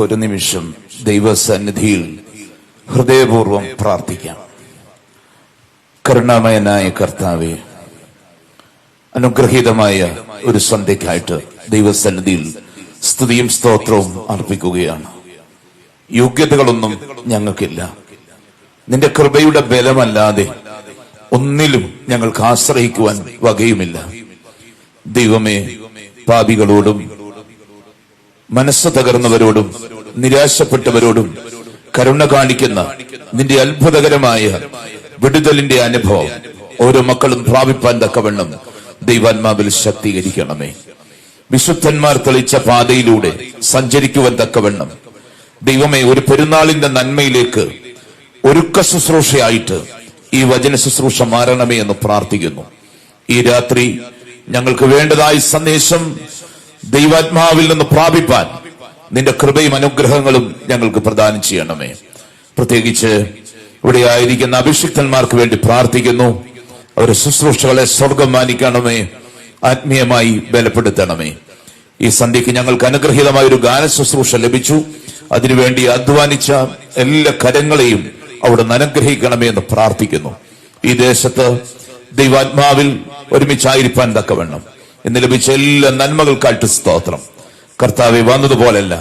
ഒരു നിമിഷം ദൈവസന്നിധിയിൽ ഹൃദയപൂർവം പ്രാർത്ഥിക്കാം. കരുണാമയനായ കർത്താവേ, അനുഗ്രഹീതമായ ഒരു സന്ധ്യയ്ക്കായിട്ട് ദൈവസന്നിധിയിൽ സ്തുതിയും സ്തോത്രവും അർപ്പിക്കുകയാണ്. യോഗ്യതകളൊന്നും ഞങ്ങൾക്കില്ല. നിന്റെ കൃപയുടെ ബലമല്ലാതെ ഒന്നിലും ഞങ്ങൾക്ക് ആശ്രയിക്കുവാൻ വകയുമില്ല. ദൈവമേ, പാപികളോടും മനസ്സ് തകർന്നവരോടും നിരാശപ്പെട്ടവരോടും കരുണ കാണിക്കുന്ന നിന്റെ അത്ഭുതകരമായ വിടുതലിന്റെ അനുഭവം ഓരോ മക്കളും പ്രാപിപ്പാൻ തക്കവണ്ണം ദൈവാത്മാവിൽ ശക്തീകരിക്കണമേ. വിശുദ്ധന്മാർ തെളിച്ച പാതയിലൂടെ സഞ്ചരിക്കുവാൻ തക്കവണ്ണം ദൈവമേ, ഒരു പെരുന്നാളിന്റെ നന്മയിലേക്ക് ഒരുക്ക ശുശ്രൂഷയായിട്ട് ഈ വചന ശുശ്രൂഷ മാറണമേ എന്ന് പ്രാർത്ഥിക്കുന്നു. ഈ രാത്രി ഞങ്ങൾക്ക് വേണ്ടതായ സന്ദേശം ദൈവാത്മാവിൽ നിന്ന് പ്രാപിപ്പാൻ നിന്റെ കൃപയും അനുഗ്രഹങ്ങളും ഞങ്ങൾക്ക് പ്രദാനം ചെയ്യണമേ. പ്രത്യേകിച്ച് ഇവിടെ ആയിരിക്കുന്ന അഭിഷിക്തന്മാർക്ക് വേണ്ടി പ്രാർത്ഥിക്കുന്നു. അവരുടെ ശുശ്രൂഷകളെ സ്വർഗം മാനിക്കണമേ, ആത്മീയമായി ബലപ്പെടുത്തണമേ. ഈ സന്ധ്യയ്ക്ക് ഞങ്ങൾക്ക് അനുഗ്രഹീതമായ ഒരു ഗാന ശുശ്രൂഷ ലഭിച്ചു. അതിനുവേണ്ടി അധ്വാനിച്ച എല്ലാ കരങ്ങളെയും അവിടെ അനുഗ്രഹിക്കണമേ എന്ന് പ്രാർത്ഥിക്കുന്നു. ഈ ദേശത്ത് ദൈവാത്മാവിൽ ഒരുമിച്ചായിരിക്കാൻ തക്കവണ്ണം ഇന്ന് ലഭിച്ച എല്ലാ നന്മകൾക്കായിട്ട് സ്തോത്രം. കർത്താവെ, വന്നതുപോലല്ല,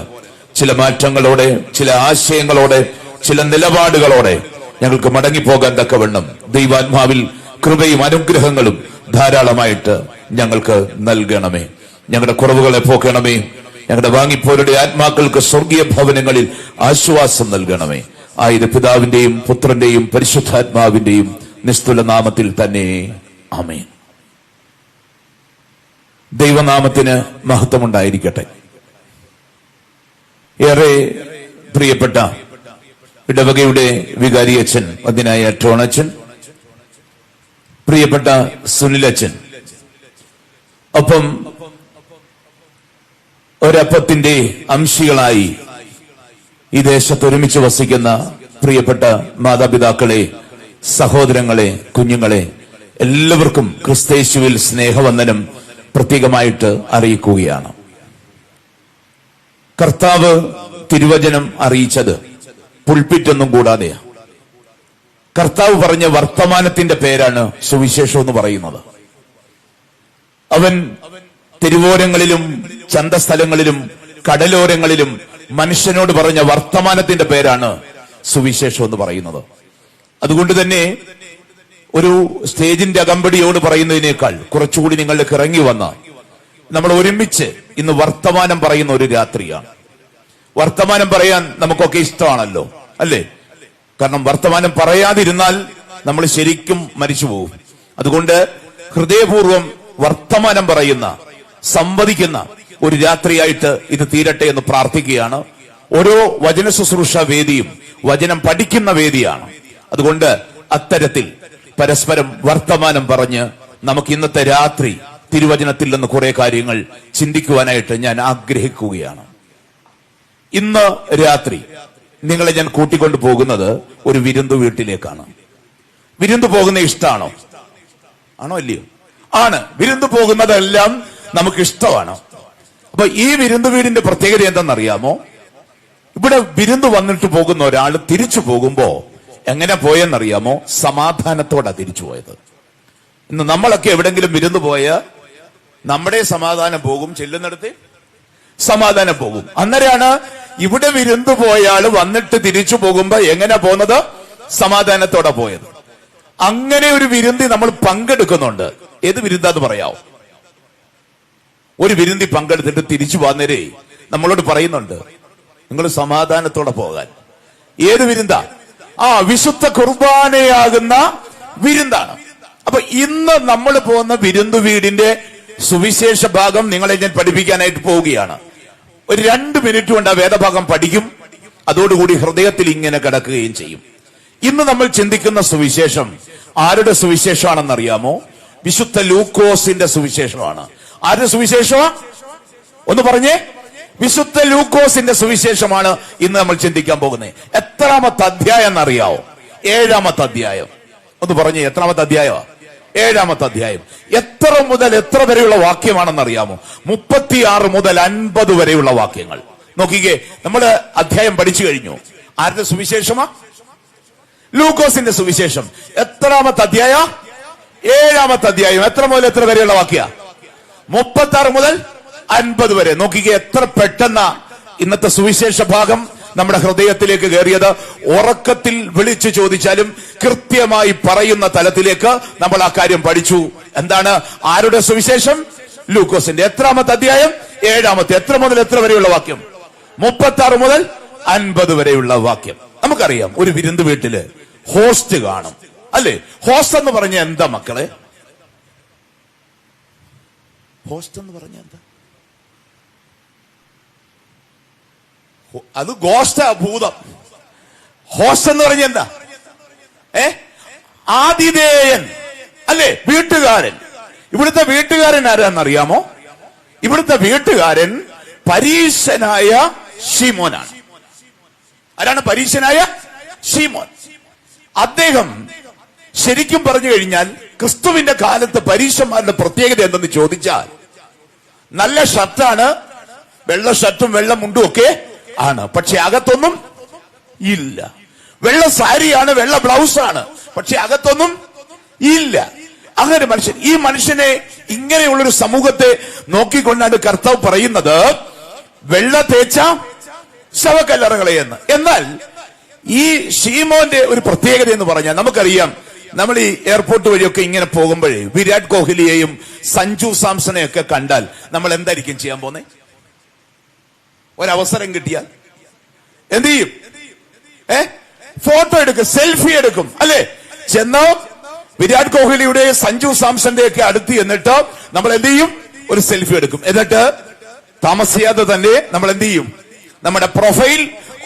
ചില മാറ്റങ്ങളോടെ, ചില ആശയങ്ങളോടെ, ചില നിലപാടുകളോടെ ഞങ്ങൾക്ക് മടങ്ങിപ്പോകാൻ തക്കവണ്ണം ദൈവാത്മാവിൽ കൃപയും അനുഗ്രഹങ്ങളും ധാരാളമായിട്ട് ഞങ്ങൾക്ക് നൽകണമേ. ഞങ്ങളുടെ കുറവുകളെ പോക്കണമേ. ഞങ്ങളുടെ വാങ്ങിപ്പോരുടെ ആത്മാക്കൾക്ക് സ്വർഗീയ ഭവനങ്ങളിൽ ആശ്വാസം നൽകണമേ. ആയത് പിതാവിന്റെയും പുത്രന്റെയും പരിശുദ്ധാത്മാവിന്റെയും നിസ്തുല നാമത്തിൽ തന്നെ, ആമേൻ. ദൈവനാമത്തിന് മഹത്വമുണ്ടായിരിക്കട്ടെ. ഏറെ പ്രിയപ്പെട്ട ഇടവകയുടെ വികാരിയച്ഛൻ അതിനായ ടോണച്ചൻ, പ്രിയപ്പെട്ട സുനിലച്ചൻ, ഒപ്പം ഒരപ്പത്തിന്റെ അംശികളായി ഈ ദേശത്ത് ഒരുമിച്ച് വസിക്കുന്ന പ്രിയപ്പെട്ട മാതാപിതാക്കളെ, സഹോദരങ്ങളെ, കുഞ്ഞുങ്ങളെ, എല്ലാവർക്കും ക്രിസ്തയേശുവിൽ സ്നേഹവന്ദനം പ്രത്യേകമായിട്ട് അറിയിക്കുകയാണ്. കർത്താവ് തിരുവചനം അറിയിച്ചത് പുൾപിറ്റൊന്നും കൂടാതെയാണ്. കർത്താവ് പറഞ്ഞ വർത്തമാനത്തിന്റെ പേരാണ് സുവിശേഷം എന്ന് പറയുന്നത്. അവൻ തെരുവോരങ്ങളിലും ചന്തസ്ഥലങ്ങളിലും കടലോരങ്ങളിലും മനുഷ്യനോട് പറഞ്ഞ വർത്തമാനത്തിന്റെ പേരാണ് സുവിശേഷം എന്ന് പറയുന്നത്. അതുകൊണ്ട് തന്നെ ഒരു സ്റ്റേജിന്റെ അകമ്പടിയോട് പറയുന്നതിനേക്കാൾ കുറച്ചുകൂടി നിങ്ങളിലേക്ക് ഇറങ്ങി വന്ന നമ്മൾ ഒരുമിച്ച് ഇന്ന് വർത്തമാനം പറയുന്ന ഒരു രാത്രിയാണ്. വർത്തമാനം പറയാൻ നമുക്കൊക്കെ ഇഷ്ടമാണല്ലോ, അല്ലേ? കാരണം വർത്തമാനം പറയാതിരുന്നാൽ നമ്മൾ ശരിക്കും മരിച്ചു പോകും. അതുകൊണ്ട് ഹൃദയപൂർവ്വം വർത്തമാനം പറയുന്ന, സംവദിക്കുന്ന ഒരു രാത്രിയായിട്ട് ഇത് തീരട്ടെ എന്ന് പ്രാർത്ഥിക്കുകയാണ്. ഓരോ വചന ശുശ്രൂഷ വേദിയും വചനം പഠിക്കുന്ന വേദിയാണ്. അതുകൊണ്ട് അത്തരത്തിൽ പരസ്പരം വർത്തമാനം പറഞ്ഞ് നമുക്ക് ഇന്നത്തെ രാത്രി തിരുവചനത്തിൽ നിന്ന് കുറെ കാര്യങ്ങൾ ചിന്തിക്കുവാനായിട്ട് ഞാൻ ആഗ്രഹിക്കുകയാണ്. ഇന്ന് രാത്രി നിങ്ങളെ ഞാൻ കൂട്ടിക്കൊണ്ടു പോകുന്നത് ഒരു വിരുന്നു വീട്ടിലേക്കാണ്. വിരുന്നു പോകുന്ന ഇഷ്ടമാണോ? ആണോ അല്ലയോ? ആണ്. വിരുന്നു പോകുന്നതെല്ലാം നമുക്ക് ഇഷ്ടമാണ്. അപ്പൊ ഈ വിരുന്നു വീടിന്റെ പ്രത്യേകത എന്തെന്നറിയാമോ? ഇവിടെ വിരുന്നു വന്നിട്ട് പോകുന്ന ഒരാൾ തിരിച്ചു പോകുമ്പോ എങ്ങനെ പോയെന്നറിയാമോ? സമാധാനത്തോടെ തിരിച്ചു പോയത്. ഇന്ന് നമ്മളൊക്കെ എവിടെങ്കിലും വിരുന്നു പോയ നമ്മുടെ സമാധാനം പോകും, ചെല്ലുന്നിടത്ത് സമാധാനം പോകും. അന്നേരമാണ് ഇവിടെ വിരുന്നു പോയാൽ വന്നിട്ട് തിരിച്ചു പോകുമ്പോ എങ്ങനെ പോകുന്നത്? സമാധാനത്തോടെ പോയത്. അങ്ങനെ ഒരു വിരുന്തി നമ്മൾ പങ്കെടുക്കുന്നുണ്ട്. ഏത് വിരുന്നാന്ന് പറയാവോ? ഒരു വിരുന്തി പങ്കെടുത്തിട്ട് തിരിച്ചു വന്നേരേ നമ്മളോട് പറയുന്നുണ്ട് നിങ്ങൾ സമാധാനത്തോടെ പോകാൻ. ഏത് വിരുന്താ? വിശുദ്ധ കുർബാനയാകുന്ന വിരുന്താണ്. അപ്പൊ ഇന്ന് നമ്മൾ പോകുന്ന വിരുന്നു വീടിന്റെ സുവിശേഷ ഭാഗം നിങ്ങളെ ഞാൻ പഠിപ്പിക്കാനായിട്ട് പോവുകയാണ്. ഒരു 2 മിനിറ്റ് കൊണ്ട് ആ വേദഭാഗം പഠിക്കും. അതോടുകൂടി ഹൃദയത്തിൽ ഇങ്ങനെ കിടക്കുകയും ചെയ്യും. ഇന്ന് നമ്മൾ ചിന്തിക്കുന്ന സുവിശേഷം ആരുടെ സുവിശേഷമാണെന്നറിയാമോ? വിശുദ്ധ ലൂക്കോസിന്റെ സുവിശേഷമാണ്. ആരുടെ സുവിശേഷമാ? ഒന്ന് പറഞ്ഞേ. വിശുദ്ധ ലൂക്കോസിന്റെ സുവിശേഷമാണ് ഇന്ന് നമ്മൾ ചിന്തിക്കാൻ പോകുന്നത്. എത്രാമത്തെ അധ്യായം എന്നറിയാവോ? 7-ാമത്തെ അധ്യായം. ഒന്ന് പറഞ്ഞേ, എത്രാമത്തെ അധ്യായമാ? 7-ാമത്തെ അധ്യായം. എത്ര മുതൽ എത്ര വരെയുള്ള വാക്യമാണെന്നറിയാമോ? 36 മുതൽ 50 വരെയുള്ള വാക്യങ്ങൾ. നോക്കിക്കേ, നമ്മള് അധ്യായം പഠിച്ചു കഴിഞ്ഞു. ആരുടെ സുവിശേഷമാ? ലൂക്കോസിന്റെ സുവിശേഷം. എത്രാമത്തെ അധ്യായ? 7-ാമത്തെ അധ്യായം. എത്ര മുതൽ എത്ര വരെയുള്ള വാക്യ? 36 മുതൽ 50 വരെ. നോക്കിക്കേ, എത്ര പെട്ടെന്ന ഇന്നത്തെ സുവിശേഷ ഭാഗം നമ്മുടെ ഹൃദയത്തിലേക്ക് കയറിയത്. ഉറക്കത്തിൽ വിളിച്ചു ചോദിച്ചാലും കൃത്യമായി പറയുന്ന തലത്തിലേക്ക് നമ്മൾ ആ കാര്യം പഠിച്ചു. എന്താണ്? ആരുടെ സുവിശേഷം? ലൂക്കോസിന്റെ. എത്രാമത്തെ അധ്യായം? 7-ാമത്തെ. എത്ര മുതൽ എത്ര വരെയുള്ള വാക്യം? 36 മുതൽ 50 വരെയുള്ള വാക്യം. നമുക്കറിയാം, ഒരു വിരുന്ന് വീട്ടില് ഹോസ്റ്റ് കാണും, അല്ലേ? ഹോസ്റ്റ് എന്ന് പറഞ്ഞ എന്താ മക്കളെ? ഹോസ്റ്റ് എന്ന് പറഞ്ഞ എന്താ? അത് ഗോസ്റ്റ്, ഭൂതം. ഹോസ്റ്റ് എന്ന് പറഞ്ഞ എന്താ? ആതിഥേയൻ, അല്ലേ? വീട്ടുകാരൻ. ഇവിടുത്തെ വീട്ടുകാരൻ ആരാന്നറിയാമോ? ഇവിടുത്തെ വീട്ടുകാരൻ പരീശനായ ശീമോനാണ്. ആരാണ് പരീശനായ ശീമോൻ? അദ്ദേഹം ശരിക്കും പറഞ്ഞു കഴിഞ്ഞാൽ ക്രിസ്തുവിന്റെ കാലത്ത് പരീശന്മാരുടെ പ്രത്യേകത എന്തെന്ന് ചോദിച്ചാൽ, നല്ല ഷർട്ടാണ്, വെള്ള ഷർട്ടും വെള്ള മുണ്ടും ഒക്കെ ആണ്, പക്ഷെ അകത്തൊന്നും ഇല്ല. വെള്ള സാരിയാണ്, വെള്ള ബ്ലൗസാണ്, പക്ഷെ അകത്തൊന്നും ഇല്ല. അങ്ങനെ മനുഷ്യൻ, ഈ മനുഷ്യനെ ഇങ്ങനെയുള്ളൊരു സമൂഹത്തെ നോക്കിക്കൊണ്ടാണ് കർത്താവ് പറയുന്നത് വെള്ള തേച്ച ശവക്കല്ലറകളെയെന്ന്. എന്നാൽ ഈ ശീമോന്റെ ഒരു പ്രത്യേകത എന്ന് പറഞ്ഞാൽ, നമുക്കറിയാം, നമ്മൾ ഈ എയർപോർട്ട് വഴിയൊക്കെ ഇങ്ങനെ പോകുമ്പോഴേ വിരാട് കോഹ്ലിയെയും സഞ്ജു സാംസണെയൊക്കെ കണ്ടാൽ നമ്മൾ എന്തായിരിക്കും ചെയ്യാൻ പോന്നെ? ഒരവസരം കിട്ടിയാൽ എന്ത് ചെയ്യും? ഫോട്ടോ എടുക്കും, സെൽഫി എടുക്കും, അല്ലെ? ചെന്നോ വിരാട് കോഹ്ലിയുടെ സഞ്ജു സാംസന്റെ ഒക്കെ അടുത്ത് എന്നിട്ട് നമ്മൾ എന്ത് ചെയ്യും? ഒരു സെൽഫി എടുക്കും. എന്നിട്ട് താമസിയാതെ തന്നെ നമ്മൾ എന്ത് ചെയ്യും? നമ്മുടെ പ്രൊഫൈൽ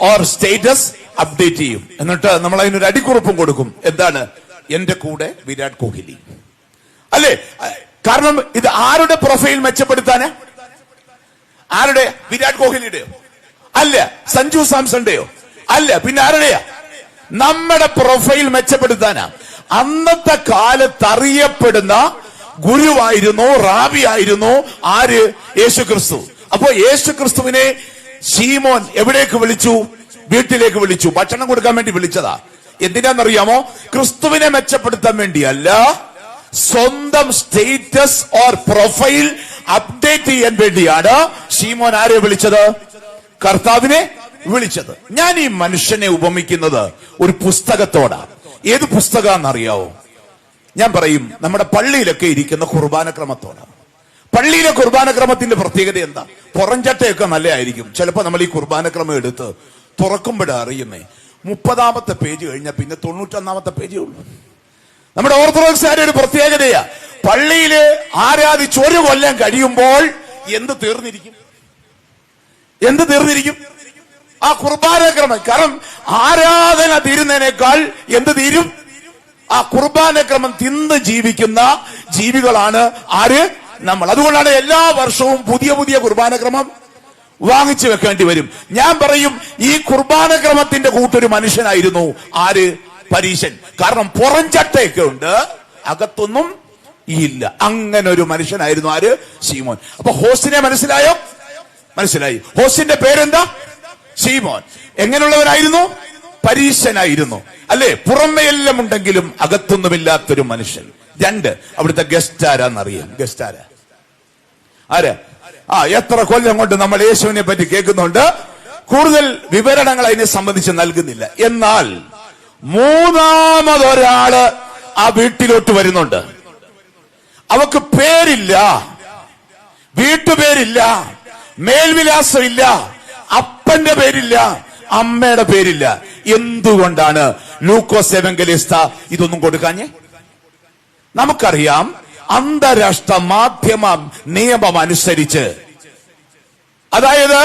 ഓർ സ്റ്റേറ്റസ് അപ്ഡേറ്റ് ചെയ്യും. എന്നിട്ട് നമ്മൾ അതിനൊരു അടിക്കുറിപ്പും കൊടുക്കും. എന്താണ്? എന്റെ കൂടെ വിരാട് കോഹ്ലി, അല്ലേ? കാരണം ഇത് ആരുടെ പ്രൊഫൈൽ മെച്ചപ്പെടുത്താനാ? ആരുടെ? വിരാട് കോഹ്ലിയുടെയോ? അല്ല. സഞ്ജു സാംസന്റെയോ? അല്ല. പിന്നെ ആരുടെയാ? നമ്മുടെ പ്രൊഫൈൽ മെച്ചപ്പെടുത്താനാ. അന്നത്തെ കാലത്ത് അറിയപ്പെടുന്ന ഗുരുവായിരുന്നു, റാബിയായിരുന്നു ആര്? യേശുക്രിസ്തു. അപ്പോ യേശുക്രിസ്തുവിനെ ശീമോൻ എവിടേക്ക് വിളിച്ചു? വീട്ടിലേക്ക് വിളിച്ചു. ഭക്ഷണം കൊടുക്കാൻ വേണ്ടി വിളിച്ചതാ. എന്തിനാന്നറിയാമോ? ക്രിസ്തുവിനെ മെച്ചപ്പെടുത്താൻ വേണ്ടിയല്ല, സ്വന്തം സ്റ്റേറ്റസ് ഓർ പ്രൊഫൈൽ അപ്ഡേറ്റ് ചെയ്യാൻ വേണ്ടിയാണ് ശീമോൻ ആരെ വിളിച്ചത്? കർത്താവിനെ വിളിച്ചത്. ഞാൻ ഈ മനുഷ്യനെ ഉപമിക്കുന്നത് ഒരു പുസ്തകത്തോടാണ്. ഏത് പുസ്തകമാണെന്നറിയാവോ? ഞാൻ പറയും, നമ്മുടെ പള്ളിയിലൊക്കെ ഇരിക്കുന്ന കുർബാനക്രമത്തോടാണ്. പള്ളിയിലെ കുർബാനക്രമത്തിന്റെ പ്രത്യേകത എന്താ? പുറംചട്ടയൊക്കെ നല്ലതായിരിക്കും. ചിലപ്പോ നമ്മൾ ഈ കുർബാനക്രമം എടുത്ത് തുറക്കുമ്പോഴാണ് അറിയുന്നേ 30-ാമത്തെ പേജ് കഴിഞ്ഞാൽ പിന്നെ 91-ാമത്തെ പേജേ ഉള്ളൂ. നമ്മുടെ ഓർത്തഡോക്സുകാരുടെ ഒരു പ്രത്യേകതയാ, പള്ളിയില് ആരാധിച്ച് 1 കൊല്ലം കഴിയുമ്പോൾ എന്ത് തീർന്നിരിക്കും? എന്ത് തീർന്നിരിക്കും? ആ കുർബാനക്രമം. കാരണം ആരാധന തീരുന്നതിനേക്കാൾ എന്ത് തീരും? ആ കുർബാനക്രമം തിന്ന് ജീവിക്കുന്ന ജീവികളാണ് ആര്? നമ്മൾ. അതുകൊണ്ടാണ് എല്ലാ വർഷവും പുതിയ പുതിയ കുർബാനക്രമം വാങ്ങിച്ചു വെക്കേണ്ടി വരും. ഞാൻ പറയും, ഈ കുർബാനക്രമത്തിന്റെ കൂട്ടൊരു മനുഷ്യനായിരുന്നു ആര്? പരീശൻ. കാരണം പുറംചട്ടയൊക്കെ ഉണ്ട്, അകത്തൊന്നും ഇല്ല. അങ്ങനെ ഒരു മനുഷ്യനായിരുന്നു ആര്? ശീമോൻ. അപ്പൊ ഹോസ്റ്റിനെ മനസ്സിലായോ? മനസ്സിലായി. ഹോസ്റ്റിന്റെ പേരെന്താ? ശീമോൻ. എങ്ങനെയുള്ളവനായിരുന്നു? പരീശനായിരുന്നു, അല്ലെ? പുറമെയെല്ലാം ഉണ്ടെങ്കിലും അകത്തൊന്നുമില്ലാത്തൊരു മനുഷ്യൻ. 2, അവിടുത്തെ ഗസ്റ്റ് ആരാന്നറിയാം? ഗസ്റ്റ് ആരാ? എത്ര കൊല്ലം കൊണ്ട് നമ്മൾ യേശുവിനെ പറ്റി കേൾക്കുന്നുണ്ട്. കൂടുതൽ വിവരണങ്ങൾ അതിനെ സംബന്ധിച്ച് നൽകുന്നില്ല. എന്നാൽ 3-മതൊരാള് ആ വീട്ടിലോട്ട് വരുന്നുണ്ട്. അവക്ക് പേരില്ല, വീട്ടുപേരില്ല, മേൽവിലാസമില്ല, അപ്പന്റെ പേരില്ല, അമ്മയുടെ പേരില്ല. എന്തുകൊണ്ടാണ് ലൂക്കോസ് എവങ്കലിസ്ത ഇതൊന്നും കൊടുക്കാഞ്ഞേ? നമുക്കറിയാം, അന്താരാഷ്ട്ര മാധ്യമ നിയമം അനുസരിച്ച്, അതായത്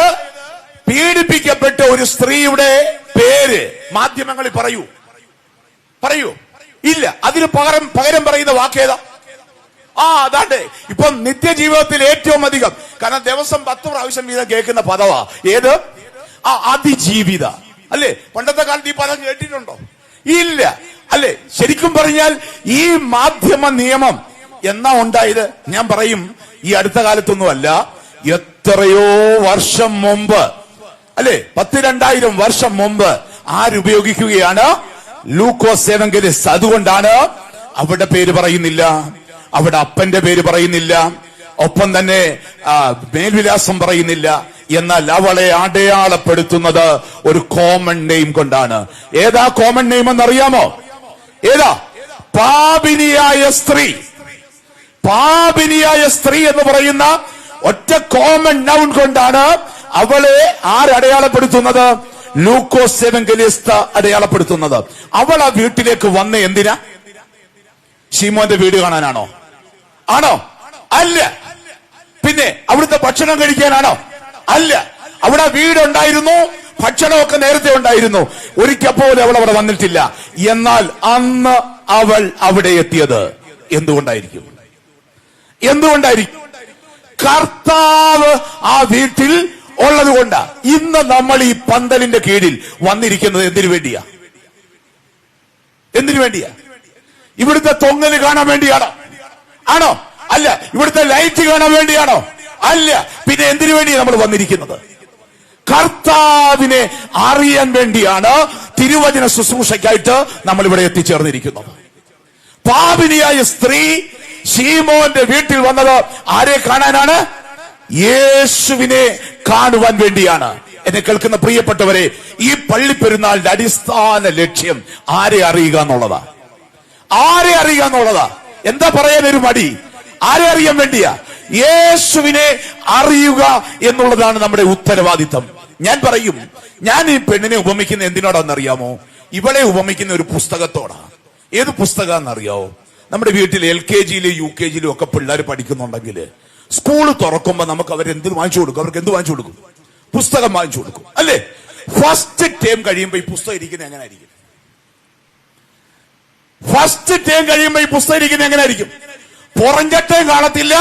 പീഡിപ്പിക്കപ്പെട്ട ഒരു സ്ത്രീയുടെ പേര് മാധ്യമങ്ങളിൽ പറയൂ ഇല്ല. അതിന് പകരം പറയുന്ന വാക്കേതാ? അതാണ്ട് ഇപ്പം നിത്യജീവിതത്തിൽ ഏറ്റവും അധികം, കാരണം ദിവസം 10 പ്രാവശ്യം വീതം കേൾക്കുന്ന പദവാ ഏത്? അതിജീവിത, അല്ലെ? പണ്ടത്തെ കാലത്ത് ഈ പദം കേട്ടിട്ടുണ്ടോ? ഇല്ല, അല്ലെ? ശരിക്കും പറഞ്ഞാൽ ഈ മാധ്യമ നിയമം എന്നാ ഉണ്ടായത്? ഞാൻ പറയും, ഈ അടുത്ത കാലത്തൊന്നുമല്ല, എത്രയോ വർഷം മുമ്പ് അല്ലെ 10,000 വർഷം മുമ്പ് ആരുപയോഗിക്കുകയാണ്? ലൂക്കോസ് എവങ്കലിസ്റ്റ്. അതുകൊണ്ടാണ് അവിടെ പേര് പറയുന്നില്ല, അവിടെ അപ്പന്റെ പേര് പറയുന്നില്ല, ഒപ്പം തന്നെ മേൽവിലാസം പറയുന്നില്ല. എന്നാൽ അവളെ അടയാളപ്പെടുത്തുന്നത് ഒരു കോമൺ നെയിം കൊണ്ടാണ്. ഏതാ കോമൺ നെയിം എന്നറിയാമോ? ഏതാ? പാപിനിയായ സ്ത്രീ. പാപിനിയായ സ്ത്രീ എന്ന് പറയുന്ന ഒറ്റ കോമൺ നൗൺ കൊണ്ടാണ് അവളെ ആരടയാളപ്പെടുത്തുന്നത്? ലൂക്കോസ് എവങ്കലിസ്റ്റ് അടയാളപ്പെടുത്തുന്നത്. അവൾ ആ വീട്ടിലേക്ക് വന്ന എന്തിനാ? ശീമോന്റെ വീട് കാണാനാണോ? ആണോ? അല്ല. പിന്നെ അവിടുത്തെ ഭക്ഷണം കഴിക്കാനാണോ? അല്ല. അവിടെ വീടുണ്ടായിരുന്നു, ഭക്ഷണമൊക്കെ നേരത്തെ ഉണ്ടായിരുന്നു. ഒരിക്കൽ പോലും അവൾ അവിടെ വന്നിട്ടില്ല. എന്നാൽ അന്ന് അവൾ അവിടെ എത്തിയത് എന്തുകൊണ്ടായിരിക്കും? എന്തുകൊണ്ടായിരിക്കും? കർത്താവ് ആ വീട്ടിൽ ഉള്ളത് കൊണ്ടാ. ഇന്ന് നമ്മൾ ഈ പന്തലിന്റെ കീഴിൽ വന്നിരിക്കുന്നത് എന്തിനു വേണ്ടിയാ? എന്തിനു വേണ്ടിയാ? ഇവിടുത്തെ തൊങ്ങല് കാണാൻ വേണ്ടിയാണോ? ആണോ? അല്ല. ഇവിടുത്തെ ലൈറ്റ് കാണാൻ വേണ്ടിയാണോ? അല്ല. പിന്നെ എന്തിനു വേണ്ടിയാ നമ്മൾ വന്നിരിക്കുന്നത്? കർത്താവിനെ അറിയാൻ വേണ്ടിയാണ് തിരുവചന ശുശ്രൂഷയ്ക്കായിട്ട് നമ്മൾ ഇവിടെ എത്തിച്ചേർന്നിരിക്കുന്നത്. പാപിനിയായ സ്ത്രീ ശീമോന്റെ വീട്ടിൽ വന്നത് ആരെ കാണാനാണ്? യേശുവിനെ കാണുവാൻ വേണ്ടിയാണ്. എന്നെ കേൾക്കുന്ന പ്രിയപ്പെട്ടവരെ, ഈ പള്ളിപ്പെരുന്നാളിന്റെ അടിസ്ഥാന ലക്ഷ്യം ആരെ അറിയുക എന്നുള്ളതാ. ആരെ അറിയുക എന്നുള്ളതാ. എന്താ പറയാൻ ഒരു മടി? ആരെ അറിയാൻ വേണ്ടിയാ? യേശുവിനെ അറിയുക എന്നുള്ളതാണ് നമ്മുടെ ഉത്തരവാദിത്തം. ഞാൻ പറയും, ഞാൻ ഈ പെണ്ണിനെ ഉപമിക്കുന്ന എന്തിനോടാന്നറിയാമോ? ഇവളെ ഉപമിക്കുന്ന ഒരു പുസ്തകത്തോടാ. ഏത് പുസ്തകം എന്നറിയാവോ? നമ്മുടെ വീട്ടിൽ LKG UKG ഒക്കെ പിള്ളേർ പഠിക്കുന്നുണ്ടെങ്കിൽ സ്കൂള് തുറക്കുമ്പോ നമുക്ക് അവരെന്ത് വാങ്ങിച്ചു കൊടുക്കും? അവർക്ക് എന്ത് വാങ്ങിച്ചു കൊടുക്കും? പുസ്തകം വാങ്ങിച്ചു കൊടുക്കും, അല്ലേ? ഫസ്റ്റ് ടേം കഴിയുമ്പോ ഈ പുസ്തകം ഇരിക്കുന്നത് എങ്ങനെയായിരിക്കും? ഫസ്റ്റ് ടേം കഴിയുമ്പോ ഈ പുസ്തകം ഇരിക്കുന്നത് എങ്ങനെയായിരിക്കും? പുറംചട്ടയും കാണത്തില്ല,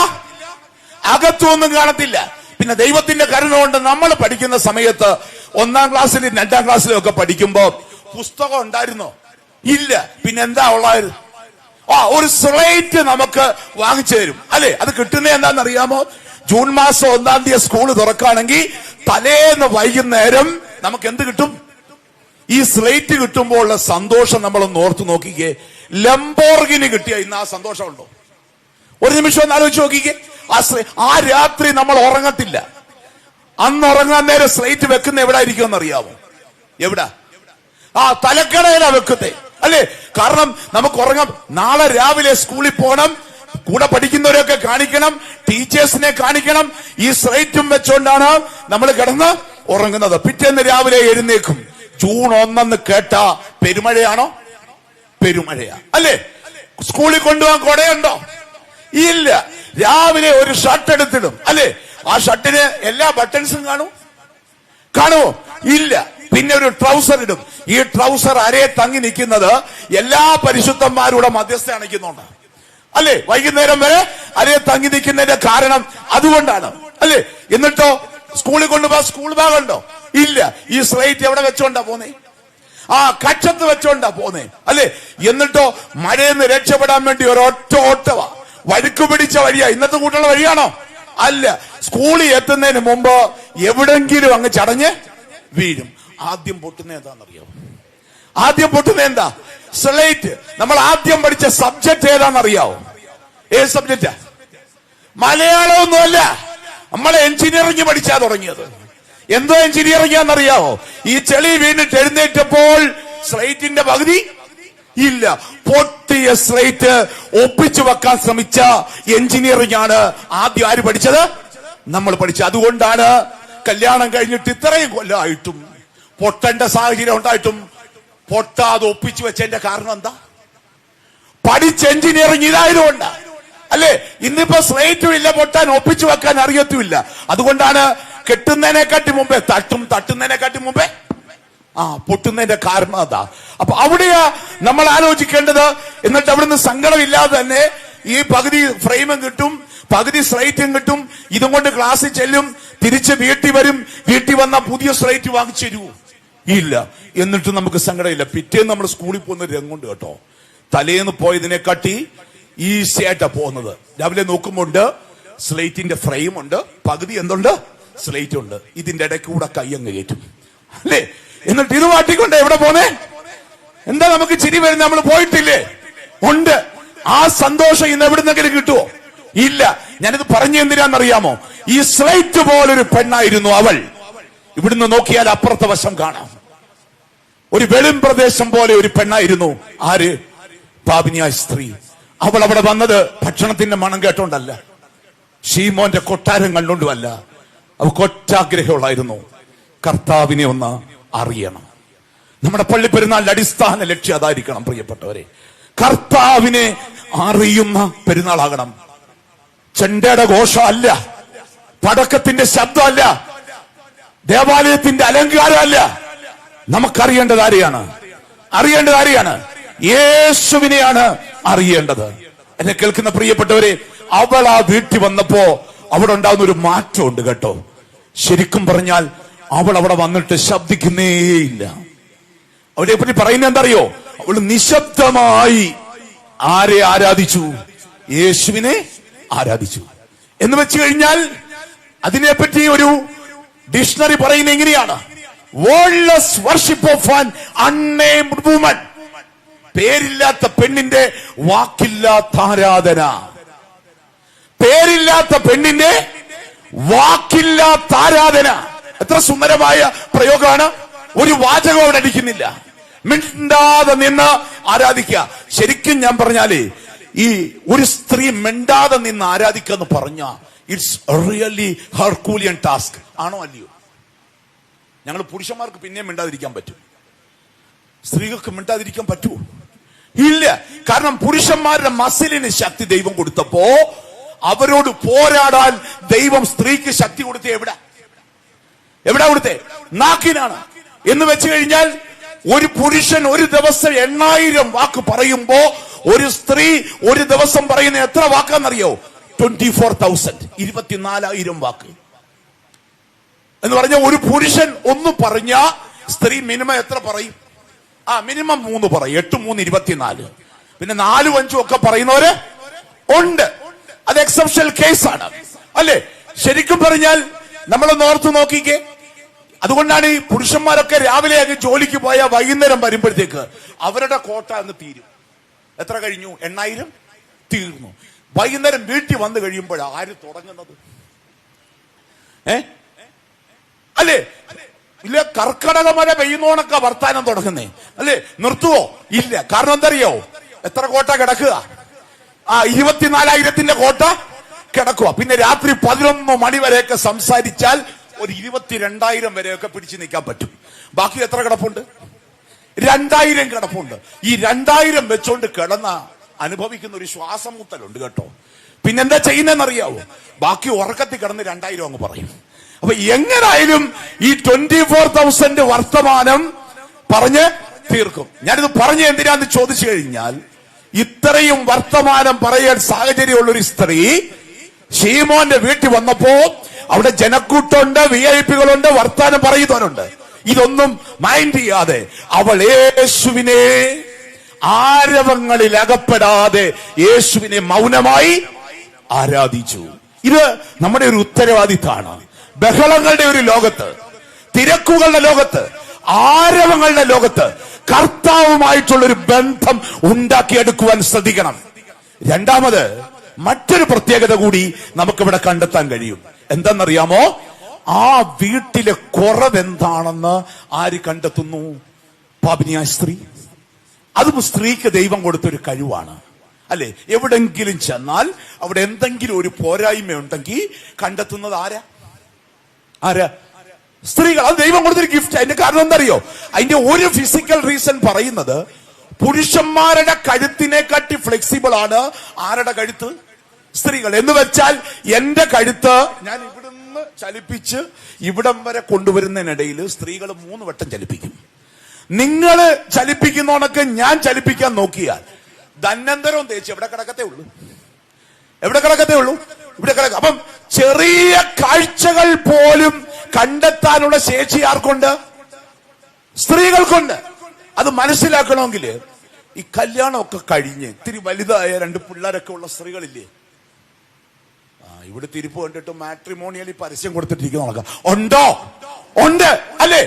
അകത്തൊന്നും കാണത്തില്ല. പിന്നെ ദൈവത്തിന്റെ കരുണ കൊണ്ട് നമ്മൾ പഠിക്കുന്ന സമയത്ത് 1ാം ക്ലാസ്സിലും 2ാം ക്ലാസ്സിലും ഒക്കെ പഠിക്കുമ്പോ പുസ്തകം ഉണ്ടായിരുന്നോ? ഇല്ല. പിന്നെ എന്താ ഉള്ളായിരുന്നു? ഒരു സ്ലേറ്റ് നമുക്ക് വാങ്ങിച്ചു തരും, അല്ലെ? അത് കിട്ടുന്നത് എന്താണെന്നറിയാമോ? ജൂൺ മാസം 1ാം തീയതി സ്കൂള് തുറക്കുകയാണെങ്കിൽ തലേന്ന് വൈകുന്നേരം നമുക്ക് എന്ത് കിട്ടും? ഈ സ്ലേറ്റ് കിട്ടുമ്പോൾ ഉള്ള സന്തോഷം നമ്മളൊന്ന് ഓർത്തു നോക്കിക്കേ. ലംബോർഗിനി കിട്ടിയ ഇന്ന് ആ സന്തോഷമുണ്ടോ? ഒരു നിമിഷം ഒന്ന് ആലോചിച്ച് നോക്കിക്കേ. ആ രാത്രി നമ്മൾ ഉറങ്ങത്തില്ല. അന്ന് ഉറങ്ങാൻ നേരം സ്ലേറ്റ് വെക്കുന്ന എവിടെ ആയിരിക്കും അറിയാമോ? എവിടാ? തലക്കടയിലാ വെക്കുന്നേ, അല്ലേ? കാരണം നമുക്ക് ഉറങ്ങാം. നാളെ രാവിലെ സ്കൂളിൽ പോകണം, കൂടെ പഠിക്കുന്നവരെയൊക്കെ കാണിക്കണം, ടീച്ചേഴ്സിനെ കാണിക്കണം. ഈ സ്ലേറ്റും വെച്ചോണ്ടാണ് നമ്മൾ കിടന്ന് ഉറങ്ങുന്നത്. പിറ്റേന്ന് രാവിലെ എഴുന്നേക്കും. ജൂൺ 1 കേട്ട പെരുമഴയാണോ? പെരുമഴയാ, അല്ലേ? സ്കൂളിൽ കൊണ്ടുപോകാൻ കൊടയുണ്ടോ? ഇല്ല. രാവിലെ ഒരു ഷർട്ട് എടുത്തിടും, അല്ലെ? ആ ഷർട്ടിന് എല്ലാ ബട്ടൺസും കാണുമോ? ഇല്ല. പിന്നെ ഒരു ട്രൗസർ ഇടും. ഈ ട്രൗസർ അരയെ തങ്ങി നിൽക്കുന്നത് എല്ലാ പരിശുദ്ധന്മാരുടെ മധ്യസ്ഥ അണയ്ക്കുന്നുണ്ട്, അല്ലെ? വൈകുന്നേരം വരെ അരയെ തങ്ങി നിൽക്കുന്നതിന്റെ കാരണം അതുകൊണ്ടാണ്, അല്ലെ? എന്നിട്ടോ സ്കൂളിൽ കൊണ്ടുപോകാൻ സ്കൂൾ ബാഗ് ഉണ്ടോ? ഇല്ല. ഈ സ്ലേറ്റ് എവിടെ വെച്ചോണ്ടാ പോന്നേ? കക്ഷത്ത് വെച്ചോണ്ടാ പോന്നേ, അല്ലെ? എന്നിട്ടോ മഴയെന്ന് രക്ഷപ്പെടാൻ വേണ്ടി ഒരൊറ്റ ഓട്ടവാ. വഴുക്ക് പിടിച്ച വഴിയാ. ഇന്നത്തെ കൂട്ടുള്ള വഴിയാണോ? അല്ല. സ്കൂളിൽ എത്തുന്നതിന് മുമ്പ് എവിടെങ്കിലും അങ്ങ് ചടഞ്ഞ് വീഴും. ആദ്യം പൊട്ടുന്ന എന്താണെന്നറിയോ? ആദ്യം പൊട്ടുന്ന എന്താ? സ്ലേറ്റ്. നമ്മൾ ആദ്യം പഠിച്ച സബ്ജക്ട് ഏതാണെന്നറിയാവോ? ഏത് സബ്ജക്റ്റാ? മലയാളമൊന്നുമല്ല. നമ്മളെ എഞ്ചിനീയറിംഗ് പഠിച്ചാ തുടങ്ങിയത്. എന്തോ എഞ്ചിനീയറിംഗാന്നറിയാവോ? ഈ ചെളി വീണിട്ട് എഴുന്നേറ്റപ്പോൾ സ്ലേറ്റിന്റെ പകുതി ഇല്ല. പൊട്ടിയ സ്ലേറ്റ് ഒപ്പിച്ചു വെക്കാൻ ശ്രമിച്ച എഞ്ചിനീയറിംഗ് ആണ് ആദ്യം ആര് പഠിച്ചത്? നമ്മൾ പഠിച്ചത്. അതുകൊണ്ടാണ് കല്യാണം കഴിഞ്ഞിട്ട് ഇത്രയും കൊല്ലമായിട്ടും പൊട്ടേണ്ട സാഹചര്യം ഉണ്ടായിട്ടും പൊട്ടാതെ ഒപ്പിച്ചു വെച്ചതിന്റെ കാരണം എന്താ? പഠിച്ച എഞ്ചിനീയറിംഗ് ഇതായതുകൊണ്ട്, അല്ലെ? ഇന്നിപ്പോ സ്ലേറ്റും ഇല്ല, പൊട്ടാൻ ഒപ്പിച്ചു വെക്കാൻ അറിയത്തുമില്ല. അതുകൊണ്ടാണ് കെട്ടുന്നതിനെക്കാട്ടി മുമ്പേ തട്ടുന്നതിനെക്കാട്ടി മുമ്പേ പൊട്ടുന്നതിന്റെ കാരണം അതാ. അപ്പൊ അവിടെയാ നമ്മൾ ആലോചിക്കേണ്ടത്. എന്നിട്ട് അവിടുന്ന് സങ്കടമില്ലാതെ തന്നെ ഈ പകുതി ഫ്രെയിമും കിട്ടും, പകുതി സ്ലേറ്റും കിട്ടും. ഇതും കൊണ്ട് ക്ലാസ്സിൽ ചെല്ലും, തിരിച്ച് വീട്ടിൽ വരും. വീട്ടിൽ വന്ന പുതിയ സ്ലേറ്റ് വാങ്ങിച്ചു തരുമോ? ഇല്ല. എന്നിട്ട് നമുക്ക് സങ്കടമില്ല. പിറ്റേന്ന് നമ്മൾ സ്കൂളിൽ പോകുന്ന രംഗമുണ്ട് കേട്ടോ. തലേന്ന് പോയതിനെക്കാട്ടി ഈസി ആയിട്ടാ പോകുന്നത്. രാവിലെ നോക്കുമ്പോണ്ട് സ്ലേറ്റിന്റെ ഫ്രെയിം ഉണ്ട്, പകുതി എന്തുണ്ട്? സ്ലേറ്റ് ഉണ്ട്, ഇതിന്റെ ഇടയ്ക്ക് കൂടെ കയ്യങ്ങ് കയറ്റും അല്ലേ? എന്നിട്ട് ഇത് മാറ്റിക്കൊണ്ട് എവിടെ പോന്നേ? എന്താ നമുക്ക് ചിരി വരുന്നത്? നമ്മൾ പോയിട്ടില്ലേ? ഉണ്ട്. ആ സന്തോഷം ഇന്ന് എവിടുന്നെങ്കിലും കിട്ടുമോ? ഇല്ല. ഞാനിത് പറഞ്ഞു എന്തിനാന്നറിയാമോ? ഈ സ്ലേറ്റ് പോലൊരു പെണ്ണായിരുന്നു അവൾ. ഇവിടുന്ന് നോക്കിയാൽ അപ്പുറത്തെ വശം കാണാം. ഒരു വെളിം പ്രദേശം പോലെ ഒരു പെണ്ണായിരുന്നു. ആര്? പാപിനിയായ സ്ത്രീ. അവൾ അവിടെ വന്നത് ഭക്ഷണത്തിന്റെ മണം കേട്ടോണ്ടല്ല, ശീമോന്റെ കൊട്ടാരം കണ്ടുകൊണ്ടുമല്ല. അവൾക്ക് ഒറ്റാഗ്രഹമുള്ളായിരുന്നു, കർത്താവിനെ ഒന്ന് അറിയണം. നമ്മുടെ പള്ളിപ്പെരുന്നാളിന്റെ അടിസ്ഥാന ലക്ഷ്യം അതായിരിക്കണം പ്രിയപ്പെട്ടവരെ. കർത്താവിനെ അറിയുന്ന പെരുന്നാളാകണം. ചെണ്ടയുടെ ഘോഷം അല്ല, പടക്കത്തിന്റെ ശബ്ദമല്ല, ദേവാലയത്തിന്റെ അലങ്കാരമല്ല. നമുക്കറിയേണ്ടത് ആരെയാണ്? അറിയേണ്ടത് ആരെയാണ്? യേശുവിനെയാണ് അറിയേണ്ടത്. എന്നെ കേൾക്കുന്ന പ്രിയപ്പെട്ടവരെ, അവൾ ആ വീട്ടിൽ വന്നപ്പോ അവിടെ ഉണ്ടാകുന്ന ഒരു മാറ്റമുണ്ട് കേട്ടോ. ശരിക്കും പറഞ്ഞാൽ അവൾ അവിടെ വന്നിട്ട് ശബ്ദിക്കുന്നേയില്ല. അവരെ പറ്റി പറയുന്നത് എന്തറിയോ? അവൾ നിശബ്ദമായി ആരെ ആരാധിച്ചു? യേശുവിനെ ആരാധിച്ചു. എന്ന് വെച്ച് കഴിഞ്ഞാൽ അതിനെപ്പറ്റി ഒരു ഡിക്ഷണറി പറയുന്നത് എങ്ങനെയാണ്? Wordless worship of an unnamed woman. പേരില്ലാത്ത പെണ്ണിന്റെ വാക്കില്ലാത്ത ആരാധന. പേരില്ലാത്ത പെണ്ണിന്റെ വാക്കില്ലാത്ത ആരാധന. എത്ര സുന്ദരമായ പ്രയോഗമാണ്. ഒരു വാചകം അവിടെ അടിക്കുന്നില്ല, മിണ്ടാതെ നിന്ന് ആരാധിക്കുക. ശരിക്കും ഞാൻ പറഞ്ഞാലേ, ഈ ഒരു സ്ത്രീ മിണ്ടാതെ നിന്ന് ആരാധിക്കുക എന്ന് പറഞ്ഞ ഇറ്റ്സ് റിയലി ഹെർക്കൂലിയൻ ടാസ്ക്. ആണോ അല്ലയോ? ഞങ്ങൾ പുരുഷന്മാർക്ക് പിന്നെയും മിണ്ടാതിരിക്കാൻ പറ്റും, സ്ത്രീകൾക്ക് മിണ്ടാതിരിക്കാൻ പറ്റുമോ? ഇല്ല. കാരണം പുരുഷന്മാരുടെ മസിലിന് ശക്തി ദൈവം കൊടുത്തപ്പോ അവരോട് പോരാടാൻ ദൈവം സ്ത്രീക്ക് ശക്തി കൊടുത്ത എവിടെ കൊടുത്തേ? നാക്കിനാണ്. എന്ന് വെച്ച് കഴിഞ്ഞാൽ ഒരു പുരുഷൻ ഒരു ദിവസം 8000 വാക്ക് പറയുമ്പോ ഒരു സ്ത്രീ ഒരു ദിവസം പറയുന്ന എത്ര വാക്കാന്നറിയോ? 24,000, 24,000 വാക്ക്. എന്ന് പറഞ്ഞ ഒരു പുരുഷൻ ഒന്ന് പറഞ്ഞ സ്ത്രീ മിനിമം എത്ര പറയും? മിനിമം 3 പറയും. 8, 3, 24. പിന്നെ 4, 5 ഒക്കെ പറയുന്നവര് ഉണ്ട്. അത് എക്സെപ്ഷണൽ കേസാണ് അല്ലെ? ശരിക്കും പറഞ്ഞാൽ നമ്മളൊന്ന് ഓർത്ത് നോക്കിക്കേ. അതുകൊണ്ടാണ് ഈ പുരുഷന്മാരൊക്കെ രാവിലെ അങ്ങ് ജോലിക്ക് പോയാൽ വൈകുന്നേരം വരുമ്പോഴത്തേക്ക് അവരുടെ കോട്ട അങ്ങ് തീരും. എത്ര കഴിഞ്ഞു? 8000 തീർന്നു. വൈകുന്നേരം വീട്ടിൽ വന്നു കഴിയുമ്പോൾ ആര് തുടങ്ങുന്നത്? അല്ലേ? ഇല്ല. കർക്കടക മഴ പെയ്യുന്നോണൊക്കെ വർത്താനം തുടങ്ങുന്നേ അല്ലേ? നിർത്തുവോ? ഇല്ല. കാരണം എന്തറിയോ? എത്ര കോട്ട കിടക്കുക? 24,000 കോട്ട കിടക്കുക. പിന്നെ രാത്രി 11 മണി വരെയൊക്കെ സംസാരിച്ചാൽ ഒരു 22,000 വരെയൊക്കെ പിടിച്ചു നിൽക്കാൻ പറ്റും. ബാക്കി എത്ര കിടപ്പുണ്ട്? 2,000 കിടപ്പുണ്ട്. ഈ 2,000 വെച്ചോണ്ട് കിടന്ന അനുഭവിക്കുന്ന ഒരു ശ്വാസം മുട്ടലുണ്ട് കേട്ടോ. പിന്നെന്താ ചെയ്യുന്നതെന്നറിയാവോ? ബാക്കി ഉറക്കത്തിൽ കിടന്ന് 2,000 അങ്ങ് പറയും. അപ്പൊ എങ്ങനായാലും ഈ 24,000 വർത്തമാനം പറഞ്ഞ് തീർക്കും. ഞാനിത് പറഞ്ഞ എന്തിനാന്ന് ചോദിച്ചു കഴിഞ്ഞാൽ, ഇത്രയും വർത്തമാനം പറയാൻ സാഹചര്യമുള്ള ഒരു സ്ത്രീ ശീമോന്റെ വീട്ടിൽ വന്നപ്പോ അവിടെ ജനക്കൂട്ടമുണ്ട്, VIP-കളുണ്ട്, വർത്താനം പറയുന്നവരുണ്ട്. ഇതൊന്നും മൈൻഡ് ചെയ്യാതെ അവൾ യേശുവിനെ ആരവങ്ങളിൽ അകപ്പെടാതെ യേശുവിനെ മൗനമായി ആരാധിച്ചു. ഇത് നമ്മുടെ ഒരു ഉത്തരവാദിത്തമാണ്. ബഹളങ്ങളുടെ ഒരു ലോകത്ത്, തിരക്കുകളുടെ ലോകത്ത്, ആരവങ്ങളുടെ ലോകത്ത് കർത്താവുമായിട്ടുള്ളൊരു ബന്ധം ഉണ്ടാക്കിയെടുക്കുവാൻ ശ്രദ്ധിക്കണം. രണ്ടാമത് മറ്റൊരു പ്രത്യേകത കൂടി നമുക്കിവിടെ കണ്ടെത്താൻ കഴിയും. എന്തെന്നറിയാമോ? ആ വീട്ടിലെ കുറവെന്താണെന്ന് ആര് കണ്ടെത്തുന്നു? പാപിനിയായ സ്ത്രീ. അതും സ്ത്രീക്ക് ദൈവം കൊടുത്തൊരു കഴിവാണ് അല്ലെ? എവിടെങ്കിലും ചെന്നാൽ അവിടെ എന്തെങ്കിലും ഒരു പോരായ്മ ഉണ്ടെങ്കിൽ കണ്ടെത്തുന്നത് ആരാ? സ്ത്രീകൾ. അത് ദൈവം കൊടുത്തൊരു ഗിഫ്റ്റ്. അതിന്റെ കാരണം എന്തറിയോ? അതിന്റെ ഒരു ഫിസിക്കൽ റീസൺ പറയുന്നത്, പുരുഷന്മാരുടെ കഴുത്തിനെ കാട്ടി ഫ്ലെക്സിബിൾ ആണ് ആരുടെ കഴുത്ത്? സ്ത്രീകൾ. എന്ന് വെച്ചാൽ എന്റെ കഴുത്ത് ഞാൻ ഇവിടുന്ന് ചലിപ്പിച്ച് ഇവിടം വരെ കൊണ്ടുവരുന്നതിനിടയിൽ സ്ത്രീകൾ 3 വട്ടം ചലിപ്പിക്കും. നിങ്ങൾ ചലിപ്പിക്കുന്നോണൊക്കെ ഞാൻ ചലിപ്പിക്കാൻ നോക്കിയാൽ ധന്വന്തരവും തേച്ച് എവിടെ കിടക്കത്തേ ഉള്ളൂ. ഇവിടെ കിടക്കും. അപ്പം ചെറിയ കാഴ്ചകൾ പോലും കണ്ടെത്താനുള്ള ശേഷി ആർക്കുണ്ട്? സ്ത്രീകൾക്കുണ്ട്. അത് മനസ്സിലാക്കണമെങ്കിൽ ഈ കല്യാണമൊക്കെ കഴിഞ്ഞ് ഇത്തിരി വലുതായ 2 പിള്ളേരൊക്കെ ഉള്ള സ്ത്രീകളില്ലേ, ഇവിടെ തിരിപ്പ് കണ്ടിട്ട് മാട്രിമോണിയലി പരസ്യം കൊടുത്തിട്ടിരിക്കുന്ന നടക്കാം. ഉണ്ടോ? ഉണ്ട് അല്ലേ?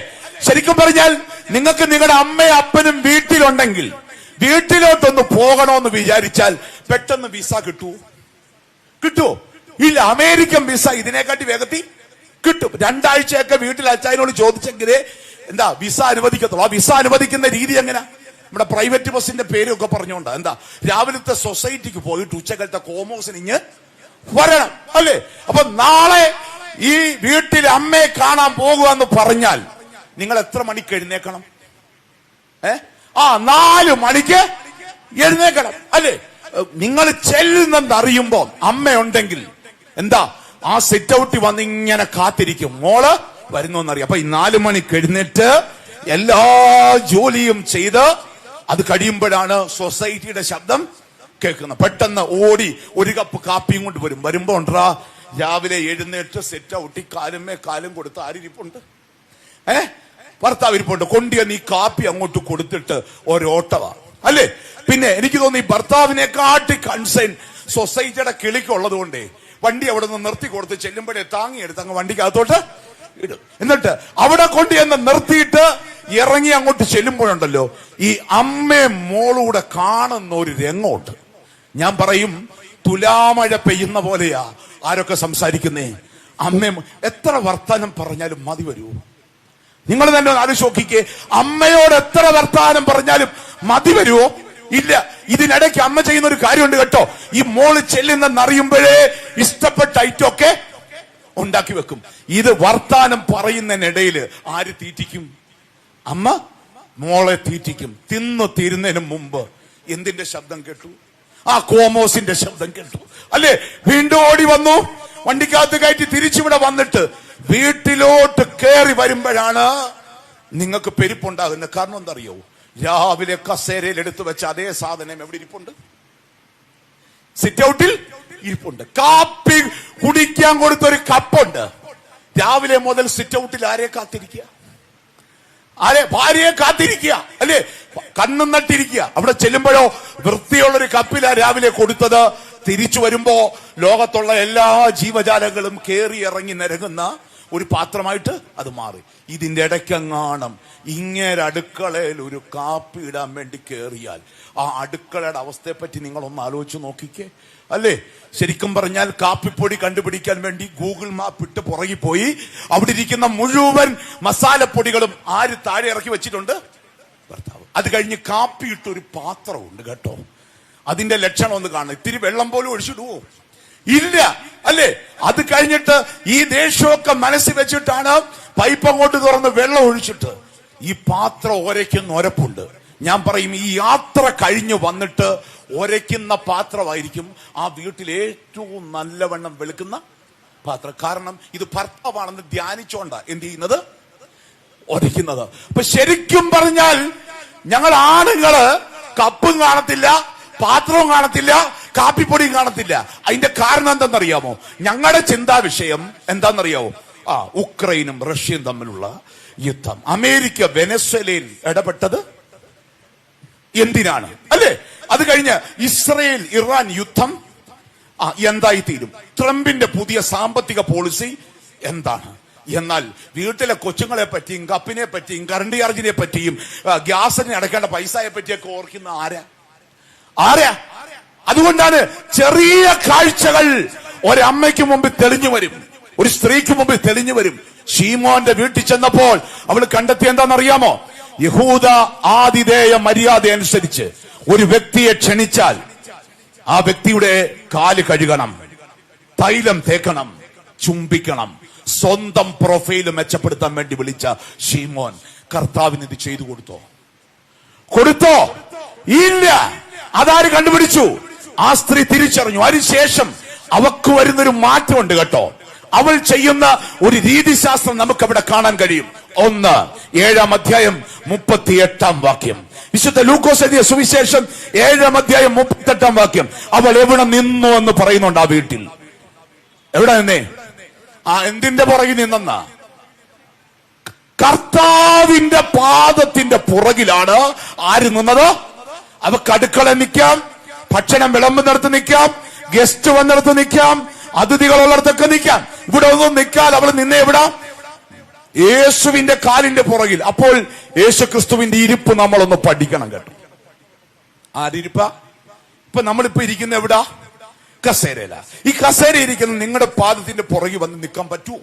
ശരിക്കും പറഞ്ഞാൽ നിങ്ങൾക്ക് നിങ്ങളുടെ അമ്മയും അപ്പനും വീട്ടിലുണ്ടെങ്കിൽ വീട്ടിലോട്ടൊന്ന് പോകണമെന്ന് വിചാരിച്ചാൽ പെട്ടെന്ന് വിസ കിട്ടുമോ? ഇല്ല. അമേരിക്കൻ വിസ ഇതിനെക്കാട്ടി വേഗത്തിൽ കിട്ടും. 2 ആഴ്ചയൊക്കെ വീട്ടിൽ അച്ചായനോട് ചോദിച്ചെങ്കിലേ വിസ അനുവദിക്കത്തുള്ളൂ. ആ വിസ അനുവദിക്കുന്ന രീതി എങ്ങനെ? നമ്മുടെ പ്രൈവറ്റ് ബസിന്റെ പേരൊക്കെ പറഞ്ഞുകൊണ്ട് രാവിലത്തെ സൊസൈറ്റിക്ക് പോയിട്ട് ഉച്ചക്കലത്തെ കോമേഴ്സിന് ഇങ്ങ് വരണം അല്ലേ? അപ്പൊ നാളെ ഈ വീട്ടിൽ അമ്മയെ കാണാൻ പോകുക എന്ന് പറഞ്ഞാൽ നിങ്ങൾ എത്ര മണിക്ക് എഴുന്നേക്കണം? 4 മണിക്ക് എഴുന്നേക്കണം അല്ലേ? നിങ്ങൾ ചെല്ലുന്നെന്നറിയുമ്പോ അമ്മയുണ്ടെങ്കിൽ ആ സിറ്റ് ഔട്ടിൽ വന്ന് ഇങ്ങനെ കാത്തിരിക്കും, മോള് വരുന്നോന്നറിയാം. അപ്പൊ ഈ 4 മണിക്ക് എഴുന്നേറ്റ് എല്ലാ ജോലിയും ചെയ്ത് അത് കഴിയുമ്പോഴാണ് സൊസൈറ്റിയുടെ ശബ്ദം കേൾക്കുന്നത്. പെട്ടെന്ന് ഓടി ഒരു കപ്പ് കാപ്പിയും കൊണ്ട് വരുമ്പോ ഉണ്ടാ രാവിലെ എഴുന്നേറ്റ് സെറ്റ് ഔട്ടി കാലും കൊടുത്ത് ആരിപ്പുണ്ട്? ഭർത്താവ് ഇരിപ്പുണ്ട്. കൊണ്ടുവന്ന് ഈ കാപ്പി അങ്ങോട്ട് കൊടുത്തിട്ട് ഒരോട്ടവാ അല്ലേ? പിന്നെ എനിക്ക് തോന്നി ഭർത്താവിനെ കാട്ടി കൺസേൺ സൊസൈറ്റിയുടെ കിളിക്കുള്ളത് കൊണ്ടേ വണ്ടി അവിടെ നിന്ന് നിർത്തി കൊടുത്ത് ചെല്ലുമ്പോഴേ താങ്ങിയെടുത്ത് അങ്ങ് വണ്ടിക്കകത്തോട്ട് ഇടും. എന്നിട്ട് അവിടെ കൊണ്ടുവന്ന് നിർത്തിയിട്ട് ഇറങ്ങി അങ്ങോട്ട് ചെല്ലുമ്പോഴുണ്ടല്ലോ ഈ അമ്മയും മോളൂടെ കാണുന്ന ഒരു രംഗമുണ്ട്. ഞാൻ പറയും തുലാമഴ പെയ്യുന്ന പോലെയാ ആരൊക്കെ സംസാരിക്കുന്നേ. അമ്മയും എത്ര വർത്താനം പറഞ്ഞാലും മതി വരൂ? നിങ്ങൾ തന്നെ ആലോചിച്ച് നോക്കിക്കേ. അമ്മയോട് എത്ര വർത്താനം പറഞ്ഞാലും മതി വരുവോ? ഇല്ല. ഇതിനിടയ്ക്ക് അമ്മ ചെയ്യുന്ന ഒരു കാര്യമുണ്ട് കേട്ടോ. ഈ മോള് ചെല്ലുന്നെന്നറിയുമ്പോഴേ ഇഷ്ടപ്പെട്ട ഐറ്റമൊക്കെ ഉണ്ടാക്കി വെക്കും. ഇത് വർത്താനം പറയുന്നതിനിടയിൽ ആര് തീറ്റിക്കും? അമ്മ മോളെ തീറ്റിക്കും. തിന്നു തീരുന്നതിന് മുമ്പ് എന്തിന്റെ ശബ്ദം കേട്ടു? ആ കോമോസിന്റെ ശബ്ദം കേട്ടു അല്ലേ? വീണ്ടും ഓടി വന്നു, വണ്ടിക്കകത്ത് കയറ്റി തിരിച്ചിവിടെ വന്നിട്ട് വീട്ടിലോട്ട് കയറി വരുമ്പോഴാണ് നിങ്ങൾക്ക് പെരുപ്പുണ്ടാകുന്നത്. കാരണം എന്താ അറിയോ? രാവിലെ കസേരയിൽ എടുത്തു വെച്ച അതേ സാധനം എവിടെ ഇരിപ്പുണ്ട്? സിറ്റ് ഔട്ടിൽ ഇരിപ്പുണ്ട്. കാപ്പി കുടിക്കാൻ കൊടുത്തൊരു കപ്പുണ്ട്. രാവിലെ മുതൽ സിറ്റ് ഔട്ടിൽ ആരെ കാത്തിരിക്കുക? ഭാര്യയെ കാത്തിരിക്കുക അല്ലേ? കണ്ണും നട്ടിരിക്കുക. അവിടെ ചെല്ലുമ്പോഴോ വൃത്തിയുള്ളൊരു കപ്പിലാ രാവിലെ കൊടുത്തത്. തിരിച്ചു വരുമ്പോ ലോകത്തുള്ള എല്ലാ ജീവജാലങ്ങളും കേറി ഇറങ്ങി നിരങ്ങുന്ന ഒരു പാത്രമായിട്ട് അത് മാറി. ഇതിന്റെ ഇടയ്ക്കെങ്ങാണം ഇങ്ങേരെ അടുക്കളയിൽ ഒരു കാപ്പി ഇടാൻ വേണ്ടി കയറിയാൽ ആ അടുക്കളയുടെ അവസ്ഥയെ പറ്റി നിങ്ങളൊന്ന് ആലോചിച്ച് നോക്കിക്കേ അല്ലേ? ശരിക്കും പറഞ്ഞാൽ കാപ്പിപ്പൊടി കണ്ടുപിടിക്കാൻ വേണ്ടി ഗൂഗിൾ മാപ്പ് ഇട്ട് പുറകെ പോയി അവിടെ ഇരിക്കുന്ന മുഴുവൻ മസാലപ്പൊടികളും ആര് താഴെ ഇറക്കി വെച്ചിട്ടുണ്ട്? ഭർത്താവ്. അത് കഴിഞ്ഞ് കാപ്പി ഇട്ടൊരു പാത്രമുണ്ട് കേട്ടോ. അതിന്റെ ലക്ഷണം ഒന്ന് കാണണം. ഇത്തിരി വെള്ളം പോലും ഒഴിച്ചിടുവോ? ഇല്ല അല്ലേ? അത് കഴിഞ്ഞിട്ട് ഈ ദേഷ്യമൊക്കെ മനസ്സിൽ വെച്ചിട്ടാണ് പൈപ്പ് അങ്ങോട്ട് തുറന്ന് വെള്ളം ഒഴിച്ചിട്ട് ഈ പാത്രം ഒരയ്ക്കുന്ന ഒരപ്പുണ്ട്. ഞാൻ പറയും ഈ യാത്ര കഴിഞ്ഞു വന്നിട്ട് ഒരയ്ക്കുന്ന പാത്രമായിരിക്കും ആ വീട്ടിൽ ഏറ്റവും നല്ലവണ്ണം വെളുക്കുന്ന പാത്രം. കാരണം ഇത് ഭർത്താവാണെന്ന് ധ്യാനിച്ചോണ്ടാ എന്ത് ചെയ്യുന്നത്? ഒരയ്ക്കുന്നത്. അപ്പൊ ശരിക്കും പറഞ്ഞാൽ ഞങ്ങൾ ആണുങ്ങള് കപ്പും കാണത്തില്ല, പാത്രവും കാണത്തില്ല, കാപ്പിപ്പൊടിയും കാണത്തില്ല. അതിന്റെ കാരണം എന്താണെന്നറിയാമോ? ഞങ്ങളുടെ ചിന്താ വിഷയം എന്താണെന്നറിയാമോ? ഉക്രൈനും റഷ്യയും തമ്മിലുള്ള യുദ്ധം. അമേരിക്ക വെനസ്വേലയിൽ ഇടപെട്ടത് എന്തിനാണ് അല്ലേ? അത് കഴിഞ്ഞ് ഇസ്രയേൽ ഇറാൻ യുദ്ധം എന്തായി തീരും? ട്രംപിന്റെ പുതിയ സാമ്പത്തിക പോളിസി എന്താണ്? എന്നാൽ വീട്ടിലെ കൊച്ചുങ്ങളെ പറ്റിയും കപ്പിനെ പറ്റിയും കറണ്ട് ചാർജിനെ പറ്റിയും ഗ്യാസിന് അടക്കേണ്ട പൈസയെ പറ്റിയൊക്കെ ഓർക്കുന്ന ആരാ? അതുകൊണ്ടാണ് ചെറിയ കാഴ്ചകൾ ഒരമ്മയ്ക്ക് മുമ്പിൽ തെളിഞ്ഞു വരും, ഒരു സ്ത്രീക്ക് മുമ്പിൽ തെളിഞ്ഞു വരും. ശീമോന്റെ വീട്ടിൽ ചെന്നപ്പോൾ അവൾ കണ്ടെത്തി എന്താണെന്നറിയാമോ? യഹൂദ ആതിഥേയ മര്യാദ അനുസരിച്ച് ഒരു വ്യക്തിയെ ക്ഷണിച്ചാൽ ആ വ്യക്തിയുടെ കാല് കഴുകണം, തൈലം തേക്കണം, ചുംബിക്കണം. സ്വന്തം പ്രൊഫൈല് മെച്ചപ്പെടുത്താൻ വേണ്ടി വിളിച്ച ശീമോൻ കർത്താവിന് ഇത് ചെയ്തു കൊടുത്തോ? ഇല്ല. അതാര് കണ്ടുപിടിച്ചു? ആ സ്ത്രീ തിരിച്ചറിഞ്ഞു. അതിനുശേഷം അവക്ക് വരുന്നൊരു മാറ്റമുണ്ട് കേട്ടോ. അവൾ ചെയ്യുന്ന ഒരു രീതിശാസ്ത്രം നമുക്ക് അവിടെ കാണാൻ കഴിയും. 7-ാം അധ്യായം 38-ാം വാക്യം. വിശുദ്ധ ലൂക്കോസ് എഴുതിയ സുവിശേഷം 7-ാം അധ്യായം 38-ാം വാക്യം. അവൾ എവിടെ നിന്നു എന്ന് പറയുന്നുണ്ട്. ആ വീട്ടിൽ എവിടെ നിന്നേ? എന്തിന്റെ പുറകിൽ നിന്നെന്നാ? കർത്താവിന്റെ പാദത്തിന്റെ പുറകിലാണ് ആര് നിന്നത്? അവക്ക് അടുക്കള നിൽക്കാം, ഭക്ഷണം വിളമ്പുന്നിടത്ത് നിൽക്കാം, ഗസ്റ്റ് വന്നിടത്ത് നിൽക്കാം, അതിഥികളുള്ളിടത്തൊക്കെ നിൽക്കാൻ. ഇവിടെ ഒന്നും നിൽക്കാതെ അവൾ നിന്നെ എവിടാ? യേശുവിന്റെ കാലിന്റെ പുറകിൽ. അപ്പോൾ യേശു ക്രിസ്തുവിന്റെ ഇരിപ്പ് നമ്മളൊന്ന് പഠിക്കണം കേട്ടോ. ആരിരിപ്പ? ഇപ്പൊ നമ്മളിപ്പോ ഇരിക്കുന്ന എവിടാ? കസേരയില. ഈ കസേര ഇരിക്കുന്ന നിങ്ങളുടെ പാദത്തിന്റെ പുറകിൽ വന്ന് നിൽക്കാൻ പറ്റുമോ?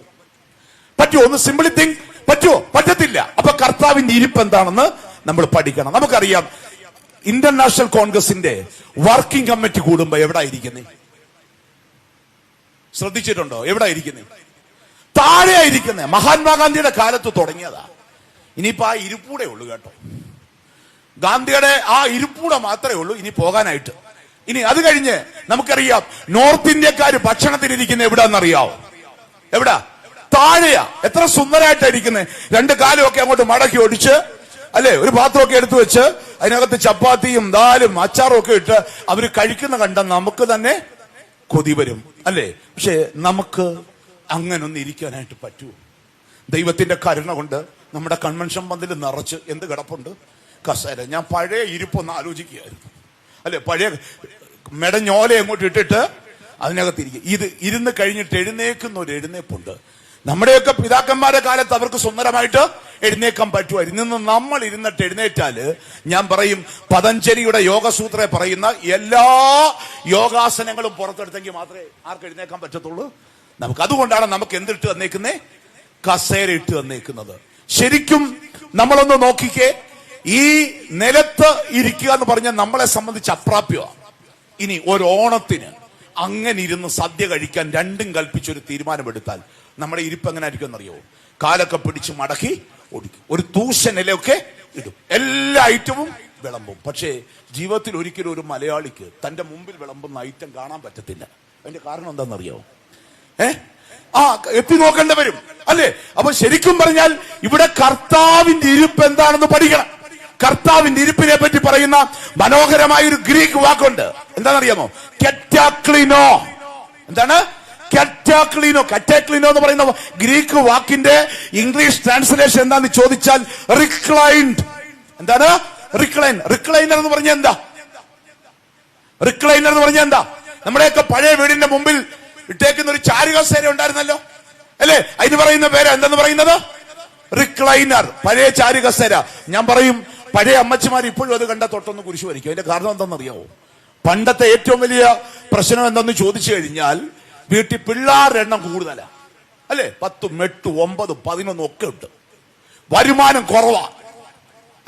പറ്റുമോ? ഒന്ന് സിമ്പിളി തിങ്ക്. പറ്റുമോ? പറ്റത്തില്ല. അപ്പൊ കർത്താവിന്റെ ഇരിപ്പ് എന്താണെന്ന് നമ്മൾ പഠിക്കണം. നമുക്കറിയാം, ഇന്റർനാഷണൽ കോൺഗ്രസിന്റെ വർക്കിംഗ് കമ്മിറ്റി കൂടുമ്പോ എവിടാ ഇരിക്കുന്നേ? ശ്രദ്ധിച്ചിട്ടുണ്ടോ? എവിടാ ഇരിക്കുന്നേ? താഴെയാ ഇരിക്കുന്നേ. മഹാത്മാഗാന്ധിയുടെ കാലത്ത് തുടങ്ങിയതാ. ഇനിയിപ്പോ ആ ഇരിപ്പൂടെ ഉള്ളു കേട്ടോ. ഗാന്ധിയുടെ ആ ഇരിപ്പൂടെ മാത്രമേ ഉള്ളൂ ഇനി പോകാനായിട്ട്. ഇനി അത് കഴിഞ്ഞ് നമുക്കറിയാം, നോർത്ത് ഇന്ത്യക്കാര് ഭക്ഷണത്തിനിരിക്കുന്ന എവിടാന്നറിയാവോ? എവിടാ? താഴെയാ. എത്ര സുന്ദരമായിട്ടായിരിക്കുന്നത്. രണ്ട് കാലുമൊക്കെ അങ്ങോട്ട് മടക്കി ഒടിച്ച്, അല്ലെ, ഒരു പാത്രമൊക്കെ എടുത്തു വെച്ച് അതിനകത്ത് ചപ്പാത്തിയും ദാലും അച്ചാറും ഒക്കെ ഇട്ട് അവര് കഴിക്കുന്ന കണ്ട നമുക്ക് തന്നെ കൊതി വരും, അല്ലേ? പക്ഷെ നമുക്ക് അങ്ങനൊന്നും ഇരിക്കാനായിട്ട് പറ്റുമോ? ദൈവത്തിന്റെ കരുണ കൊണ്ട് നമ്മുടെ കൺവെൻഷൻ പന്തൽ നിറച്ച് എന്ത് കിടപ്പുണ്ട്? കസേര. ഞാൻ പഴയ ഇരിപ്പൊന്ന് ആലോചിക്കുകയായിരുന്നു, അല്ലെ? പഴയ മെടഞ്ഞോല അങ്ങോട്ട് ഇട്ടിട്ട് അതിനകത്ത് ഇരിക്കും. ഇത് ഇരുന്ന് കഴിഞ്ഞിട്ട് എഴുന്നേക്കുന്ന ഒരു എഴുന്നേപ്പുണ്ട്. നമ്മുടെയൊക്കെ പിതാക്കന്മാരുടെ കാലത്ത് അവർക്ക് സുന്ദരമായിട്ട് എഴുന്നേക്കാൻ പറ്റുമായിരുന്നു. ഇന്ന് നമ്മൾ ഇരുന്നിട്ട് എഴുന്നേറ്റാല് ഞാൻ പറയും, പതഞ്ജലിയുടെ യോഗസൂത്രയെ പറയുന്ന എല്ലാ യോഗാസനങ്ങളും പുറത്തെടുത്തെങ്കിൽ മാത്രമേ ആർക്ക് എഴുന്നേക്കാൻ പറ്റത്തുള്ളൂ? നമുക്ക്. അതുകൊണ്ടാണ് നമുക്ക് എന്തിട്ട് തന്നേക്കുന്നേ? കസേര ഇട്ട് തന്നേക്കുന്നത്. ശരിക്കും നമ്മളൊന്ന് നോക്കിക്കേ, ഈ നിലത്ത് ഇരിക്കുക എന്ന് പറഞ്ഞാൽ നമ്മളെ സംബന്ധിച്ച് അപ്രാപ്യമാണ്. ഇനി ഒരു ഓണത്തിന് അങ്ങനെ ഇരുന്ന് സദ്യ കഴിക്കാൻ രണ്ടും കൽപ്പിച്ചൊരു തീരുമാനമെടുത്താൽ നമ്മുടെ ഇരിപ്പ് എങ്ങനെ ആയിരിക്കും എന്നറിയോ? കാലൊക്കെ പിടിച്ച് മടക്കി ഒടിക്കും, ഒരു തൂശൻ ഇലയൊക്കെ ഇടും, എല്ലാ ഐറ്റവും വിളമ്പും. പക്ഷേ ജീവിതത്തിൽ ഒരിക്കലും ഒരു മലയാളിക്ക് തന്റെ മുമ്പിൽ വിളമ്പുന്ന ഐറ്റം കാണാൻ പറ്റത്തില്ല. അതിന്റെ കാരണം എന്താണെന്നറിയോ? എത്തി നോക്കേണ്ടി വരും, അല്ലേ? അപ്പൊ ശരിക്കും പറഞ്ഞാൽ ഇവിടെ കർത്താവിന്റെ ഇരിപ്പ് എന്താണെന്ന് പഠിക്കണം. കർത്താവിന്റെ ഇരിപ്പിനെ പറ്റി പറയുന്ന മനോഹരമായ ഒരു ഗ്രീക്ക് വാക്കുണ്ട്. എന്താണെന്നറിയാമോ? കെറ്റാക്ലിനോ. എന്താണ്? കെറ്റാക്ലിനോ. കെറ്റാക്ലിനോ എന്ന് പറയുന്ന ഗ്രീക്ക് വാക്കിന്റെ ഇംഗ്ലീഷ് ട്രാൻസ്ലേഷൻ എന്താന്ന് ചോദിച്ചാൽ റിക്ലൈൻഡ്. എന്താണ്? റിക്ലൈൻ. റിക്ലൈനർ എന്ന് പറഞ്ഞാൽ എന്താ? റിക്ലൈനർ എന്ന് പറഞ്ഞാൽ എന്താ? നമ്മുടെയൊക്കെ പഴയ വീടിന്റെ മുമ്പിൽ ഇട്ടേക്കുന്ന ഒരു ചാരുകസേര ഉണ്ടായിരുന്നല്ലോ, അല്ലെ? അതിന് പറയുന്ന പേര് എന്തെന്ന് പറയുന്നത്? റിക്ലൈനർ. പഴയ ചാരുകസേര. ഞാൻ പറയും, പഴയ അമ്മച്ചിമാർ ഇപ്പോഴും അത് കണ്ട തൊട്ടൊന്ന് കുരിശു വരയ്ക്കും. അതിന്റെ കാരണം എന്താണെന്നറിയാവോ? പണ്ടത്തെ ഏറ്റവും വലിയ പ്രശ്നം എന്തെന്ന് ചോദിച്ചു കഴിഞ്ഞാൽ, വീട്ടിൽ പിള്ളേരുടെ എണ്ണം കൂടുതലാ, അല്ലെ? 10, 8, 9, 11 ഒക്കെ ഉണ്ട്. വരുമാനം കുറവാ,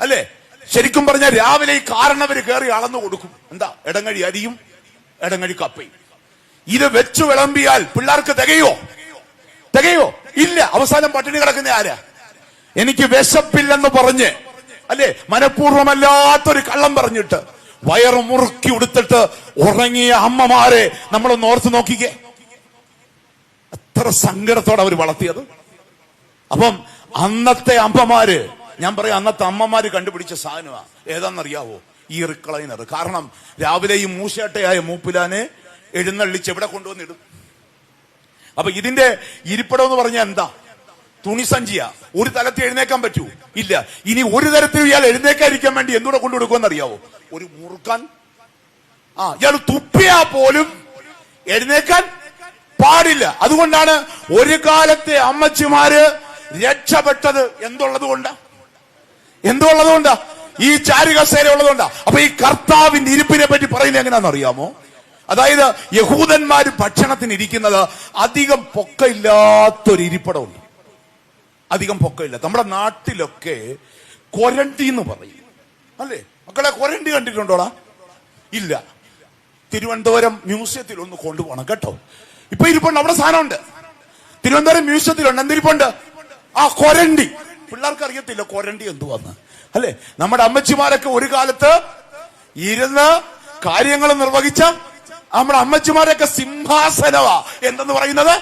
അല്ലെ? ശരിക്കും പറഞ്ഞാൽ രാവിലെ ഈ കാരണവര് കയറി അളന്നു കൊടുക്കും. എന്താ? ഇടങ്ങഴി അരിയും ഇടങ്ങഴി കപ്പയും. ഇത് വെച്ചു വിളമ്പിയാൽ പിള്ളേർക്ക് തികയോ? ഇല്ല. അവസാനം പട്ടിണി കിടക്കുന്ന ആരാ? എനിക്ക് വിശപ്പില്ലെന്ന് പറഞ്ഞ്, അല്ലെ, മനഃപൂർവ്വമല്ലാത്തൊരു കള്ളം പറഞ്ഞിട്ട് വയറ് മുറുക്കി ഉടുത്തിട്ട് ഉറങ്ങിയ അമ്മമാരെ നമ്മളൊന്ന് ഓർത്ത് നോക്കിക്കേ. എത്ര സങ്കടത്തോടെ അവർ വളർത്തിയത്. അപ്പം അന്നത്തെ അമ്മമാര്, ഞാൻ പറയാം, അന്നത്തെ അമ്മമാര് കണ്ടുപിടിച്ച സാധനമാണ്. ഏതാണെന്നറിയാവോ? ഈ റിക്ലൈനർ. കാരണം രാവിലെ ഈ മൂശാട്ടയായ മൂപ്പിലാനെ എഴുന്നള്ളിച്ച് എവിടെ കൊണ്ടുവന്നിടും. അപ്പൊ ഇതിന്റെ ഇരിപ്പിടം എന്ന് പറഞ്ഞാൽ എന്താ? തുണിസഞ്ചിയാ. ഒരു തലത്തിൽ എഴുന്നേക്കാൻ പറ്റൂ? ഇല്ല. ഇനി ഒരു തരത്തിൽ ഇയാൾ എഴുന്നേക്കാതിരിക്കാൻ വേണ്ടി എന്തുകൂടെ കൊണ്ടുകൊടുക്കുമെന്ന് അറിയാവോ? ഒരു മുറുക്കാൻ. ഇയാൾ തുപ്പിയാ പോലും എഴുന്നേക്കാൻ പാടില്ല. അതുകൊണ്ടാണ് ഒരു കാലത്തെ അമ്മച്ചിമാര് രക്ഷപ്പെട്ടത്. എന്തുള്ളത് കൊണ്ടാ? ഈ ചാരുകസേര ഉള്ളതുകൊണ്ടാ. അപ്പൊ ഈ കർത്താവിന്റെ ഇരിപ്പിനെ പറ്റി പറയുന്നത് എങ്ങനെയാണെന്ന് അറിയാമോ? അതായത് യഹൂദന്മാര് ഭക്ഷണത്തിന് ഇരിക്കുന്നത് അധികം പൊക്കമില്ലാത്തൊരു ഇരിപ്പിടമുണ്ട്. അധികം പൊക്കമില്ല. നമ്മുടെ നാട്ടിലൊക്കെ കൊരണ്ടി എന്ന് പറയും, അല്ലേ മക്കളെ? കൊരണ്ടി കണ്ടിട്ടുണ്ടോടാ? ഇല്ല. തിരുവനന്തപുരം മ്യൂസിയത്തിൽ ഒന്ന് കൊണ്ടുപോകണം കേട്ടോ. ഇപ്പൊ ഇരിപ്പുണ്ട്, അവിടെ സാധനമുണ്ട്. തിരുവനന്തപുരം മ്യൂസിയത്തിലുണ്ട്. എന്തിരിപ്പുണ്ട്? കൊരണ്ടി. പിള്ളേർക്ക് അറിയത്തില്ല കൊരണ്ടി എന്തുവന്ന്, അല്ലെ? നമ്മുടെ അമ്മച്ചിമാരൊക്കെ ഒരു കാലത്ത് ഇരുന്ന് കാര്യങ്ങൾ നിർവഹിച്ച നമ്മുടെ അമ്മച്ചിമാരൊക്കെ സിംഹാസനവാ. എന്തെന്ന് പറയുന്നത്?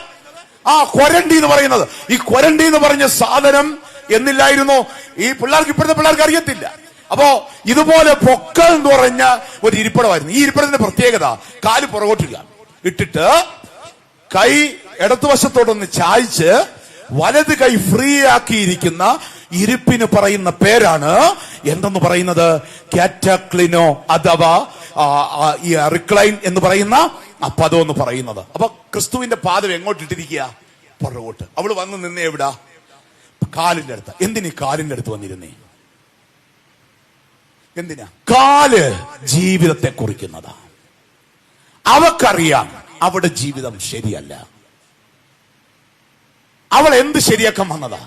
കൊരണ്ടി എന്ന് പറയുന്നത്. ഈ കൊരണ്ടി എന്ന് പറഞ്ഞ സാധനം എന്നില്ലായിരുന്നു ഈ പിള്ളേർക്ക്. ഇപ്പോഴത്തെ പിള്ളേർക്ക് അറിയത്തില്ല. അപ്പോ ഇതുപോലെ പൊക്കം എന്ന് പറഞ്ഞ ഒരു ഇരിപ്പിടമായിരുന്നു. ഈ ഇരിപ്പിടത്തിന്റെ പ്രത്യേകത, കാല് പുറകോട്ടില്ല ഇട്ടിട്ട് കൈ ഇടതുവശത്തോടൊന്ന് ചായ്ച്ച് വലത് കൈ ഫ്രീ ആക്കിയിരിക്കുന്ന ഇരിപ്പിന് പറയുന്ന പേരാണ് എന്തെന്ന് പറയുന്നത്? കാറ്റാക്ലിനോ അഥവാ ഈ റിക്ലൈൻ എന്ന് പറയുന്ന ആ പദം എന്ന് പറയുന്നത്. അപ്പൊ ക്രിസ്തുവിന്റെ പാദം എങ്ങോട്ടിട്ടിരിക്കുക? പുറകോട്ട്. അവള് വന്ന് നിന്നേ എവിടാ? കാലിന്റെ അടുത്ത്. എന്തിനീ കാലിന്റെ അടുത്ത് വന്നിരുന്നേ? എന്തിനാ? കാല് ജീവിതത്തെ കുറിക്കുന്നതാ. അവക്കറിയാം അവിടെ ജീവിതം ശരിയല്ല. അവൾ എന്ത് ശരിയാക്കാൻ വന്നതാ?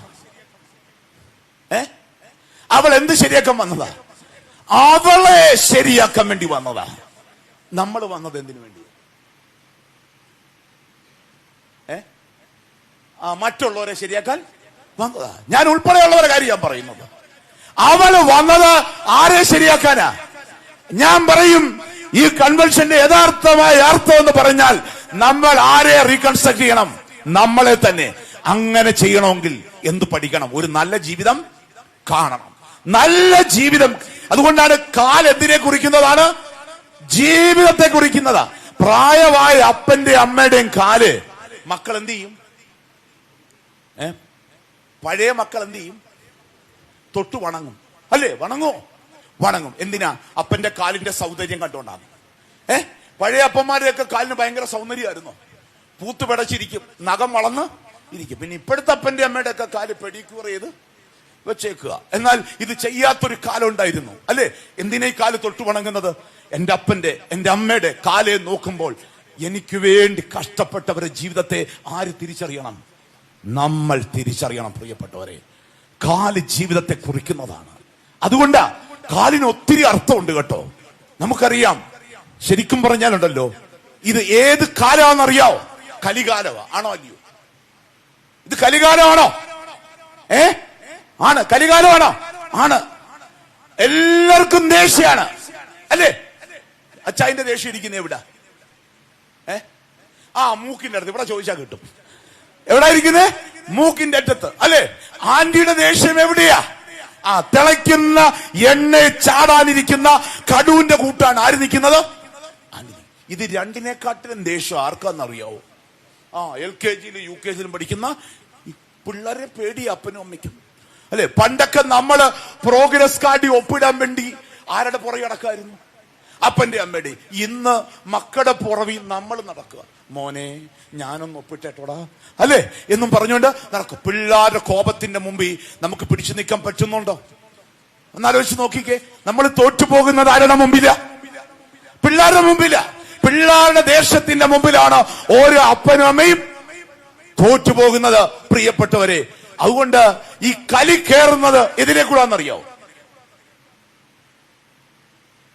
അവൾ എന്ത് ശരിയാക്കാൻ വന്നതാ? അവളെ ശരിയാക്കാൻ വേണ്ടി വന്നതാ. നമ്മൾ വന്നത് എന്തിനു വേണ്ടി? മറ്റുള്ളവരെ ശരിയാക്കാൻ വന്നതാ. ഞാൻ ഉൾപ്പെടെയുള്ളവരെ കാര്യം ഞാൻ പറയുന്നത്. അവള് വന്നത് ആരെ ശരിയാക്കാനാ? ഞാൻ പറയും, ഈ കൺവെൻഷന്റെ യഥാർത്ഥമായ അർത്ഥം എന്ന് പറഞ്ഞാൽ നമ്മൾ ആരെ റീകൺസ്ട്രക്ട് ചെയ്യണം? നമ്മളെ തന്നെ. അങ്ങനെ ചെയ്യണമെങ്കിൽ എന്ത് പഠിക്കണം? ഒരു നല്ല ജീവിതം കാണണം. നല്ല ജീവിതം. അതുകൊണ്ടാണ് കാല് എന്തിനെ കുറിക്കുന്നതാണ്? ജീവിതത്തെ കുറിക്കുന്നതാ. പ്രായമായ അപ്പന്റെ അമ്മയുടെയും കാല് മക്കൾ എന്ത് ചെയ്യും? പഴയ മക്കൾ എന്ത് ചെയ്യും? തൊട്ടു വണങ്ങും. അല്ലേ? വണങ്ങും. എന്തിനാ? അപ്പന്റെ കാലിന്റെ സൗന്ദര്യം കണ്ടുകൊണ്ടാണ്. പഴയ അപ്പന്മാരുടെയൊക്കെ കാലിന് ഭയങ്കര സൗന്ദര്യമായിരുന്നു. പൂത്ത് പിടച്ചിരിക്കും, നഖം വളർന്ന് ഇരിക്കും. പിന്നെ ഇപ്പോഴത്തെ അപ്പന്റെ അമ്മയുടെ ഒക്കെ കാല് പെഡിക്യൂർ ചെയ്ത് വെച്ചേക്കുക. എന്നാൽ ഇത് ചെയ്യാത്തൊരു കാലം ഉണ്ടായിരുന്നു. അല്ലെ? എന്തിനാ ഈ കാല് തൊട്ടു വണങ്ങുന്നത്? എന്റെ അപ്പന്റെ, എന്റെ അമ്മയുടെ കാലെ നോക്കുമ്പോൾ എനിക്ക് വേണ്ടി കഷ്ടപ്പെട്ടവരുടെ ജീവിതത്തെ ആര് തിരിച്ചറിയണം? നമ്മൾ തിരിച്ചറിയണം. പ്രിയപ്പെട്ടവരെ, കാല് ജീവിതത്തെ കുറിക്കുന്നതാണ്. അതുകൊണ്ടാ കാലിന് ഒത്തിരി അർത്ഥമുണ്ട് കേട്ടോ. നമുക്കറിയാം, ശരിക്കും പറഞ്ഞാലുണ്ടല്ലോ, ഇത് ഏത് കാലമാണെന്നറിയാവോ? കലികാലമാ. ആണോ അല്ലയോ? ഇത് കലികാലമാണോ? ആണ്. കലികാലമാണോ? ആണ്. എല്ലാവർക്കും ദേഷ്യാണ്. അല്ലേ? അച്ചായന്റെ ദേഷ്യം ഇരിക്കുന്ന എവിടെ? മൂക്കിന്റെ അടുത്ത്. ഇവിടെ ചോദിച്ചാൽ കിട്ടും. എവിടെ ഇരിക്കുന്നത്? മൂക്കിന്റെ അറ്റത്ത്. അല്ലെ? ആന്റിയുടെ ദേഷ്യം എവിടെയാ? തിളയ്ക്കുന്ന എണ്ണ ചാടാനിരിക്കുന്ന കടുവിന്റെ കൂട്ടാണ് ആര് നിൽക്കുന്നത്? ഇത് രണ്ടിനെക്കാട്ടിലും ദേഷ്യം ആർക്കാന്നറിയാവോ? LKG UKG പഠിക്കുന്ന പിള്ളേരെ പേടി അപ്പനും അമ്മയ്ക്കും. അല്ലെ? പണ്ടൊക്കെ നമ്മള് പ്രോഗ്രസ് കാർഡ് ഒപ്പിടാൻ വേണ്ടി ആരുടെ പുറകെ നടക്കായിരുന്നു? അപ്പന്റെ അമ്മയുടെ. ഇന്ന് മക്കളുടെ പുറവിൽ നമ്മൾ നടക്കുക. മോനെ ഞാനൊന്ന് ഒപ്പിട്ടേട്ടോടാ, അല്ലേ എന്നും പറഞ്ഞുകൊണ്ട് നടക്കും. പിള്ളേരുടെ കോപത്തിന്റെ മുമ്പിൽ നമുക്ക് പിടിച്ചു നിൽക്കാൻ പറ്റുന്നുണ്ടോ? ഒന്നാലോചിച്ച് നോക്കിക്കേ. നമ്മൾ തോറ്റുപോകുന്നത് ആരുടെ മുമ്പില? പിള്ളേരുടെ മുമ്പില. പിള്ളേരുടെ ദേശത്തിന്റെ മുമ്പിലാണ് ഓരോ അപ്പനും അമ്മയും തോറ്റുപോകുന്നത്. പ്രിയപ്പെട്ടവരെ, അതുകൊണ്ട് ഈ കലി കയറുന്നത് ഇതിലെ കൂടാന്നറിയാവോ?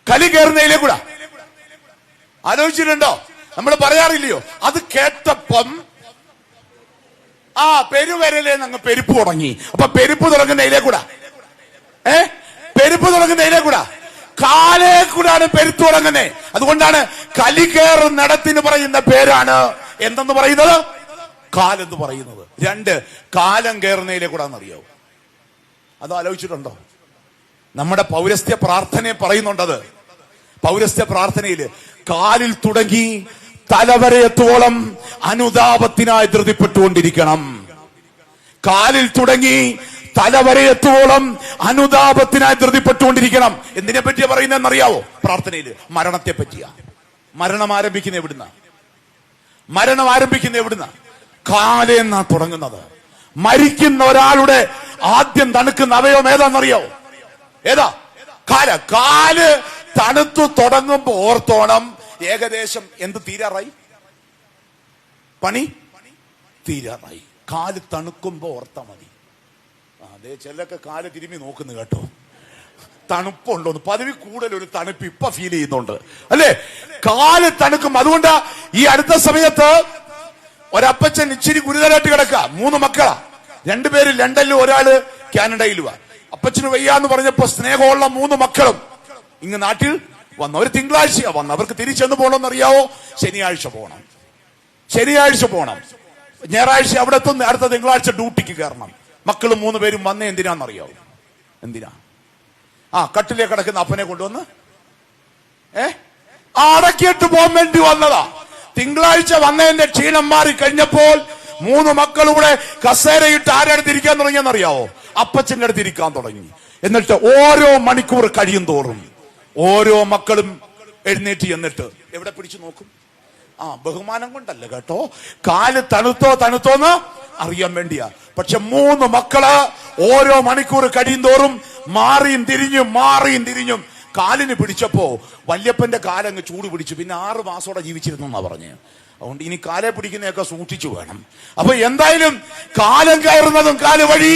കലി കയറുന്നതിലെ കൂടാ. ആലോചിച്ചിട്ടുണ്ടോ? നമ്മൾ പറയാറില്ലയോ? അത് കേട്ടപ്പം പെരുവരലേ അങ്ങ് പെരുപ്പ് തുടങ്ങി. അപ്പൊ പെരുപ്പ് തുടങ്ങുന്നതിലെ കൂടാ. പെരുപ്പ് തുടങ്ങുന്നതിലെ കൂടാ. കാലേ കൂടാണ് പെരുത്ത് തുടങ്ങുന്നത്. അതുകൊണ്ടാണ് കലി കയറുന്നിടത്തിന് പറയുന്ന പേരാണ് എന്തെന്ന് പറയുന്നത്? കാലെന്ന് പറയുന്നത്. രണ്ട്, കാലം കയറുന്നതിലെ കൂടാന്നറിയാവോ? അത് ആലോചിച്ചിട്ടുണ്ടോ? നമ്മുടെ പൗരസ്ത്യ പ്രാർത്ഥനയെ പറയുന്നുണ്ടത്. പൗരസ്ത്യ പ്രാർത്ഥനയില് കാലിൽ തുടങ്ങി തലവരെയെത്തോളം അനുതാപത്തിനായി ധൃതിപ്പെട്ടുകൊണ്ടിരിക്കണം. കാലിൽ തുടങ്ങി തലവരെയെത്തോളം അനുതാപത്തിനായി ധൃതിപ്പെട്ടുകൊണ്ടിരിക്കണം. എന്തിനെ പറ്റിയാ പറയുന്നതെന്നറിയാവോ? പ്രാർത്ഥനയില് മരണത്തെ പറ്റിയാ. മരണം ആരംഭിക്കുന്ന എവിടുന്ന? മരണം ആരംഭിക്കുന്ന എവിടുന്ന? കാലെന്നാ തുടങ്ങുന്നത്. മരിക്കുന്ന ഒരാളുടെ ആദ്യം തണുക്കുന്ന അവയവം ഏതാണെന്നറിയാവോ? ഏതാ? കാല് തണുത്തു തുടങ്ങുമ്പോ ഓർത്തോണം, ഏകദേശം എന്ത് തീരാറായി? പണി തീരാറായി. കാല് തണുക്കുമ്പോ ഓർത്താ മതി. അതേ ചിലൊക്കെ കാല് തിരുമ്മി നോക്കുന്നു കേട്ടോ, തണുപ്പുണ്ടോന്ന്. പതിവ് കൂടുതൽ ഒരു തണുപ്പ് ഇപ്പൊ ഫീൽ ചെയ്യുന്നുണ്ട്, അല്ലേ? കാല് തണുക്കും. അതുകൊണ്ട് ഈ അടുത്ത സമയത്ത് ഒരപ്പച്ചൻ ഇച്ചിരി ഗുരുതരായിട്ട് കിടക്ക. 3 മക്കളാ. 2 പേര് ലണ്ടനിലും ഒരാള് കാനഡയിലുമാ. അപ്പച്ചന് വയ്യാന്ന് പറഞ്ഞപ്പോ സ്നേഹമുള്ള 3 മക്കളും ഇങ്ങ് നാട്ടിൽ വന്നു. അവർ തിങ്കളാഴ്ചയാ വന്നു. അവർക്ക് തിരിച്ചെന്ന് പോകണമെന്നറിയാവോ? ശനിയാഴ്ച പോകണം. ശനിയാഴ്ച പോകണം. ഞായറാഴ്ച അവിടെ എത്തുന്ന അടുത്ത തിങ്കളാഴ്ച ഡ്യൂട്ടിക്ക് കയറണം. മക്കളും 3 പേരും വന്നേ എന്തിനാന്നറിയാവോ? എന്തിനാ? കട്ടിലേ കിടക്കുന്ന അപ്പനെ കൊണ്ടുവന്ന് അടക്കിയിട്ട് പോകാൻ വേണ്ടി വന്നതാ. തിങ്കളാഴ്ച വന്നതിന്റെ ക്ഷീണം മാറി കഴിഞ്ഞപ്പോൾ 3 മക്കളുടെ കസേരയിട്ട് ആരടുത്തിരിക്കാൻ തുടങ്ങിയെന്നറിയാവോ? അപ്പച്ചന്റെ അടുത്തിരിക്കാൻ തുടങ്ങി. എന്നിട്ട് ഓരോ മണിക്കൂർ കഴിയും തോറും ഓരോ മക്കളും എഴുന്നേറ്റ് ചെന്നിട്ട് എവിടെ പിടിച്ചു നോക്കും? ബഹുമാനം കൊണ്ടല്ല കേട്ടോ, കാല് തണുത്തോന്ന് അറിയാൻ വേണ്ടിയാ. പക്ഷെ 3 മക്കള് ഓരോ മണിക്കൂർ കഴിയുന്തോറും മാറിയും തിരിഞ്ഞും കാലിന് പിടിച്ചപ്പോ വല്യപ്പന്റെ കാലങ്ങ് ചൂട് പിടിച്ചു. പിന്നെ 6 മാസോടെ ജീവിച്ചിരുന്നെന്നാ പറഞ്ഞ്. അതുകൊണ്ട് ഇനി കാലെ പിടിക്കുന്നതൊക്കെ സൂക്ഷിച്ചു വേണം. അപ്പൊ എന്തായാലും കാലം കയറുന്നതും കാല് വഴി,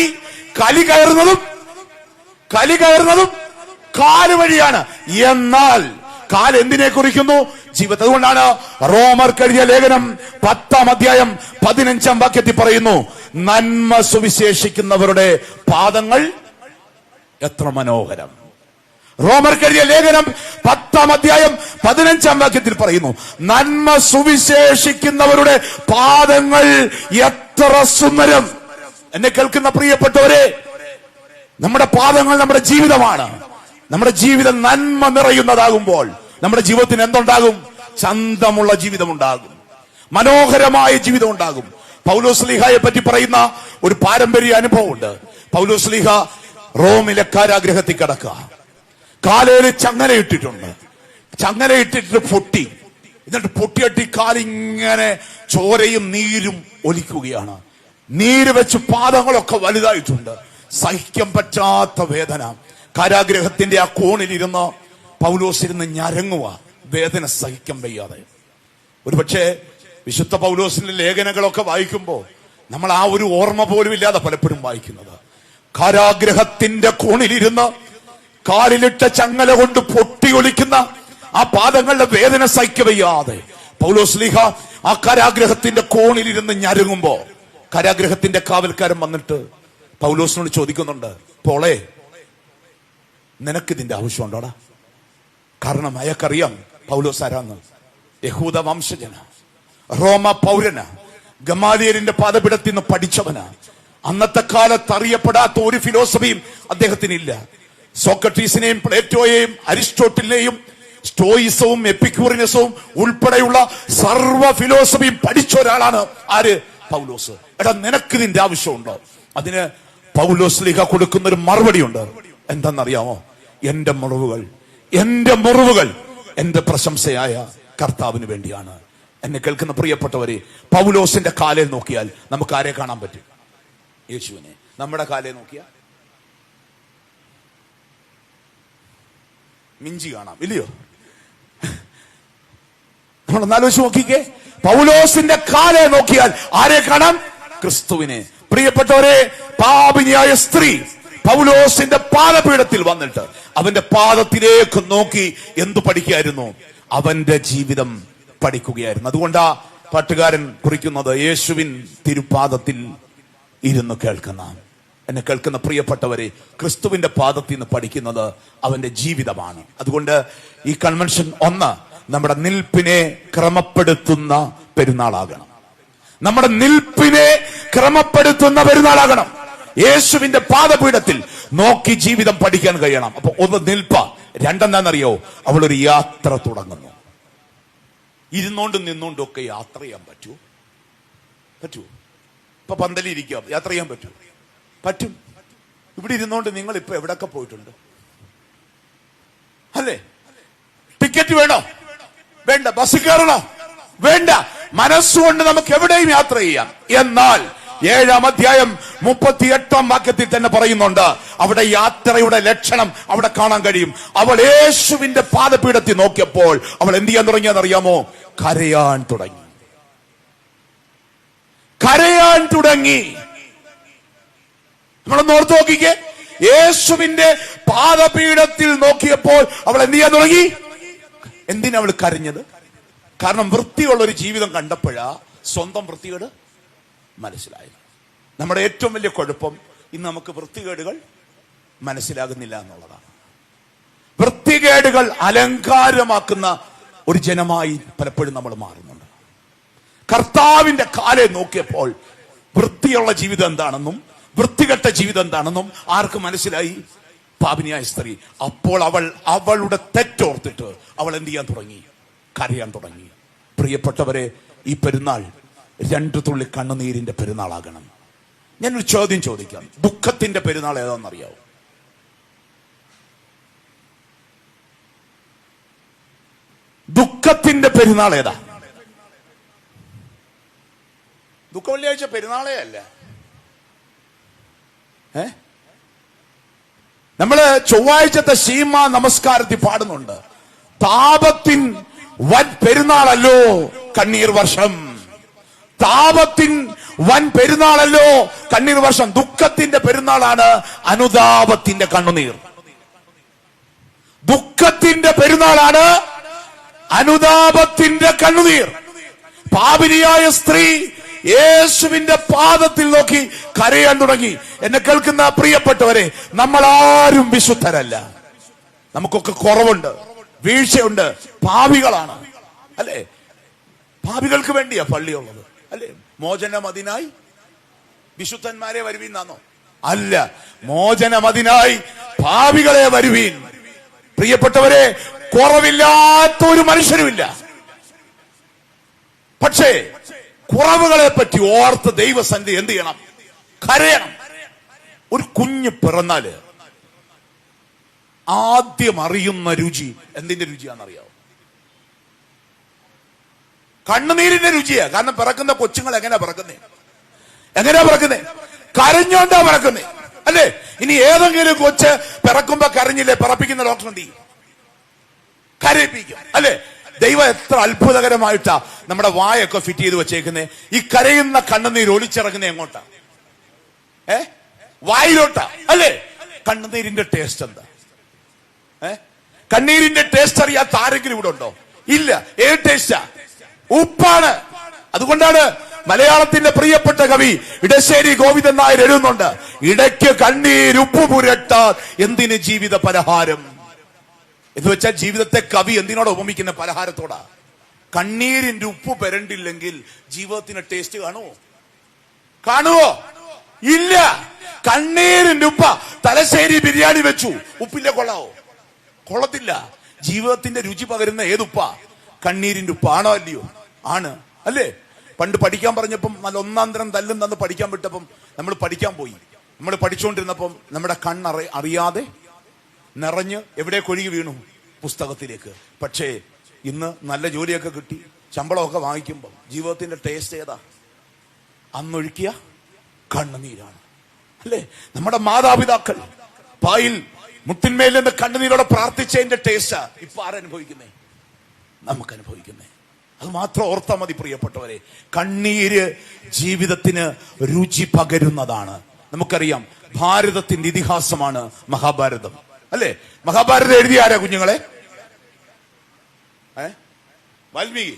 കലി കയറുന്നതും കാല് വഴിയാണ്. എന്നാൽ കാല് എന്തിനെ കുറിക്കുന്നു? ജീവിതം. അതുകൊണ്ടാണ് റോമർക്കെഴുതിയ ലേഖനം 10-ാം അധ്യായം 15-ാം വാക്യത്തിൽ പറയുന്നു, നന്മ സുവിശേഷിക്കുന്നവരുടെ പാദങ്ങൾ എത്ര മനോഹരം. റോമർക്കെഴുതിയ ലേഖനം 10-ാം അധ്യായം 15-ാം വാക്യത്തിൽ പറയുന്നു, നന്മ സുവിശേഷിക്കുന്നവരുടെ പാദങ്ങൾ എത്ര സുന്ദരം. എന്നെ കേൾക്കുന്ന പ്രിയപ്പെട്ടവരെ, നമ്മുടെ പാദങ്ങൾ നമ്മുടെ ജീവിതമാണ്. നമ്മുടെ ജീവിതം നന്മ നിറയുന്നതാകുമ്പോൾ നമ്മുടെ ജീവിതത്തിന് എന്തുണ്ടാകും? ചന്തമുള്ള ജീവിതം ഉണ്ടാകും, മനോഹരമായ ജീവിതം ഉണ്ടാകും. പൗലോസ്ലീഹയെ പറ്റി പറയുന്ന ഒരു പാരമ്പര്യ അനുഭവമുണ്ട്. പൗലോസ്ലീഹ റോമിലെ കാരാഗ്രഹത്തിൽ കിടക്കുക, കാലയിൽ ചങ്ങലയിട്ടിട്ടുണ്ട്. ചങ്ങലയിട്ടിട്ട് പൊട്ടി, എന്നിട്ട് പൊട്ടിയട്ടി കാലിങ്ങനെ ചോരയും നീരും ഒലിക്കുകയാണ്. നീര് വെച്ച് പാദങ്ങളൊക്കെ വലുതായിട്ടുണ്ട്. സഹിക്കാൻ പറ്റാത്ത വേദന. കാരാഗ്രഹത്തിന്റെ ആ കോണിലിരുന്ന് പൗലോസിരുന്ന് ഞരങ്ങുക, വേദന സഹിക്കാൻ വയ്യാതെ. ഒരുപക്ഷെ വിശുദ്ധ പൗലോസിന്റെ ലേഖനങ്ങളൊക്കെ വായിക്കുമ്പോൾ നമ്മൾ ആ ഒരു ഓർമ്മ പോലും ഇല്ലാതെ പലപ്പോഴും വായിക്കുന്നത്. കാരാഗ്രഹത്തിന്റെ കോണിലിരുന്ന് കാലിലിട്ട ചങ്ങല കൊണ്ട് പൊട്ടി ഒലിക്കുന്ന ആ പാദങ്ങളുടെ വേദന സഹിക്കവയ്യാതെ പൗലോസ്ലീഹ ആ കാരാഗ്രഹത്തിന്റെ കോണിലിരുന്ന് ഞരങ്ങുമ്പോ കാരാഗ്രഹത്തിന്റെ കാവൽക്കാരൻ വന്നിട്ട് പൗലോസിനോട് ചോദിക്കുന്നുണ്ട്, പോളെ, നിനക്കിതിന്റെ ആവശ്യമുണ്ടോടാ? കാരണം അയാൾക്കറിയാം പൗലോസ് ആരാന്ന്. യഹൂദ വംശജന, റോമ പൗരന, ഗമാലിയലിന്റെ പാദപീഠത്തിൽ നിന്ന് പഠിച്ചവന. അന്നത്തെ കാലത്ത് അറിയപ്പെടാത്ത ഒരു ഫിലോസഫിയും അദ്ദേഹത്തിനില്ല. സോക്രട്ടീസിനെയും പ്ലേറ്റോയെയും അരിസ്റ്റോട്ടിലിനെയും സ്റ്റോയിസവും എപ്പിക്യൂറിനസവും ഉൾപ്പെടെയുള്ള സർവ്വ ഫിലോസഫിയും പഠിച്ച ഒരാളാണ് ആര്? പൗലോസ്. എടാ, നിനക്ക് ഇതിന്റെ ആവശ്യമുണ്ടോ? അതിന് പൗലോസ്ലീഹ കൊടുക്കുന്ന ഒരു മറുപടി ഉണ്ട്. എന്തെന്നറിയാമോ? എന്റെ മുറിവുകൾ എന്റെ പ്രശംസയായ കർത്താവിന് വേണ്ടിയാണ്. എന്നെ കേൾക്കുന്ന പ്രിയപ്പെട്ടവരെ, പൗലോസിന്റെ കാലിൽ നോക്കിയാൽ നമുക്ക് ആരെ കാണാൻ പറ്റും? യേശുവിനെ. നമ്മുടെ കാലിൽ നോക്കിയാൽ മിഞ്ചി കാണാം, ഇല്ലയോ? നമ്മളൊന്നാലോചിച്ച് നോക്കിക്കേ, പൗലോസിന്റെ കാലെ നോക്കിയാൽ ആരെ കാണാം? ക്രിസ്തുവിനെ. പ്രിയപ്പെട്ടവരെ, പാപിനിയായ സ്ത്രീ പൗലോസിന്റെ പാദപീഠത്തിൽ വന്നിട്ട് അവന്റെ പാദത്തിലേക്ക് നോക്കി എന്തു പഠിക്കുകയായിരുന്നു? അവന്റെ ജീവിതം പഠിക്കുകയായിരുന്നു. അതുകൊണ്ടാ പാട്ടുകാരൻ കുറിക്കുന്നത്, യേശുവിൻ തിരുപാദത്തിൽ ഇരുന്ന് കേൾക്കുന്ന. എന്നെ കേൾക്കുന്ന പ്രിയപ്പെട്ടവരെ, ക്രിസ്തുവിന്റെ പാദത്തിൽ നിന്ന് പഠിക്കുന്നത് അവന്റെ ജീവിതമാണ്. അതുകൊണ്ട് ഈ കൺവെൻഷൻ 1 നമ്മുടെ നിൽപ്പിനെ ക്രമപ്പെടുത്തുന്ന പെരുന്നാളാകണം. നമ്മുടെ നിൽപ്പിനെ ക്രമപ്പെടുത്തുന്ന പെരുന്നാളാകണം. യേശുവിന്റെ പാദപീഠത്തിൽ നോക്കി ജീവിതം പഠിക്കാൻ കഴിയണം. അപ്പൊ 1 നിൽപ്പ, 2 എന്താണെന്നറിയോ? അവളൊരു യാത്ര തുടങ്ങുന്നു. ഇരുന്നോണ്ടും നിന്നോണ്ടും ഒക്കെ യാത്ര ചെയ്യാൻ പറ്റുമോ? ഇപ്പൊ പന്തലിരിക്കുക, യാത്ര ചെയ്യാൻ പറ്റും. ഇവിടെ ഇരുന്നോണ്ട് നിങ്ങൾ ഇപ്പൊ എവിടൊക്കെ പോയിട്ടുണ്ട് അല്ലേ? ടിക്കറ്റ് വേണോ? വേണ്ട. ബസ് കയറണോ? വേണ്ട. മനസ്സുകൊണ്ട് നമുക്ക് എവിടെയും യാത്ര ചെയ്യാം. എന്നാൽ 7-ാം അധ്യായം 38-ാം വാക്യത്തിൽ തന്നെ പറയുന്നുണ്ട്, അവിടെ യാത്രയുടെ ലക്ഷണം അവിടെ കാണാൻ കഴിയും. അവൾ യേശുവിന്റെ പാദപീഠത്തിൽ നോക്കിയപ്പോൾ അവൾ എന്ത് ചെയ്യാൻ തുടങ്ങിയെന്നറിയാമോ? കരയാൻ തുടങ്ങി. നമ്മളൊന്ന് ഓർത്ത് നോക്കിക്കേ, യേശുവിന്റെ പാദപീഠത്തിൽ നോക്കിയപ്പോൾ അവൾ എന്ത് ചെയ്യാൻ തുടങ്ങി? എന്തിനാ അവൾ കരഞ്ഞത്? കാരണം വൃത്തിയുള്ള ഒരു ജീവിതം കണ്ടപ്പോഴാ സ്വന്തം വൃത്തികേട് മനസ്സിലായത്. നമ്മുടെ ഏറ്റവും വലിയ കുഴപ്പം ഇന്ന് നമുക്ക് വൃത്തികേടുകൾ മനസ്സിലാകുന്നില്ല എന്നുള്ളതാണ്. വൃത്തികേടുകൾ അലങ്കാരമാക്കുന്ന ഒരു ജനമായി പലപ്പോഴും നമ്മൾ മാറുന്നുണ്ട്. കർത്താവിന്റെ കാലെ നോക്കിയപ്പോൾ വൃത്തിയുള്ള ജീവിതം എന്താണെന്നും വൃത്തികെട്ട ജീവിതം എന്താണെന്നും ആർക്ക് മനസ്സിലായി? പാപിനിയായ സ്ത്രീ. അപ്പോൾ അവളുടെ തെറ്റോർത്തിട്ട് അവൾ എന്ത് ചെയ്യാൻ തുടങ്ങി? കരയാൻ തുടങ്ങി. പ്രിയപ്പെട്ടവരെ, ഈ പെരുന്നാൾ 2 തുള്ളി കണ്ണുനീരിന്റെ പെരുന്നാളാകണം. ഞാനൊരു ചോദ്യം ചോദിക്കാം, ദുഃഖത്തിന്റെ പെരുന്നാൾ ഏതാണെന്നറിയാവോ? ദുഃഖത്തിന്റെ പെരുന്നാൾ ഏതാ? ദുഃഖ വെള്ളിയാഴ്ച പെരുന്നാളേ അല്ല. നമ്മള് ചൊവ്വാഴ്ചത്തെ ശീമ നമസ്കാരത്തിൽ പാടുന്നുണ്ട്, താപത്തിൻ വൻ പെരുന്നാളല്ലോ കണ്ണീർ വർഷം. താപത്തിൻ വൻ പെരുന്നാളല്ലോ കണ്ണീർ വർഷം. ദുഃഖത്തിന്റെ പെരുന്നാളാണ് അനുതാപത്തിന്റെ കണ്ണുനീർ. ദുഃഖത്തിന്റെ പെരുന്നാളാണ് അനുതാപത്തിന്റെ കണ്ണുനീർ. പാപിനിയായ സ്ത്രീ യേശുവിന്റെ പാദത്തിൽ നോക്കി കരയാൻ തുടങ്ങി. എന്നെ കേൾക്കുന്ന പ്രിയപ്പെട്ടവരെ, നമ്മളാരും വിശുദ്ധരല്ല. നമുക്കൊക്കെ കുറവുണ്ട്, വീഴ്ചയുണ്ട്, പാപികളാണ്, അല്ലെ? പാപികൾക്ക് വേണ്ടിയാ പള്ളിയുള്ളത്, അല്ലെ? മോചനമതിനായി വിശുദ്ധന്മാരെ വരുവീന്നാണോ? അല്ല, മോചനമതിനായി പാപികളെ വരുവീൻ. പ്രിയപ്പെട്ടവരെ, കുറവില്ലാത്ത ഒരു മനുഷ്യരുമില്ല. പക്ഷേ കുറവുകളെ പറ്റി ഓർത്ത് ദൈവസന്നിധി എന്ത് ചെയ്യണം? കരയണം. ഒരു കുഞ്ഞ് പിറന്നാല് ആദ്യം അറിയുന്ന രുചി എന്തിന്റെ രുചിയാണെന്നറിയാവോ? കണ്ണുനീരിന്റെ രുചിയാ. കാരണം പിറക്കുന്ന കൊച്ചുങ്ങൾ എങ്ങനെയാ പിറക്കുന്നേ? കരഞ്ഞോണ്ടാ പിറക്കുന്നേ, അല്ലേ? ഇനി ഏതെങ്കിലും കൊച്ച് പിറക്കുമ്പോ കരഞ്ഞില്ലേ, പിറപ്പിക്കുന്ന ഡോക്ടർ എന്ത് ചെയ്യും? കരയിപ്പിക്കും, അല്ലേ? ദൈവം എത്ര അത്ഭുതകരമായിട്ടാ നമ്മുടെ വായൊക്കെ ഫിറ്റ് ചെയ്ത് വെച്ചേക്കുന്നേ. ഈ കരയുന്ന കണ്ണുനീര് ഒലിച്ചിറങ്ങുന്ന എങ്ങോട്ടാ? വായിലോട്ടാ, അല്ലേ? കണ്ണുനീരിന്റെ ടേസ്റ്റ് എന്താ? കണ്ണീരിന്റെ ടേസ്റ്റ് അറിയാത്ത ആരെങ്കിലും ഇവിടെ ഉണ്ടോ? ഇല്ല. ഏത് ടേസ്റ്റാ? ഉപ്പാണ്. അതുകൊണ്ടാണ് മലയാളത്തിന്റെ പ്രിയപ്പെട്ട കവി ഇടശ്ശേരി ഗോവിന്ദൻ നായർ എഴുതുന്നുണ്ട്, ഇടയ്ക്ക് കണ്ണീരുപ്പ് പുരട്ടാൻ എന്തിന് ജീവിത പലഹാരം എന്ന് വെച്ചാൽ ജീവിതത്തെ കവി എന്തിനോട് ഉപമിക്കുന്ന? പലഹാരത്തോടാ. കണ്ണീരിന്റെ ഉപ്പ് പെരണ്ടില്ലെങ്കിൽ ജീവിതത്തിന് ടേസ്റ്റ് കാണുവോ? ഇല്ല. കണ്ണീരിന്റെ ഉപ്പ. തലശ്ശേരി ബിരിയാണി വെച്ചു, ഉപ്പിന്റെ കൊള്ളത്തില്ല. ജീവിതത്തിന്റെ രുചി പകരുന്ന ഏതുപ്പ? കണ്ണീരിന്റെ ഉപ്പ. ആണോ അല്ലയോ? ആണ്, അല്ലേ? പണ്ട് പഠിക്കാൻ പറഞ്ഞപ്പം നല്ല ഒന്നാം തരം തല്ലും തന്ന് പഠിക്കാൻ വിട്ടപ്പം നമ്മൾ പഠിക്കാൻ പോയി. നമ്മൾ പഠിച്ചുകൊണ്ടിരുന്നപ്പം നമ്മുടെ അറിയാതെ നിറഞ്ഞ് എവിടെ കൊഴുകി വീണു? പുസ്തകത്തിലേക്ക്. പക്ഷേ ഇന്ന് നല്ല ജോലിയൊക്കെ കിട്ടി, ശമ്പളമൊക്കെ വാങ്ങിക്കുമ്പോൾ ജീവിതത്തിന്റെ ടേസ്റ്റ് ഏതാ? അന്നൊഴുക്കിയ കണ്ണുനീരാണ്, അല്ലേ? നമ്മുടെ മാതാപിതാക്കൾ പായിൽ മുട്ടിന്മേൽ നിന്ന് കണ്ണുനീരോടെ പ്രാർത്ഥിച്ചതിന്റെ ടേസ്റ്റാ ഇപ്പൊ ആരനുഭവിക്കുന്നേ? നമുക്ക് അനുഭവിക്കുന്നേ. അത് മാത്രം ഓർത്താൽ മതി പ്രിയപ്പെട്ടവരെ. കണ്ണീര് ജീവിതത്തിന് രുചി പകരുന്നതാണ്. നമുക്കറിയാം, ഭാരതത്തിന്റെ ഇതിഹാസമാണ് മഹാഭാരതം, അല്ലേ? മഹാഭാരതം എഴുതിയ ആരാ കുഞ്ഞുങ്ങളെ? വാൽമീകി.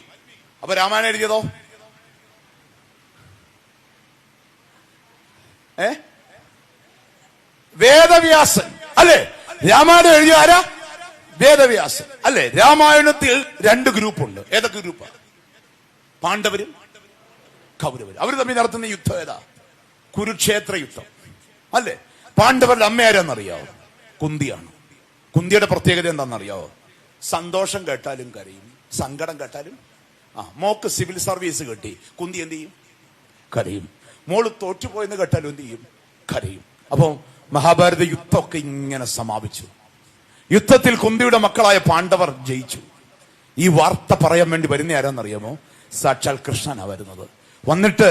അപ്പൊ രാമായണം എഴുതിയതോ? വേദവ്യാസൻ, അല്ലേ? രാമായണം എഴുതിയ ആരാ? വേദവ്യാസൻ, അല്ലേ? രാമായണത്തിൽ രണ്ട് ഗ്രൂപ്പുണ്ട്. ഏതൊക്കെ ഗ്രൂപ്പാ? പാണ്ഡവരും കൗരവരും. അവർ തമ്മിൽ നടത്തുന്ന യുദ്ധം ഏതാ? കുരുക്ഷേത്ര യുദ്ധം, അല്ലേ? പാണ്ഡവരുടെ അമ്മ ആരാന്നറിയാവോ? കുന്തിയാണ്. കുന്തിയുടെ പ്രത്യേകത എന്താണെന്നറിയാവോ? സന്തോഷം കേട്ടാലും കരയും, സങ്കടം കേട്ടാലും. മോക്ക് സിവിൽ സർവീസ് കിട്ടി, കുന്തി എന്ത് ചെയ്യും? കരയും. മോള് തോറ്റുപോയെന്ന് കേട്ടാലും എന്ത് ചെയ്യും? കരയും. അപ്പൊ മഹാഭാരത യുദ്ധമൊക്കെ ഇങ്ങനെ സമാപിച്ചു. യുദ്ധത്തിൽ കുന്തിയുടെ മക്കളായ പാണ്ഡവർ ജയിച്ചു. ഈ വാർത്ത പറയാൻ വേണ്ടി വരുന്ന ആരാന്നറിയാമോ? സാക്ഷാൽ കൃഷ്ണനാ വരുന്നത്. വന്നിട്ട്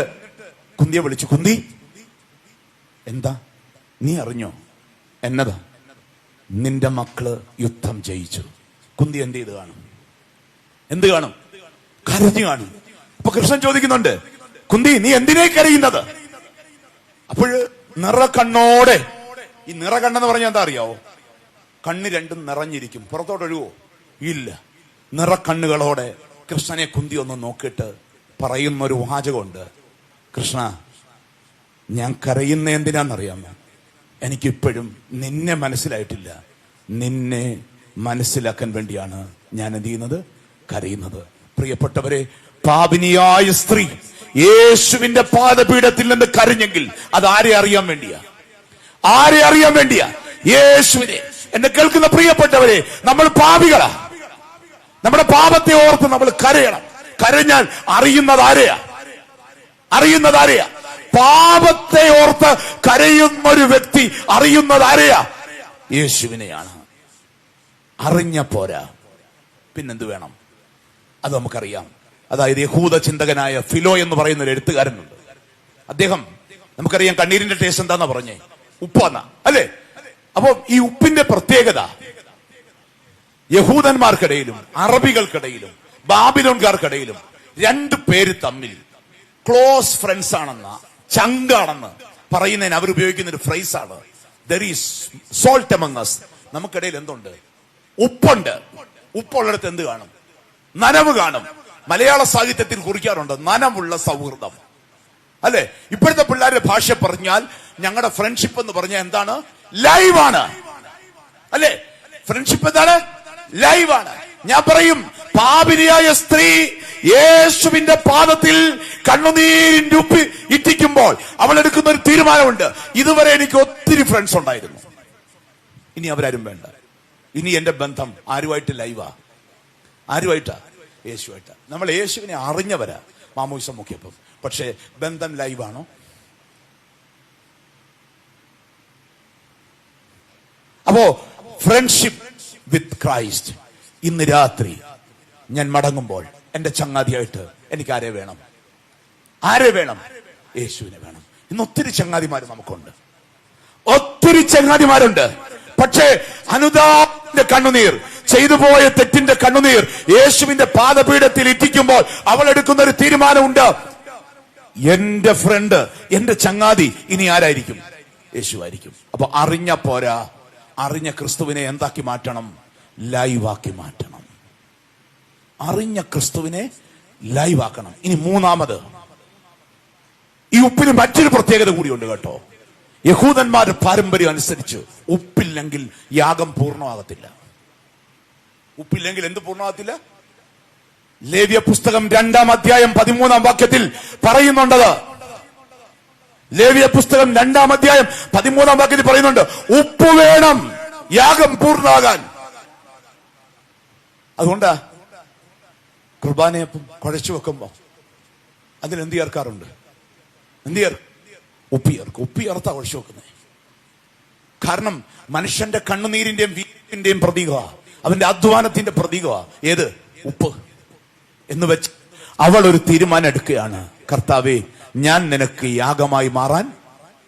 കുന്തിയെ വിളിച്ചു, കുന്തി എന്താ നീ അറിഞ്ഞോ? എന്നതാ? നിന്റെ മക്കള് യുദ്ധം ജയിച്ചു. കുന്തി എന്ത് ചെയ്ത് കാണും? എന്ത് കാണും? കരഞ്ഞു കാണും. അപ്പൊ കൃഷ്ണൻ ചോദിക്കുന്നുണ്ട്, കുന്തി നീ എന്തിനേ കരയുന്നത്? അപ്പോഴ് നിറകണ്ണോടെ, ഈ നിറകണ്ണെന്ന് പറഞ്ഞാൽ എന്താ അറിയാവോ? കണ്ണ് രണ്ടും നിറഞ്ഞിരിക്കും, പുറത്തോട്ട് ഒഴുകുവോ? ഇല്ല. നിറക്കണ്ണുകളോടെ കൃഷ്ണനെ കുന്തി ഒന്ന് നോക്കിയിട്ട് പറയുന്ന ഒരു വാചകമുണ്ട്, കൃഷ്ണ ഞാൻ കരയുന്ന എന്തിനാന്നറിയാമോ? എനിക്കിപ്പോഴും നിന്നെ മനസ്സിലായിട്ടില്ല. നിന്നെ മനസ്സിലാക്കാൻ വേണ്ടിയാണ് ഞാൻ എന്ത് ചെയ്യുന്നത്? കരയുന്നത്. പ്രിയപ്പെട്ടവരെ, പാപിനിയായ സ്ത്രീ യേശുവിന്റെ പാദപീഠത്തിൽ നിന്ന് കരഞ്ഞെങ്കിൽ അത് ആരെ അറിയാൻ വേണ്ടിയാ? ആരെ അറിയാൻ വേണ്ടിയാ? യേശുവിനെ. എന്നെ കേൾക്കുന്ന പ്രിയപ്പെട്ടവരെ, നമ്മൾ പാപികളാ. നമ്മുടെ പാപത്തെ ഓർത്ത് നമ്മൾ കരയണം. കരഞ്ഞാൽ അറിയുന്നത് ആരെയാ? പാപത്തെ ഓർത്ത് കരയുന്ന ഒരു വ്യക്തി അറിയുന്നത് ആരെയാ? യേശുവിനെയാണ്. അറിഞ്ഞ പോരാ, പിന്നെന്ത് വേണം? അത് നമുക്കറിയാം. അതായത് യഹൂദ ചിന്തകനായ ഫിലോ എന്ന് പറയുന്ന ഒരു എഴുത്തുകാരനുണ്ട്. അദ്ദേഹം, നമുക്കറിയാം കണ്ണീരിന്റെ ടേസ്റ്റ് എന്താന്നാ പറഞ്ഞേ, ഉപ്പാന്ന അല്ലേ? അപ്പൊ ഈ ഉപ്പിന്റെ പ്രത്യേകത യഹൂദന്മാർക്കിടയിലും അറബികൾക്കിടയിലും ബാബിലോൺകാർക്കിടയിലും രണ്ടു പേര് തമ്മിൽ ക്ലോസ് ഫ്രണ്ട്സ് ആണെന്ന, ചങ്കാണെന്ന് പറയുന്നതിന് അവർ ഉപയോഗിക്കുന്ന ഒരു ഫ്രേസാണ് there is salt among us. നമുക്കിടയിൽ എന്തുണ്ട്? ഉപ്പുണ്ട്. ഉപ്പുള്ളിടത്ത് എന്ത് കാണും? നനവ് കാണും. മലയാള സാഹിത്യത്തിൽ കുറിക്കാറുണ്ട് നനവുള്ള സൗഹൃദം, അല്ലെ? ഇപ്പോഴത്തെ പിള്ളേരുടെ ഭാഷ പറഞ്ഞാൽ ഞങ്ങളുടെ ഫ്രണ്ട്ഷിപ്പ് എന്ന് പറഞ്ഞാൽ എന്താണ്? ലൈവാണ്, അല്ലെ? ഫ്രണ്ട്ഷിപ്പ് എന്താണ്? ലൈവാണ്. ഞാൻ പറയും, പാപിനിയായ സ്ത്രീ യേശുവിന്റെ പാദത്തിൽ കണ്ണുനീരിന്റെ ഉപ്പ് ഇറ്റിക്കുമ്പോൾ അവൾ എടുക്കുന്ന ഒരു തീരുമാനമുണ്ട്. ഇതുവരെ എനിക്ക് ഒത്തിരി ഫ്രണ്ട്സ് ഉണ്ടായിരുന്നു, ഇനി അവരാരും വേണ്ട. ഇനി എന്റെ ബന്ധം ആരുമായിട്ട് ലൈവാ? ആരുമായിട്ടാ? യേശുവായിട്ടാ. നമ്മൾ യേശുവിനെ അറിഞ്ഞവരാ മാമോദിസ മുഖ്യപ്പം. പക്ഷേ ബന്ധം ലൈവാണോ? അപ്പോ ഫ്രണ്ട്ഷിപ്പ് വിത്ത് ക്രൈസ്റ്റ്. ഇന്ന് രാത്രി ഞാൻ മടങ്ങുമ്പോൾ എന്റെ ചങ്ങാതിയായിട്ട് എനിക്ക് ആരെ വേണം? ആരെ വേണം? യേശുവിനെ വേണം. ഇന്ന് ഒത്തിരി ചങ്ങാതിമാര് നമുക്കുണ്ട്, ഒത്തിരി ചങ്ങാതിമാരുണ്ട്. പക്ഷേ അനുതാപത്തിന്റെ കണ്ണുനീർ, ചെയ്തു പോയ തെറ്റിന്റെ കണ്ണുനീർ യേശുവിന്റെ പാദപീഠത്തിൽ ഇറ്റിക്കുമ്പോൾ അവൾ എടുക്കുന്ന ഒരു തീരുമാനമുണ്ട്. എന്റെ ഫ്രണ്ട്, എന്റെ ചങ്ങാതി ഇനി ആരായിരിക്കും? യേശുവായിരിക്കും. അപ്പൊ അറിഞ്ഞ പോരാ, അറിഞ്ഞ ക്രിസ്തുവിനെ എന്താക്കി മാറ്റണം? ലൈവാക്കി മാറ്റണം. അറിഞ്ഞ ക്രിസ്തുവിനെ ലൈവാക്കണം. ഇനി മൂന്നാമത്, ഈ ഉപ്പിന് മറ്റൊരു പ്രത്യേകത കൂടിയുണ്ട് കേട്ടോ. യഹൂദന്മാരുടെ പാരമ്പര്യം അനുസരിച്ച് ഉപ്പില്ലെങ്കിൽ യാഗം പൂർണ്ണമാകത്തില്ല. ഉപ്പില്ലെങ്കിൽ എന്ത് പൂർണ്ണമാകത്തില്ല? ലേവ്യ പുസ്തകം 2-ാം അധ്യായം 13-ാം വാക്യത്തിൽ പറയുന്നുണ്ടത്. ലേവ്യ പുസ്തകം 2-ാം അധ്യായം 13-ാം വാക്യത്തിൽ പറയുന്നുണ്ട്, ഉപ്പ് വേണം യാഗം പൂർണ്ണമാകാൻ. അതുകൊണ്ടാ കുർബാനയപ്പം കുഴച്ചു വെക്കുമ്പോ അതിലെന്ത് ചേർക്കാറുണ്ട്? എന്ത് ചേർക്കും? ഉപ്പി ചേർക്കും. ഉപ്പി ചേർത്താ കുഴച്ചു വെക്കുന്നത്. കാരണം മനുഷ്യന്റെ കണ്ണുനീരിന്റെയും വീട്ടിന്റെയും പ്രതീകമാണ്, അവന്റെ അധ്വാനത്തിന്റെ പ്രതീകമാണ് ഏത്? ഉപ്പ് എന്ന് വെച്ച് അവൾ ഒരു തീരുമാനം എടുക്കുകയാണ്. കർത്താവേ, ഞാൻ നിനക്ക് യാഗമായി മാറാൻ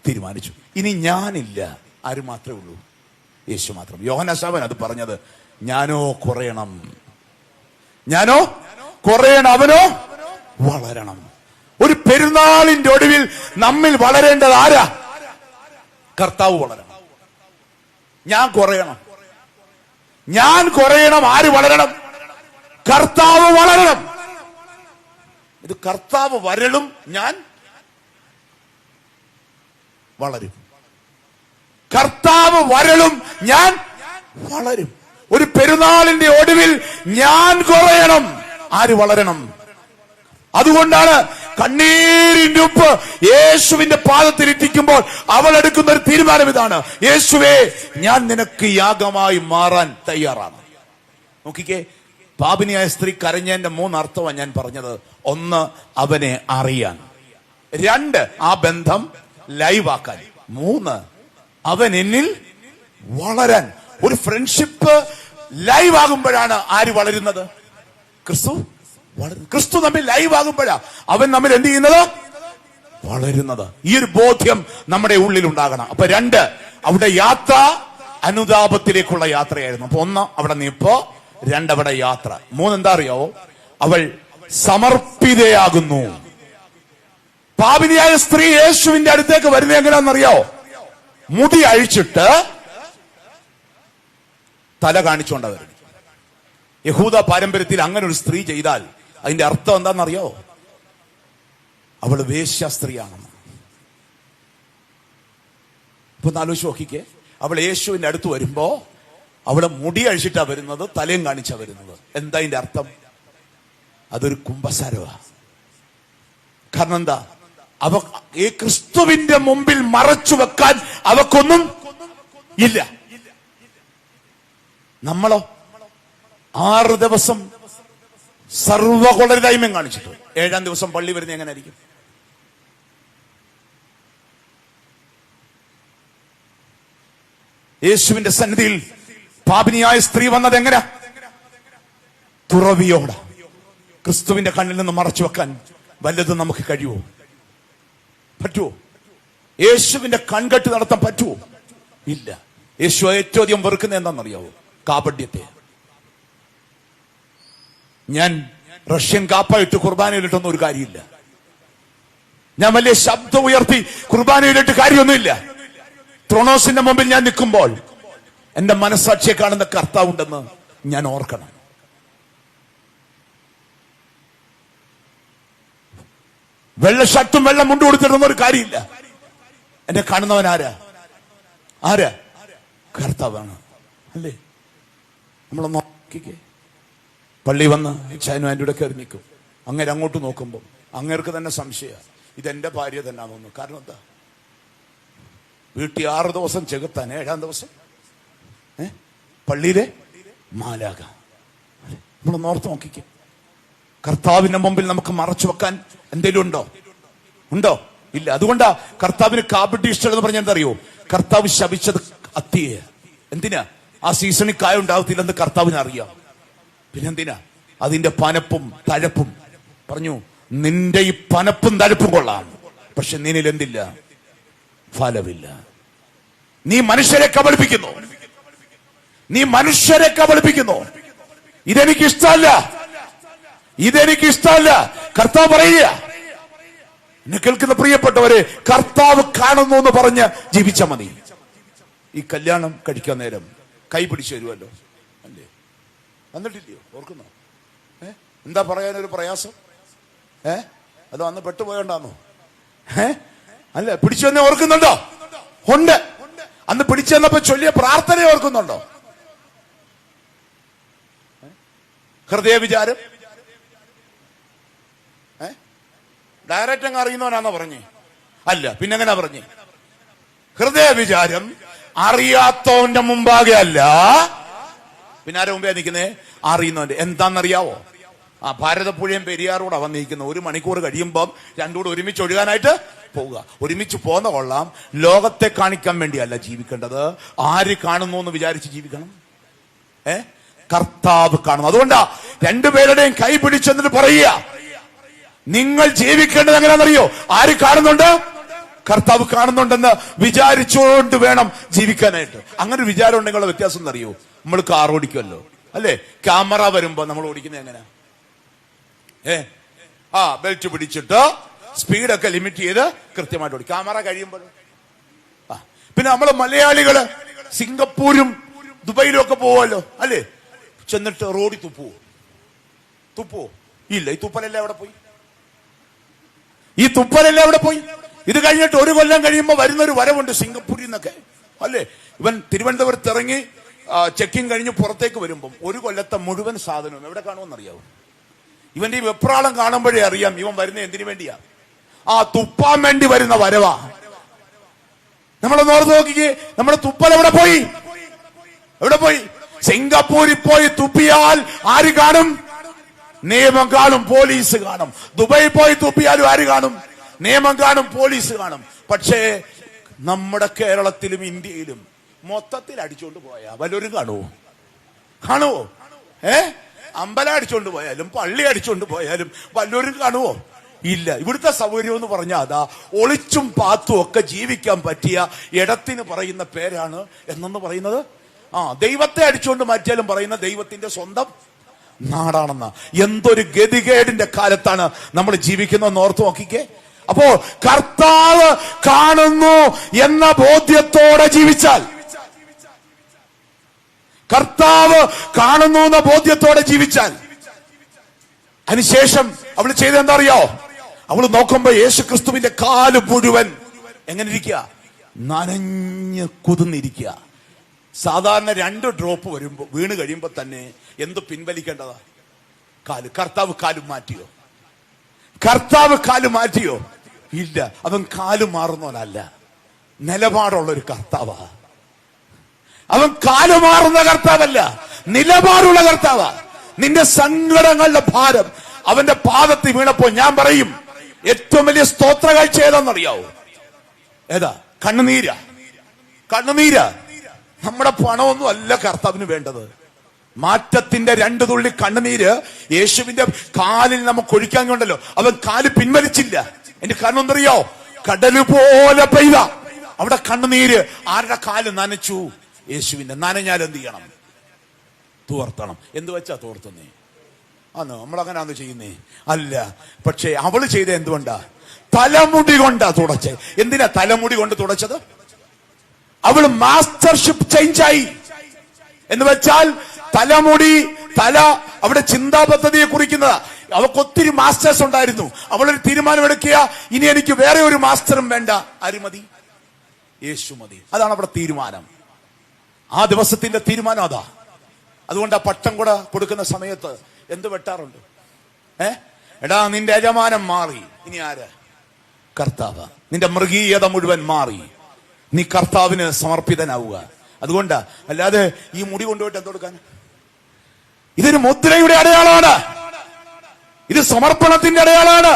തീരുമാനിച്ചു. ഇനി ഞാനില്ല, ആര് മാത്രമേ ഉള്ളൂ? യേശു മാത്രം. യോഹന്നാൻ അത് പറഞ്ഞത്, ഞാനോ കുറയണം, ഞാനോ കുറയണം, അവനോ വളരണം. ഒരു പെരുന്നാളിന്റെ ഒടുവിൽ നമ്മിൽ വളരേണ്ടത് ആരാ? കർത്താവ് വളരണം. ഞാൻ കുറയണം, ഞാൻ കുറയണം. ആര് വളരണം? കർത്താവ് വളരണം. ഇത് കർത്താവ് വരളും, ഞാൻ വളരും. കർത്താവ് വരളും, ഞാൻ വളരും. ഒരു പെരുന്നാളിന്റെ ഒടുവിൽ ഞാൻ കുറയണം, ആര് വളരണം? അതുകൊണ്ടാണ് കണ്ണീരിന്റെ ഉപ്പ് യേശുവിന്റെ പാദത്തിൽ ഇറ്റിക്കുമ്പോൾ അവൾ എടുക്കുന്ന ഒരു തീരുമാനം ഇതാണ്, യേശുവേ, ഞാൻ നിനക്ക് യാഗമായി മാറാൻ തയ്യാറാണ്. നോക്കിക്കേ, പാപിനിയായ സ്ത്രീ കരഞ്ഞതിന്റെ 3 അർത്ഥമാണ് ഞാൻ പറഞ്ഞത്. 1, അവനെ അറിയാൻ. 2, ആ ബന്ധം ലൈവാക്കാൻ. 3, അവൻ എന്നിൽ വളരാൻ. ഒരു ഫ്രണ്ട്ഷിപ്പ് ലൈവ് ആകുമ്പോഴാണ് ആര് വളരുന്നത്? ക്രിസ്തു വളരുന്നത്. ക്രിസ്തു നമ്മിൽ ലൈവ് ആകുമ്പോഴാ അവൻ നമ്മിൽ എന്ത് ചെയ്യുന്നത്? വളരുന്നത്. ഈ ഒരു ബോധ്യം നമ്മുടെ ഉള്ളിൽ ഉണ്ടാകണം. അപ്പൊ 2, അവിടെ യാത്ര അനുതാപത്തിലേക്കുള്ള യാത്രയായിരുന്നു. അപ്പൊ 1 അവിടെ നിപ്പോ, 2 അവിടെ യാത്ര. 3 എന്താ അറിയോ? അവൾ സമർപ്പിതയാകുന്നു. പാപിനിയായ സ്ത്രീ യേശുവിന്റെ അടുത്തേക്ക് വരുന്നത് എങ്ങനെയാണെന്നറിയോ? മുടി അഴിച്ചിട്ട് തല കാണിച്ചുകൊണ്ടാ വരുന്നത്. യഹൂദ പാരമ്പര്യത്തിൽ അങ്ങനെ ഒരു സ്ത്രീ ചെയ്താൽ അതിന്റെ അർത്ഥം എന്താണെന്നറിയോ? അവള് വേശ്യ സ്ത്രീയാണെന്ന്. ഇപ്പൊ ആലോചിച്ച് നോക്കിക്കേ, അവൾ യേശുവിന്റെ അടുത്ത് വരുമ്പോ അവളെ മുടി അഴിച്ചിട്ടാ വരുന്നത്, തലയും കാണിച്ചാ വരുന്നത്. എന്താ അതിന്റെ അർത്ഥം? അതൊരു കുമ്പസാരവാ. കാരണം എന്താ? ഈ ക്രിസ്തുവിന്റെ മുമ്പിൽ മറച്ചു വെക്കാൻ അവക്കൊന്നും ഇല്ല. നമ്മളോ 6 ദിവസം സർവ്വകൊളരായ്മയും കാണിച്ചിട്ട് 7-ാം ദിവസം പള്ളി വരുന്നത് എങ്ങനെയായിരിക്കും? യേശുവിന്റെ സന്നിധിയിൽ പാപിനിയായ സ്ത്രീ വന്നത് എങ്ങനെ? തുറവിയോടെ. ക്രിസ്തുവിന്റെ കണ്ണിൽ നിന്ന് മറച്ചു വെക്കാൻ വല്ലതും നമുക്ക് കഴിയുമോ? പറ്റുമോ? യേശുവിന്റെ കൺകെട്ട് നടത്താൻ പറ്റുമോ? ഇല്ല. യേശു ഏറ്റവും അധികം വെറുക്കുന്നത് എന്താണെന്നറിയാവോ? കാപട്യത്തെ. ഞാൻ റഷ്യൻ കാപ്പായിട്ട് കുർബാനയിലിട്ടൊന്നും ഒരു കാര്യമില്ല. ഞാൻ വലിയ ശബ്ദം ഉയർത്തി കുർബാനയിലിട്ട് കാര്യമൊന്നുമില്ല. ത്രോണോസിന്റെ മുമ്പിൽ ഞാൻ നിൽക്കുമ്പോൾ എന്റെ മനസ്സാക്ഷിയെ കാണുന്ന കർത്താവുണ്ടെന്ന് ഞാൻ ഓർക്കണം. വെള്ള ഷർട്ടും വെള്ളം മുണ്ട് കൊടുത്തിരുന്ന ഒരു കാര്യമില്ല. എന്നെ കാണുന്നവൻ ആരാ? കർത്താവാണ്, അല്ലേ? നമ്മളൊന്ന് നോക്കിക്കേ. പള്ളി വന്ന് ഷൈനു ആന്റിയുടെ കയറി നിൽക്കും. അങ്ങനെ അങ്ങോട്ട് നോക്കുമ്പോൾ അങ്ങേർക്ക് തന്നെ സംശയം, ഇതെന്റെ ഭാര്യ തന്നെ തോന്നുന്നു. കാരണം എന്താ? വീട്ടിൽ 6 ദിവസം ചെകുത്താൻ, 7-ാം ദിവസം പള്ളിയിലെ മാലാക. നമ്മളൊന്ന് ഓർത്ത് നോക്കിക്കേ. കർത്താവിന്റെ മുമ്പിൽ നമുക്ക് മറച്ചു വെക്കാൻ എന്തെങ്കിലും ഉണ്ടോ? ഇല്ല. അതുകൊണ്ടാ കർത്താവിന് കാപട്യം ഇഷ്ടമെന്ന് പറഞ്ഞാൽ എന്തറിയോ? കർത്താവ് ശപിച്ചത് അത്തിയെ. എന്തിനാ? ആ സീസണിൽ കായ ഉണ്ടാവത്തില്ലെന്ന് കർത്താവിന് അറിയാം. പിന്നെന്തിനാ? അതിന്റെ പനപ്പും തഴപ്പും. പറഞ്ഞു, നിന്റെ ഈ പനപ്പും തഴപ്പും കൊള്ളാം, പക്ഷെ നിന്നിൽ എന്തില്ല? ഫലമില്ല. നീ മനുഷ്യരെ കബളിപ്പിക്കുന്നു. ഇതെനിക്കിഷ്ടമല്ല. കർത്താവ് പറയുക. എന്നെ കേൾക്കുന്ന പ്രിയപ്പെട്ടവരെ, കർത്താവ് കാണുന്നു എന്ന് പറഞ്ഞ് ജീവിച്ച മതി. ഈ കല്യാണം കഴിക്കാൻ നേരം കൈ പിടിച്ചു തരുമല്ലോ, അല്ലേ? വന്നിട്ടില്ലയോ? ഓർക്കുന്നോ? എന്താ പറയാനൊരു പ്രയാസം? അതോ അന്ന് പെട്ടുപോയണ്ടാന്നോ? അല്ല, പിടിച്ചു തന്നെ ഓർക്കുന്നുണ്ടോ? ഉണ്ട്. അന്ന് പിടിച്ചു തന്നപ്പോ ചൊല്ലിയ പ്രാർത്ഥന ഓർക്കുന്നുണ്ടോ? ഹൃദയ വിചാരം ഡയറക്റ്റ് അങ്ങ് അറിയുന്നവനാണോ പറഞ്ഞേ? അല്ല, പിന്നെങ്ങനെ പറഞ്ഞേ? ഹൃദയ വിചാരം അറിയാത്തവന്റെ മുമ്പാകെ അല്ല, പിന്നെ ആരെ മുമ്പേ നിൽക്കുന്നേ? അറിയുന്നവന്റെ. എന്താണെന്നറിയാവോ? ഭാരതപ്പുഴയും പെരിയാറൂടെ വന്നിരിക്കുന്നു. 1 മണിക്കൂർ കഴിയുമ്പോൾ രണ്ടുകൂടെ ഒരുമിച്ച് ഒഴുകാനായിട്ട് പോവുക. ഒരുമിച്ച് പോന്ന കൊള്ളാം. ലോകത്തെ കാണിക്കാൻ വേണ്ടിയല്ല ജീവിക്കേണ്ടത്. ആര് കാണുന്നു എന്ന് വിചാരിച്ച് ജീവിക്കണം. കർത്താവ് കാണുന്നു. അതുകൊണ്ടാ രണ്ടുപേരുടെയും കൈ പിടിച്ചെന്നിട്ട് പറയുക, നിങ്ങൾ ജീവിക്കേണ്ടത് എങ്ങനെയാണെന്നറിയോ? ആര് കാണുന്നുണ്ട്? കർത്താവ് കാണുന്നുണ്ടെന്ന് വിചാരിച്ചുകൊണ്ട് വേണം ജീവിക്കാനായിട്ട്. അങ്ങനെ ഒരു വിചാരം ഉണ്ടെങ്കിൽ വ്യത്യാസം എന്നറിയോ? നമ്മൾ കാർ ഓടിക്കുമല്ലോ, അല്ലേ? ക്യാമറ വരുമ്പോ നമ്മൾ ഓടിക്കുന്നത് എങ്ങനെയാ? ബെൽറ്റ് പിടിച്ചിട്ട് സ്പീഡൊക്കെ ലിമിറ്റ് ചെയ്ത് കൃത്യമായിട്ട് ഓടിക്കും. ക്യാമറ കഴിയുമ്പോൾ പിന്നെ നമ്മള് മലയാളികള് സിംഗപ്പൂരും ദുബൈയിലും ഒക്കെ പോവല്ലോ, അല്ലേ? ചെന്നിട്ട് റോഡിൽ തുപ്പുവോ? ഇല്ല. ഈ തുപ്പലെല്ലാം എവിടെ പോയി? ഇത് കഴിഞ്ഞിട്ട് 1 കൊല്ലം കഴിയുമ്പോൾ വരുന്നൊരു വരവുണ്ട് സിംഗപ്പൂരിൽ നിന്നൊക്കെ, അല്ലേ? ഇവൻ തിരുവനന്തപുരത്ത് ഇറങ്ങി ചെക്കിങ് കഴിഞ്ഞ് പുറത്തേക്ക് വരുമ്പം 1 കൊല്ലത്തെ മുഴുവൻ സാധനവും എവിടെ കാണുമെന്നറിയാവും? ഇവന്റെ ഈ വെപ്രാളം കാണുമ്പോഴേ അറിയാം ഇവൻ വരുന്നത് എന്തിനു വേണ്ടിയാ. തുപ്പാൻ വേണ്ടി വരുന്ന വരവാ. നമ്മളൊന്ന് ഓർത്ത് നോക്കിക്കേ, നമ്മുടെ തുപ്പൽ എവിടെ പോയി? സിംഗപ്പൂരിൽ പോയി തുപ്പിയാൽ ആര് കാണും? നിയമം കാണും, പോലീസ് കാണും. ദുബായി പോയി തുപ്പിയാലും ആര് കാണും? നിയമം കാണും, പോലീസ് കാണും. പക്ഷേ നമ്മുടെ കേരളത്തിലും ഇന്ത്യയിലും മൊത്തത്തിൽ അടിച്ചോണ്ട് പോയാ വല്ലവരും കാണുവോ? അമ്പലം അടിച്ചോണ്ട് പോയാലും പള്ളി അടിച്ചോണ്ട് പോയാലും വല്ലവരും കാണുവോ? ഇല്ല. ഇവിടുത്തെ സൗകര്യം എന്ന് പറഞ്ഞാൽ അതാ, ഒളിച്ചും പാത്തും ഒക്കെ ജീവിക്കാൻ പറ്റിയ ഇടത്തിന് പറയുന്ന പേരാണ് എന്നു പറയുന്നത്. ദൈവത്തെ അടിച്ചുകൊണ്ട് മാറ്റിയാലും പറയുന്ന ദൈവത്തിന്റെ സ്വന്തം നാടാണെന്ന. എന്തൊരു ഗതികേടിന്റെ കാലത്താണ് നമ്മൾ ജീവിക്കുന്നതെന്ന് ഓർത്ത് നോക്കിക്കേ. അപ്പോ കർത്താവ് കാണുന്നു എന്ന ബോധ്യത്തോടെ ജീവിച്ചാൽ, അതിനുശേഷം അവൾ ചെയ്തെന്താ അറിയോ? അവൾ നോക്കുമ്പോ യേശു ക്രിസ്തുവിന്റെ കാല് മുഴുവൻ എങ്ങനെ ഇരിക്കുക? നനഞ്ഞ് കുതിർന്നിരിക്കുക. സാധാരണ 2 ഡ്രോപ്പ് വരുമ്പോ വീണ് കഴിയുമ്പോ തന്നെ എന്ത് പിൻവലിക്കേണ്ടതാ? കർത്താവ് കാല് മാറ്റിയോ? ഇല്ല. അവൻ കാല് മാറുന്നവനല്ല, നിലപാടുള്ളൊരു കർത്താവാ. അവൻ കാല് മാറുന്ന കർത്താവല്ല, നിലപാടുള്ള കർത്താവാ. നിന്റെ സങ്കടങ്ങളുടെ ഭാരം അവന്റെ പാദത്തിൽ വീണപ്പോ ഞാൻ പറയും, ഏറ്റവും വലിയ സ്തോത്ര കാഴ്ച ഏതാണെന്നറിയാവോ? കണ്ണുനീരാ. നമ്മുടെ പണമൊന്നും അല്ല കർത്താവിന് വേണ്ടത്, മാറ്റത്തിന്റെ 2 തുള്ളി കണ്ണുനീര് യേശുവിന്റെ കാലിൽ നമുക്ക് ഒഴിക്കാൻ കൊണ്ടല്ലോ, അവൻ കാല് പിൻവലിച്ചില്ല. എന്റെ കാരണം എന്തറിയോ? കടല് പോലെ പെയ്ത അവിടെ കണ്ണുനീര് ആരുടെ കാല് നനച്ചു? യേശുവിന്റെ. നനഞ്ഞാൽ എന്ത് ചെയ്യണം? തോർത്തണം. എന്ത് വെച്ചാ തോർത്തുന്നേ? ആണോ നമ്മളങ്ങനാന്ന് ചെയ്യുന്നേ? അല്ല. പക്ഷെ അവള് ചെയ്ത എന്തുകൊണ്ടാ? തലമുടി കൊണ്ടാ തുടച്ചേ. എന്തിനാ തലമുടി കൊണ്ട് തുടച്ചത്? അവള് മാസ്റ്റർഷിപ്പ് ചേഞ്ചായി എന്ന് വെച്ചാൽ തലമുടി, അവിടെ ചിന്താ പദ്ധതിയെ കുറിക്കുന്നതാ. അവൾക്ക് ഒത്തിരി മാസ്റ്റേഴ്സ് ഉണ്ടായിരുന്നു. അവളൊരു തീരുമാനം എടുക്കുക, ഇനി എനിക്ക് വേറെ ഒരു മാസ്റ്ററും വേണ്ട. ആര് മതി? യേശു മതി. അതാണ് അവിടെ തീരുമാനം. ആ ദിവസത്തിന്റെ തീരുമാനം അതാ. അതുകൊണ്ട് ആ പട്ടം കൂടെ കൊടുക്കുന്ന സമയത്ത് എന്ത് വെട്ടാറുണ്ട്? എടാ, നിന്റെ യജമാനം മാറി, ഇനി ആര്? കർത്താവ്. നിന്റെ മൃഗീയത മുഴുവൻ മാറി, നീ കർത്താവിന് സമർപ്പിതനാവുക. അതുകൊണ്ടാ. അല്ലാതെ ഈ മുടി കൊണ്ടുപോയിട്ട് എന്ത് കൊടുക്കാൻ? ഇതൊരു മുദ്രയുടെ അടയാളമാണ്, ഇത് സമർപ്പണത്തിന്റെ അടയാളമാണ്.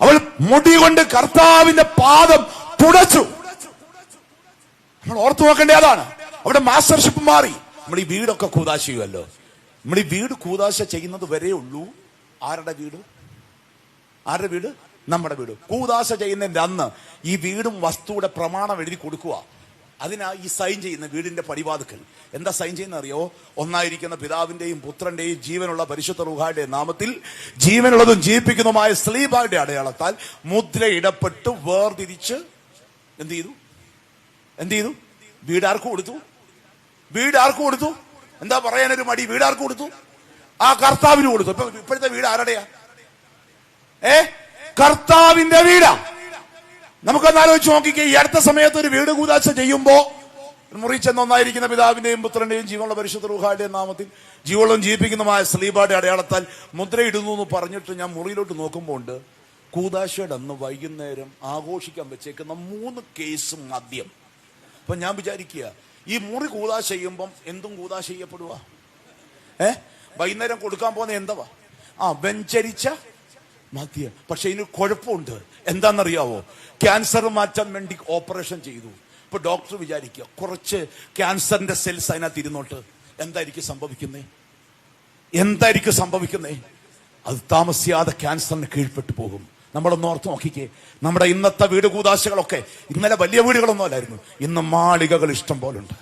അവൾ മുടി കൊണ്ട് കർത്താവിന്റെ പാദം തുടച്ചു. നമ്മൾ ഓർത്തു നോക്കേണ്ടത് അതാണ്. അവിടെ മാസ്റ്റർഷിപ്പ് മാറി. നമ്മൾ ഈ വീടൊക്കെ കൂദാശ ചെയ്യുമല്ലോ. നമ്മൾ ഈ വീട് കൂദാശ ചെയ്യുന്നത് വരെ ഉള്ളൂ. ആരുടെ വീട്? ആരുടെ വീട്? നമ്മുടെ വീട്. കൂദാശ ചെയ്യുന്നതിന്റെ അന്ന് ഈ വീടും വസ്തുവിടെ പ്രമാണം എഴുതി കൊടുക്കുക. അതിനാ ഈ സൈൻ ചെയ്യുന്ന വീടിന്റെ പടിവാതുക്കൽ. എന്താ സൈൻ ചെയ്യുന്ന അറിയോ? ഒന്നായിരിക്കുന്ന പിതാവിന്റെയും പുത്രന്റെയും ജീവനുള്ള പരിശുദ്ധ റൂഹായുടെ നാമത്തിൽ ജീവനുള്ളതും ജീവിപ്പിക്കുന്നതുമായ സ്ലീബായുടെ അടയാളത്താൽ മുദ്രയിടപ്പെട്ട് വേർതിരിച്ച് എന്ത് ചെയ്തു? വീടാർക്ക് കൊടുത്തു? വീടാർക്ക് കൊടുത്തു? എന്താ പറയാനൊരു മടി? വീടാർക്ക് കൊടുത്തു? ആ കർത്താവിന് കൊടുത്തു. ഇപ്പോഴത്തെ വീട് ആരുടെയാ? കർത്താവിന്റെ വീടാ. നമുക്കൊന്ന് ആലോചിച്ച് നോക്കിക്കേ. ഈ അടുത്ത സമയത്ത് ഒരു വീട് കൂദാശ ചെയ്യുമ്പോ മുറി ചെന്ന് ഒന്നായിരിക്കുന്ന പിതാവിന്റെയും പുത്രന്റെയും ജീവനുള്ള പരിശുദ്ധ റൂഹായുടെയും നാമത്തിൽ ജീവനും ജീവിപ്പിക്കുന്നതുമായ സ്ലീബായുടെ അടയാളത്താൽ മുദ്രയിടുന്നു എന്ന് പറഞ്ഞിട്ട് ഞാൻ മുറിയിലോട്ട് നോക്കുമ്പോ ഉണ്ട് കൂദാശയുടെ അന്ന് വൈകുന്നേരം ആഘോഷിക്കാൻ വെച്ചേക്കുന്ന 3 കേസും മദ്യം. അപ്പൊ ഞാൻ വിചാരിക്കുക, ഈ മുറി കൂദാശ ചെയ്യുമ്പം എന്തും കൂദാശ ചെയ്യപ്പെടുക? വൈകുന്നേരം കൊടുക്കാൻ പോകുന്ന എന്തവാ? വെഞ്ചരിച്ച മദ്യം. പക്ഷെ ഇതിന് കുഴപ്പമുണ്ട്. എന്താണെന്നറിയാവോ? ക്യാൻസർ മാറ്റാൻ വേണ്ടി ഓപ്പറേഷൻ ചെയ്തു. ഇപ്പൊ ഡോക്ടർ വിചാരിക്കുക കുറച്ച് ക്യാൻസറിന്റെ സെൽസ് അതിനകത്ത് ഇരുന്നോട്ട് എന്തായിരിക്കും സംഭവിക്കുന്നേ? അത് താമസിയാതെ ക്യാൻസറിന് കീഴ്പ്പെട്ടു പോകും. നമ്മളൊന്ന് ഓർത്ത് നോക്കിക്കേ. നമ്മുടെ ഇന്നത്തെ വീട് കൂദാശകളൊക്കെ ഇന്നലെ വലിയ വീടുകളൊന്നും അല്ലായിരുന്നു. ഇന്ന് മാളികകൾ ഇഷ്ടം പോലുണ്ട്.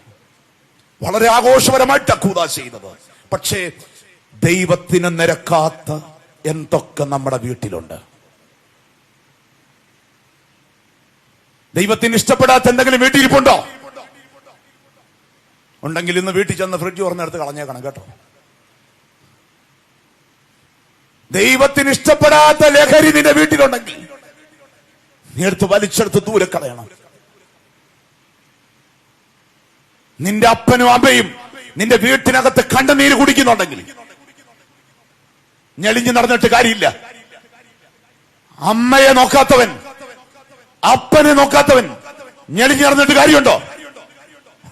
വളരെ ആഘോഷപരമായിട്ടാണ് കൂദാശ ചെയ്തത്. പക്ഷേ ദൈവത്തിന് നിരക്കാത്ത എന്തൊക്കെ നമ്മുടെ വീട്ടിലുണ്ട്. ദൈവത്തിന് ഇഷ്ടപ്പെടാത്ത എന്തെങ്കിലും വീട്ടിലിരിപ്പുണ്ടോ? ഉണ്ടെങ്കിൽ ഇന്ന് വീട്ടിൽ ചെന്ന് ഫ്രിഡ്ജ് തുറന്നെടുത്ത് കളഞ്ഞേക്കണം കേട്ടോ. ദൈവത്തിന് ഇഷ്ടപ്പെടാത്ത ലഹരി നിന്റെ വീട്ടിലുണ്ടെങ്കിൽ നീ എടുത്ത് വലിച്ചെടുത്ത് ദൂരെ കളയണം. നിന്റെ അപ്പനും അമ്മയും നിന്റെ വീട്ടിനകത്ത് കണ്ണുനീര് കുടിക്കുന്നുണ്ടെങ്കിൽ ഞെളിഞ്ഞു നടന്നിട്ട് കാര്യമില്ല. അമ്മയെ നോക്കാത്തവൻ, അപ്പനെ നോക്കാത്തവൻ ഞെളിഞ്ഞു നടന്നിട്ട് കാര്യമുണ്ടോ?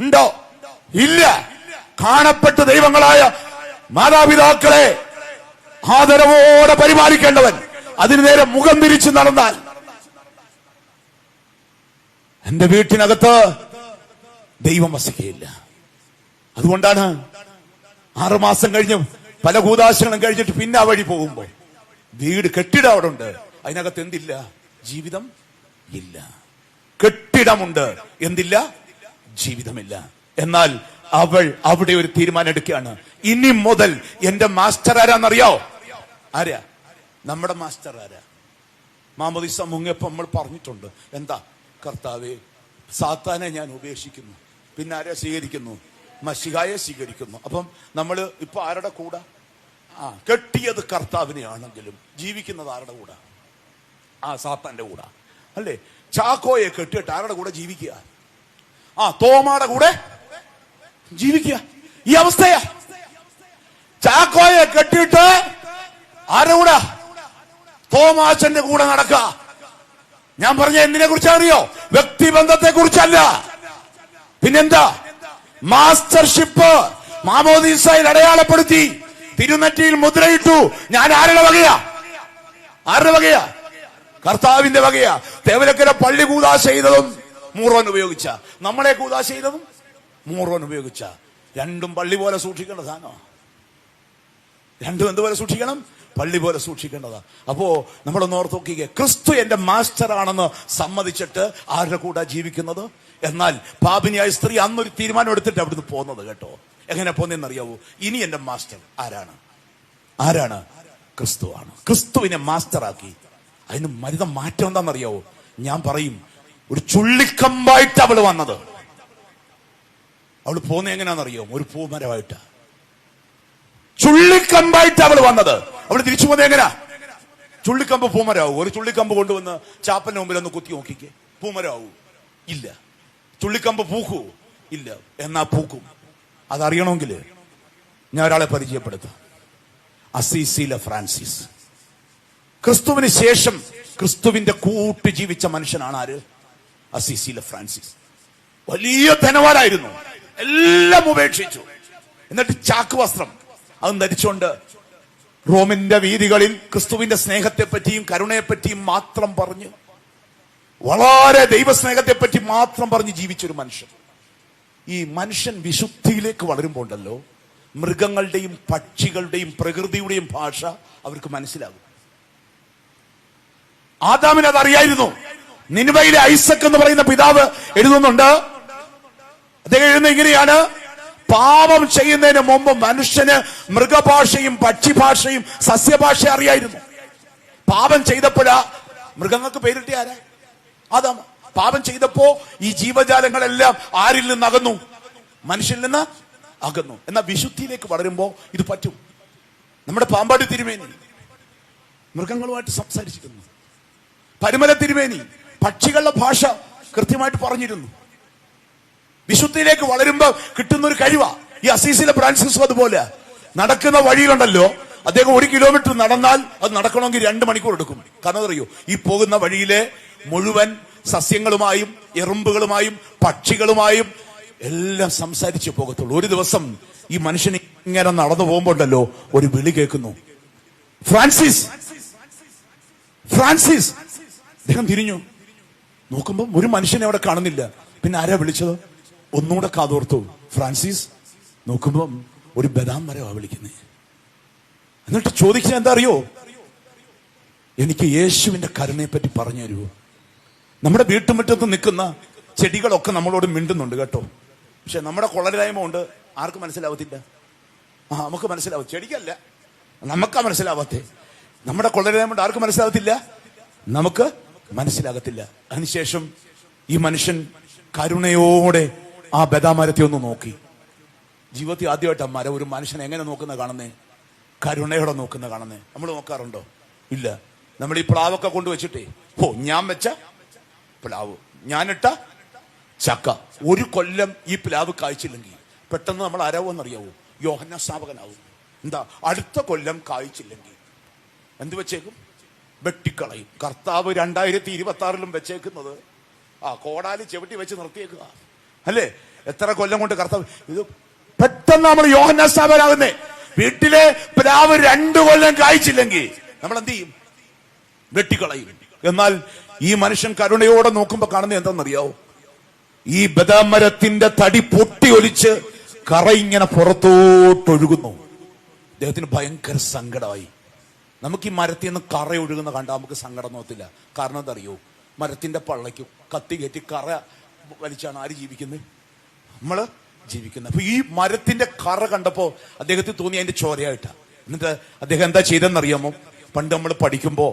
ഉണ്ടോ? ഇല്ല. കാണപ്പെട്ട ദൈവങ്ങളായ മാതാപിതാക്കളെ ആദരവോടെ പരിപാലിക്കേണ്ടവൻ അതിനു നേരെ മുഖം തിരിച്ചു നടന്നാൽ എന്റെ വീട്ടിനകത്ത് ദൈവം വസിക്കുകയില്ല. അതുകൊണ്ടാണ് 6 മാസം കഴിഞ്ഞും പല കൂദാശകളും കഴിഞ്ഞിട്ട് പിന്നെ ആ വഴി പോകുമ്പോ വീട് കെട്ടിടം അവിടെ ഉണ്ട്, അതിനകത്ത് എന്തില്ല? ജീവിതം ഇല്ല. കെട്ടിടമുണ്ട്, എന്തില്ല? ജീവിതമില്ല. എന്നാൽ അവൾ അവിടെ ഒരു തീരുമാനം എടുക്കുകയാണ്. ഇനി മുതൽ എന്റെ മാസ്റ്റർ ആരാന്നറിയോ? ആരാ? നമ്മുടെ മാസ്റ്റർ ആരാ? മാമോദീസ മുങ്ങിയപ്പോ നമ്മൾ പറഞ്ഞിട്ടുണ്ട്. എന്താ? കർത്താവേ, സാത്താനെ ഞാൻ ഉപേക്ഷിക്കുന്നു. പിന്നെ ആരെ സ്വീകരിക്കുന്നു? മശിഹായെ സ്വീകരിക്കുന്നു. അപ്പം നമ്മൾ ഇപ്പൊ ആരുടെ കൂടെ? കെട്ടിയത് കർത്താവിനെയാണെങ്കിലും ജീവിക്കുന്നത് ആരുടെ കൂടെ? സാത്താന്റെ കൂടെ അല്ലേ? ചാക്കോയെ കെട്ടിയിട്ട് ആരുടെ കൂടെ ജീവിക്കുക? തോമാടെ കൂടെ ജീവിക്കുക. ഈ അവസ്ഥയാ. ചാക്കോയെ കെട്ടിയിട്ട് ആരുടെ കൂടെ? തോമാച്ചന്റെ കൂടെ നടക്കുക. ഞാൻ പറഞ്ഞ എന്തിനെ കുറിച്ചറിയോ? വ്യക്തിബന്ധത്തെ കുറിച്ചല്ല. പിന്നെന്താ? മാസ്റ്റർഷിപ്പ് മാമോദീസയിൽ അടയാളപ്പെടുത്തി തിരുനെറ്റിയിൽ മുദ്രയിട്ടു. ഞാൻ ആരുടെ വകയാ? ആരുടെ വകയാ? കർത്താവിന്റെ വകയാ. തേവലക്കര പള്ളി കൂദാശ ചെയ്തതും മൂറോൻ ഉപയോഗിച്ച, നമ്മളെ കൂദാശ ചെയ്തതും മൂറോൻ ഉപയോഗിച്ച. രണ്ടും പള്ളി പോലെ സൂക്ഷിക്കേണ്ട സാധനമാണ്. രണ്ടും എന്തുപോലെ സൂക്ഷിക്കണം? പള്ളി പോലെ സൂക്ഷിക്കേണ്ടതാ. അപ്പോ നമ്മളൊന്ന് ഓർത്ത് നോക്കിക്കേ, ക്രിസ്തു എന്റെ മാസ്റ്റർ ആണെന്ന് സമ്മതിച്ചിട്ട് ആരുടെ കൂടെ ജീവിക്കുന്നത്? എന്നാൽ പാപിനിയായ സ്ത്രീ അന്നൊരു തീരുമാനം എടുത്തിട്ട് അവിടുന്ന് പോകുന്നത് കേട്ടോ. എങ്ങനെ പോകുന്നതെന്നറിയാവൂ? ഇനി എന്റെ മാസ്റ്റർ ആരാണ്? ക്രിസ്തുവാണ്. ക്രിസ്തുവിനെ മാസ്റ്ററാക്കി. അതിന് മരുത മാറ്റം എന്താണെന്നറിയാവോ? ഞാൻ പറയും, ഒരു ചുള്ളിക്കമ്പായിട്ട് അവള് വന്നത്. അവള് പോകുന്നത് എങ്ങനെയാണെന്നറിയാവോ? ഒരു പൂമരമായിട്ട്, ചുള്ളിക്കമ്പായിട്ട് അവള് വന്നത്. അവള് തിരിച്ചു പോകുന്നത് എങ്ങനെയാ? ചുള്ളിക്കമ്പ് പൂമരാവൂ? ഒരു ചുള്ളിക്കമ്പ് കൊണ്ടുവന്ന് ചാപ്പലിന് മുമ്പിൽ ഒന്ന് കുത്തി നോക്കിക്കേ, പൂമരാവൂ? ഇല്ല. ചുള്ളിക്കമ്പ് പൂക്കൂ? ഇല്ല. എന്നാ പൂക്കും. അതറിയണമെങ്കിൽ ഞാൻ ഒരാളെ പരിചയപ്പെടുത്താം. അസീസിയിലെ ഫ്രാൻസിസ്. ക്രിസ്തുവിന് ശേഷം ക്രിസ്തുവിന്റെ കൂട്ട് ജീവിച്ച മനുഷ്യനാണ് ആര്? അസീസിയിലെ ഫ്രാൻസിസ്. വലിയ ധനവാനായിരുന്നു, എല്ലാം ഉപേക്ഷിച്ചു. എന്നിട്ട് ചാക്ക് വസ്ത്രം അത് ധരിച്ചുകൊണ്ട് റോമിന്റെ വീതികളിൽ ക്രിസ്തുവിന്റെ സ്നേഹത്തെപ്പറ്റിയും കരുണയെപ്പറ്റിയും മാത്രം പറഞ്ഞ്, വളരെ ദൈവസ്നേഹത്തെപ്പറ്റി മാത്രം പറഞ്ഞ് ജീവിച്ചൊരു മനുഷ്യൻ. ഈ മനുഷ്യൻ വിശുദ്ധിയിലേക്ക് വളരുമ്പോണ്ടല്ലോ, മൃഗങ്ങളുടെയും പക്ഷികളുടെയും പ്രകൃതിയുടെയും ഭാഷ അവർക്ക് മനസ്സിലാകും. ആദാമിന് അതറിയായിരുന്നു. നിനിവയിലെ ഐസക് എന്ന് പറയുന്ന പിതാവ് എഴുതുന്നുണ്ട്. അദ്ദേഹം എഴുതുന്നത് ഇങ്ങനെയാണ്: പാപം ചെയ്യുന്നതിന് മുമ്പ് മനുഷ്യന് മൃഗഭാഷയും പക്ഷിഭാഷയും സസ്യഭാഷ അറിയായിരുന്നു. പാപം ചെയ്തപ്പോഴാ മൃഗങ്ങൾക്ക് പേരിട്ട ആരാ? ആദാം. പാപം ചെയ്തപ്പോ ഈ ജീവജാലങ്ങളെല്ലാം ആരിൽ നിന്ന് അകന്നു? മനുഷ്യനിൽ നിന്ന് അകന്നു. എന്നാൽ വിശുദ്ധിയിലേക്ക് വളരുമ്പോ ഇത് പറ്റും. നമ്മുടെ പാമ്പാടി തിരുമേനി മൃഗങ്ങളുമായിട്ട് സംസാരിച്ചിരുന്നു. പരുമല തിരുമേനി പക്ഷികളുടെ ഭാഷ കൃത്യമായിട്ട് പറഞ്ഞിരുന്നു. വിശുദ്ധിയിലേക്ക് വളരുമ്പോ കിട്ടുന്ന ഒരു കഴിവാ. ഈ അസീസിലെ ഫ്രാൻസിസും അതുപോലെ. നടക്കുന്ന വഴിയിലുണ്ടല്ലോ, അദ്ദേഹം 1 കിലോമീറ്റർ നടന്നാൽ അത് നടക്കണമെങ്കിൽ 2 മണിക്കൂർ എടുക്കും. കാരണം അറിയോ? ഈ പോകുന്ന വഴിയിലെ മുഴുവൻ സസ്യങ്ങളുമായും എറുമ്പുകളുമായും പക്ഷികളുമായും എല്ലാം സംസാരിച്ച് പോകത്തുള്ളൂ. ഒരു ദിവസം ഈ മനുഷ്യൻ ഇങ്ങനെ നടന്നു പോകുമ്പോണ്ടല്ലോ, ഒരു വിളി കേൾക്കുന്നു: ഫ്രാൻസിസ്, ഫ്രാൻസിസ്. അദ്ദേഹം തിരിഞ്ഞു നോക്കുമ്പോ ഒരു മനുഷ്യനെ അവിടെ കാണുന്നില്ല. പിന്നെ ആരാ വിളിച്ചത്? ഒന്നുകൂടെ കാതോർത്തു. ഫ്രാൻസിസ്. നോക്കുമ്പം ഒരു ബദാം മരമാ വിളിക്കുന്നത്. എന്നിട്ട് ചോദിക്കുന്നത് എന്താ അറിയോ? എനിക്ക് യേശുവിന്റെ കരുണയെ പറ്റി പറഞ്ഞു തരുമോ? നമ്മുടെ വീട്ടുമുറ്റത്ത് നിൽക്കുന്ന ചെടികളൊക്കെ നമ്മളോട് മിണ്ടുന്നുണ്ട് കേട്ടോ. പക്ഷെ നമ്മുടെ കൊള്ളരായ്മ കൊണ്ട് ആർക്കും മനസ്സിലാവത്തില്ല. നമുക്ക് മനസ്സിലാവും. ചെടിക്കല്ല, നമുക്കാ മനസ്സിലാവാത്തേ. നമ്മുടെ കൊള്ളരായ്മ കൊണ്ട് ആർക്കും മനസ്സിലാവത്തില്ല, നമുക്ക് മനസ്സിലാകത്തില്ല. അതിനുശേഷം ഈ മനുഷ്യൻ കരുണയോടെ ആ ബദാമരത്തെ ഒന്ന് നോക്കി. ജീവിതത്തിൽ ആദ്യമായിട്ട് മരം ഒരു മനുഷ്യൻ എങ്ങനെ നോക്കുന്ന കാണുന്നേ? കരുണയോടെ നോക്കുന്ന കാണുന്നേ. നമ്മൾ നോക്കാറുണ്ടോ? ഇല്ല. നമ്മൾ ഈ പ്ലാവൊക്കെ കൊണ്ടുവച്ചിട്ടേ, ഞാൻ വെച്ച പ്ലാവ്, ഞാനിട്ട ചക്ക, 1 കൊല്ലം ഈ പ്ലാവ് കായ്ച്ചില്ലെങ്കിൽ പെട്ടെന്ന് നമ്മൾ ആരാവോന്നറിയാവോ? യോഹന്നാൻ സ്നാപകനാവും. എന്താ? അടുത്ത കൊല്ലം കായ്ച്ചില്ലെങ്കിൽ എന്ത് വെച്ചേക്കും? വെട്ടിക്കളയും. കർത്താവ് 2026 വെച്ചേക്കുന്നത് കോടാലി ചെവിട്ടി വെച്ച് നിർത്തിയേക്കുക അല്ലേ? എത്ര കൊല്ലം കൊണ്ട് കർത്താവ് ഇത് പെട്ടെന്ന് നമ്മൾ യോഹന്നാൻ സ്നാപകനാകുന്നേ. വീട്ടിലെ പ്ലാവ് 2 കൊല്ലം കായ്ച്ചില്ലെങ്കിൽ നമ്മൾ എന്ത് ചെയ്യും? വെട്ടിക്കളയും. എന്നാൽ ഈ മനുഷ്യൻ കരുണയോടെ നോക്കുമ്പോ കാണുന്നത് എന്താണെന്നറിയാവോ? ഈ ബദാം മരത്തിന്റെ തടി പൊട്ടി ഒലിച്ച് കറ ഇങ്ങനെ പുറത്തോട്ടൊഴുകുന്നു. അദ്ദേഹത്തിന് ഭയങ്കര സങ്കടമായി. നമുക്ക് ഈ മരത്തിൽ നിന്ന് കറ ഒഴുകുന്ന കണ്ടാൽ നമുക്ക് സങ്കടം നോക്കത്തില്ല. കാരണം എന്താ അറിയോ? മരത്തിന്റെ പള്ളയ്ക്ക് കത്തി കയറ്റി കറ വലിച്ചാണ് ആര് ജീവിക്കുന്നത്? നമ്മള് ജീവിക്കുന്നത്. അപ്പൊ ഈ മരത്തിന്റെ കറ കണ്ടപ്പോ അദ്ദേഹത്തിന് തോന്നി അതിന്റെ ചോരയായിട്ടാ. എന്നിട്ട് അദ്ദേഹം എന്താ ചെയ്തെന്നറിയാമോ? പണ്ട് നമ്മൾ പഠിക്കുമ്പോ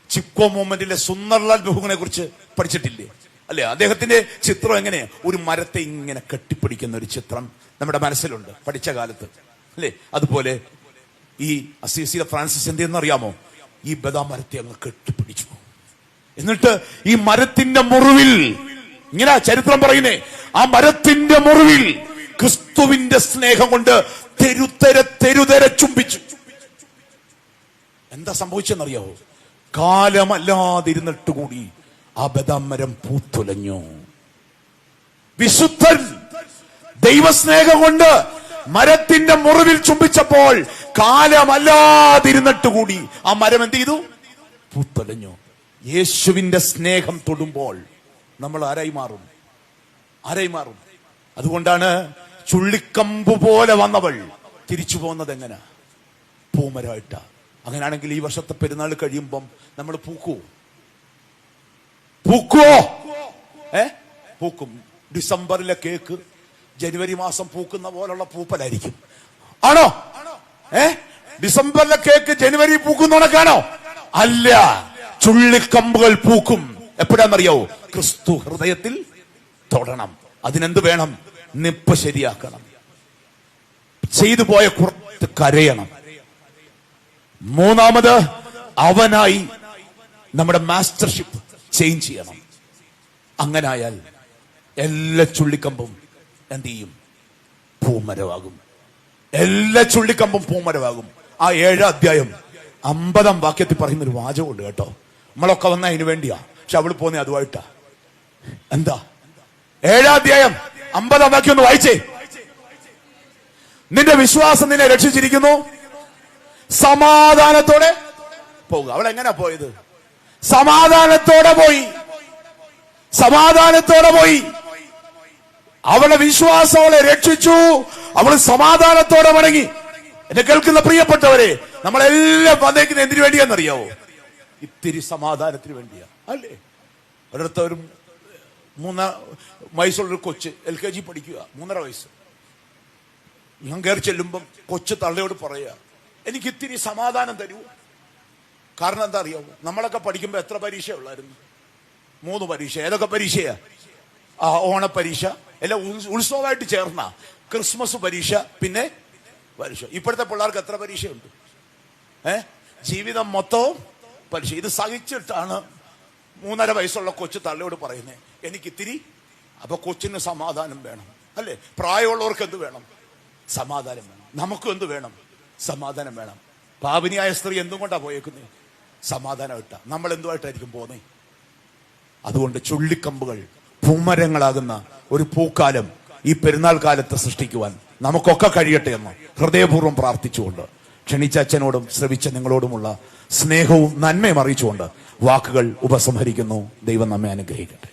ചിപ്കോ മൂവ്മെന്റിലെ സുന്ദർലാൽ ബഹുവിനെ കുറിച്ച് പഠിച്ചിട്ടില്ലേ? അല്ലെ? അദ്ദേഹത്തിന്റെ ചിത്രം എങ്ങനെയാ? ഒരു മരത്തെ ഇങ്ങനെ കെട്ടിപ്പിടിക്കുന്ന ഒരു ചിത്രം നമ്മുടെ മനസ്സിലുണ്ട് പഠിച്ച കാലത്ത്, അല്ലെ? അതുപോലെ ഈ അസീസിയിലെ ഫ്രാൻസിസ് എന്ത് ചെയ്യുന്നറിയാമോ? ഈ ബദാം മരത്തെ അങ്ങ് കെട്ടിപ്പിടിച്ചു. എന്നിട്ട് ഈ മരത്തിന്റെ മുറിവിൽ, ഇങ്ങനെ ചരിത്രം പറയുന്നേ, ആ മരത്തിന്റെ മുറിവിൽ ക്രിസ്തുവിന്റെ സ്നേഹം കൊണ്ട് തെരുതെര ചുംബിച്ചു. എന്താ സംഭവിച്ചെന്നറിയാവോ? കാലമല്ലാതിരുന്നിട്ട് കൂടി ആ ബദാം മരം പൂത്തുലഞ്ഞു. വിശുദ്ധൻ ദൈവസ്നേഹം കൊണ്ട് മരത്തിന്റെ മുറിവിൽ ചുംബിച്ചപ്പോൾ കാലമല്ലാതിരുന്നിട്ട് കൂടി ആ മരം എന്ത് ചെയ്തു? പൂത്തുലഞ്ഞു. യേശുവിന്റെ സ്നേഹം തൊടുമ്പോൾ നമ്മൾ ആരായി മാറും? അതുകൊണ്ടാണ് ചുള്ളിക്കമ്പ് പോലെ വന്നവൾ തിരിച്ചു പോകുന്നത് എങ്ങനെ? പൂമരമായിട്ടാ. അങ്ങനെയാണെങ്കിൽ ഈ വർഷത്തെ പെരുന്നാൾ കഴിയുമ്പം നമ്മൾ പൂക്കുവോ? പൂക്കും. ഡിസംബറിലെ കേക്ക് ജനുവരി മാസം പൂക്കുന്ന പോലുള്ള പൂപ്പലായിരിക്കും. ആണോ? ഡിസംബറിലെ കേക്ക് ജനുവരി പൂക്കുന്നോണക്കാണോ? അല്ല, ചുള്ളിക്കമ്പുകൾ പൂക്കും. എപ്പോഴാണെന്നറിയാവോ? ക്രിസ്തു ഹൃദയത്തിൽ തൊടണം. അതിനെന്ത് വേണം? നിപ്പ് ശരിയാക്കണം, ചെയ്തു പോയ കുറത്ത് കരയണം. മൂന്നാമത്, അവനായി നമ്മുടെ മാസ്റ്റർഷിപ്പ് ചേഞ്ച് ചെയ്യണം. അങ്ങനായാൽ എല്ലാ ചുള്ളിക്കമ്പും എന്ത് ചെയ്യും? പൂമരമാകും. എല്ലാ ചുള്ളിക്കമ്പും പൂമരമാകും. ആ 7-ാം അധ്യായം 50-ാം വാക്യത്തിൽ പറയുന്നൊരു വാചകമുണ്ട് കേട്ടോ. നമ്മളൊക്കെ വന്ന അതിന് വേണ്ടിയാ, പക്ഷെ അവള് പോന്നെ അതുമായിട്ടാ. എന്താ? 7-ാം അധ്യായം 50-ാം വാക്യം ഒന്ന് വായിച്ചേ. നിന്റെ വിശ്വാസം നിന്നെ രക്ഷിച്ചിരിക്കുന്നു, സമാധാനത്തോടെ പോവുക. അവൾ എങ്ങനെയാ പോയത്? സമാധാനത്തോടെ പോയി. സമാധാനത്തോടെ പോയി. അവളുടെ വിശ്വാസം അവളെ രക്ഷിച്ചു. അവൾ സമാധാനത്തോടെ മടങ്ങി. എന്നെ കേൾക്കുന്ന പ്രിയപ്പെട്ടവരെ, നമ്മളെല്ലാം വന്നേക്കുന്നത് എന്തിനു വേണ്ടിയാണെന്നറിയാവോ? ഇത്തിരി സമാധാനത്തിന് വേണ്ടിയാ, അല്ലേ? ഒരിടത്ത് ഒരു 3 വയസ്സുള്ളൊരു കൊച്ച് LKG പഠിക്കുക, 3.5 വയസ്സ്. ഞാൻ കയറി ചെല്ലുമ്പം കൊച്ചു തള്ളയോട് പറയുക, എനിക്ക് ഇത്തിരി സമാധാനം തരൂ. കാരണം എന്താ അറിയാവോ? നമ്മളൊക്കെ പഠിക്കുമ്പോ എത്ര പരീക്ഷ ഉള്ളായിരുന്നു? 3 പരീക്ഷ. ഏതൊക്കെ പരീക്ഷയാ? ഓണപ്പരീക്ഷ, എല്ലാം ഉത്സവമായിട്ട് ചേർന്ന ക്രിസ്മസ് പരീക്ഷ, പിന്നെ പരീക്ഷ. ഇപ്പോഴത്തെ പിള്ളേർക്ക് എത്ര പരീക്ഷയുണ്ട്? ജീവിതം മൊത്തവും പരീക്ഷ. ഇത് സഹിച്ചിട്ടാണ് 3.5 വയസ്സുള്ള കൊച്ചു തള്ളയോട് പറയുന്നത്, എനിക്കിത്തിരി. അപ്പൊ കൊച്ചിന് സമാധാനം വേണം, അല്ലേ? പ്രായമുള്ളവർക്ക് എന്ത് വേണം? സമാധാനം വേണം. നമുക്കും എന്ത് വേണം? സമാധാനം വേണം. പാപിനിയായ സ്ത്രീ എന്തും കൊണ്ടാ പോയേക്കുന്നത്? സമാധാനം ഇട്ട. നമ്മൾ എന്തുമായിട്ടായിരിക്കും പോകുന്നത്? അതുകൊണ്ട് ചുള്ളിക്കമ്പുകൾ പൂമരങ്ങളാകുന്ന ഒരു പൂക്കാലം ഈ പെരുന്നാൾ കാലത്ത് സൃഷ്ടിക്കുവാൻ നമുക്കൊക്കെ കഴിയട്ടെ എന്ന് ഹൃദയപൂർവ്വം പ്രാർത്ഥിച്ചുകൊണ്ട്, ക്ഷണിച്ച അച്ഛനോടും ശ്രവിച്ച നിങ്ങളോടുമുള്ള സ്നേഹവും നന്മയും അറിയിച്ചുകൊണ്ട് വാക്കുകൾ ഉപസംഹരിക്കുന്നു. ദൈവം നമ്മെ അനുഗ്രഹിക്കട്ടെ.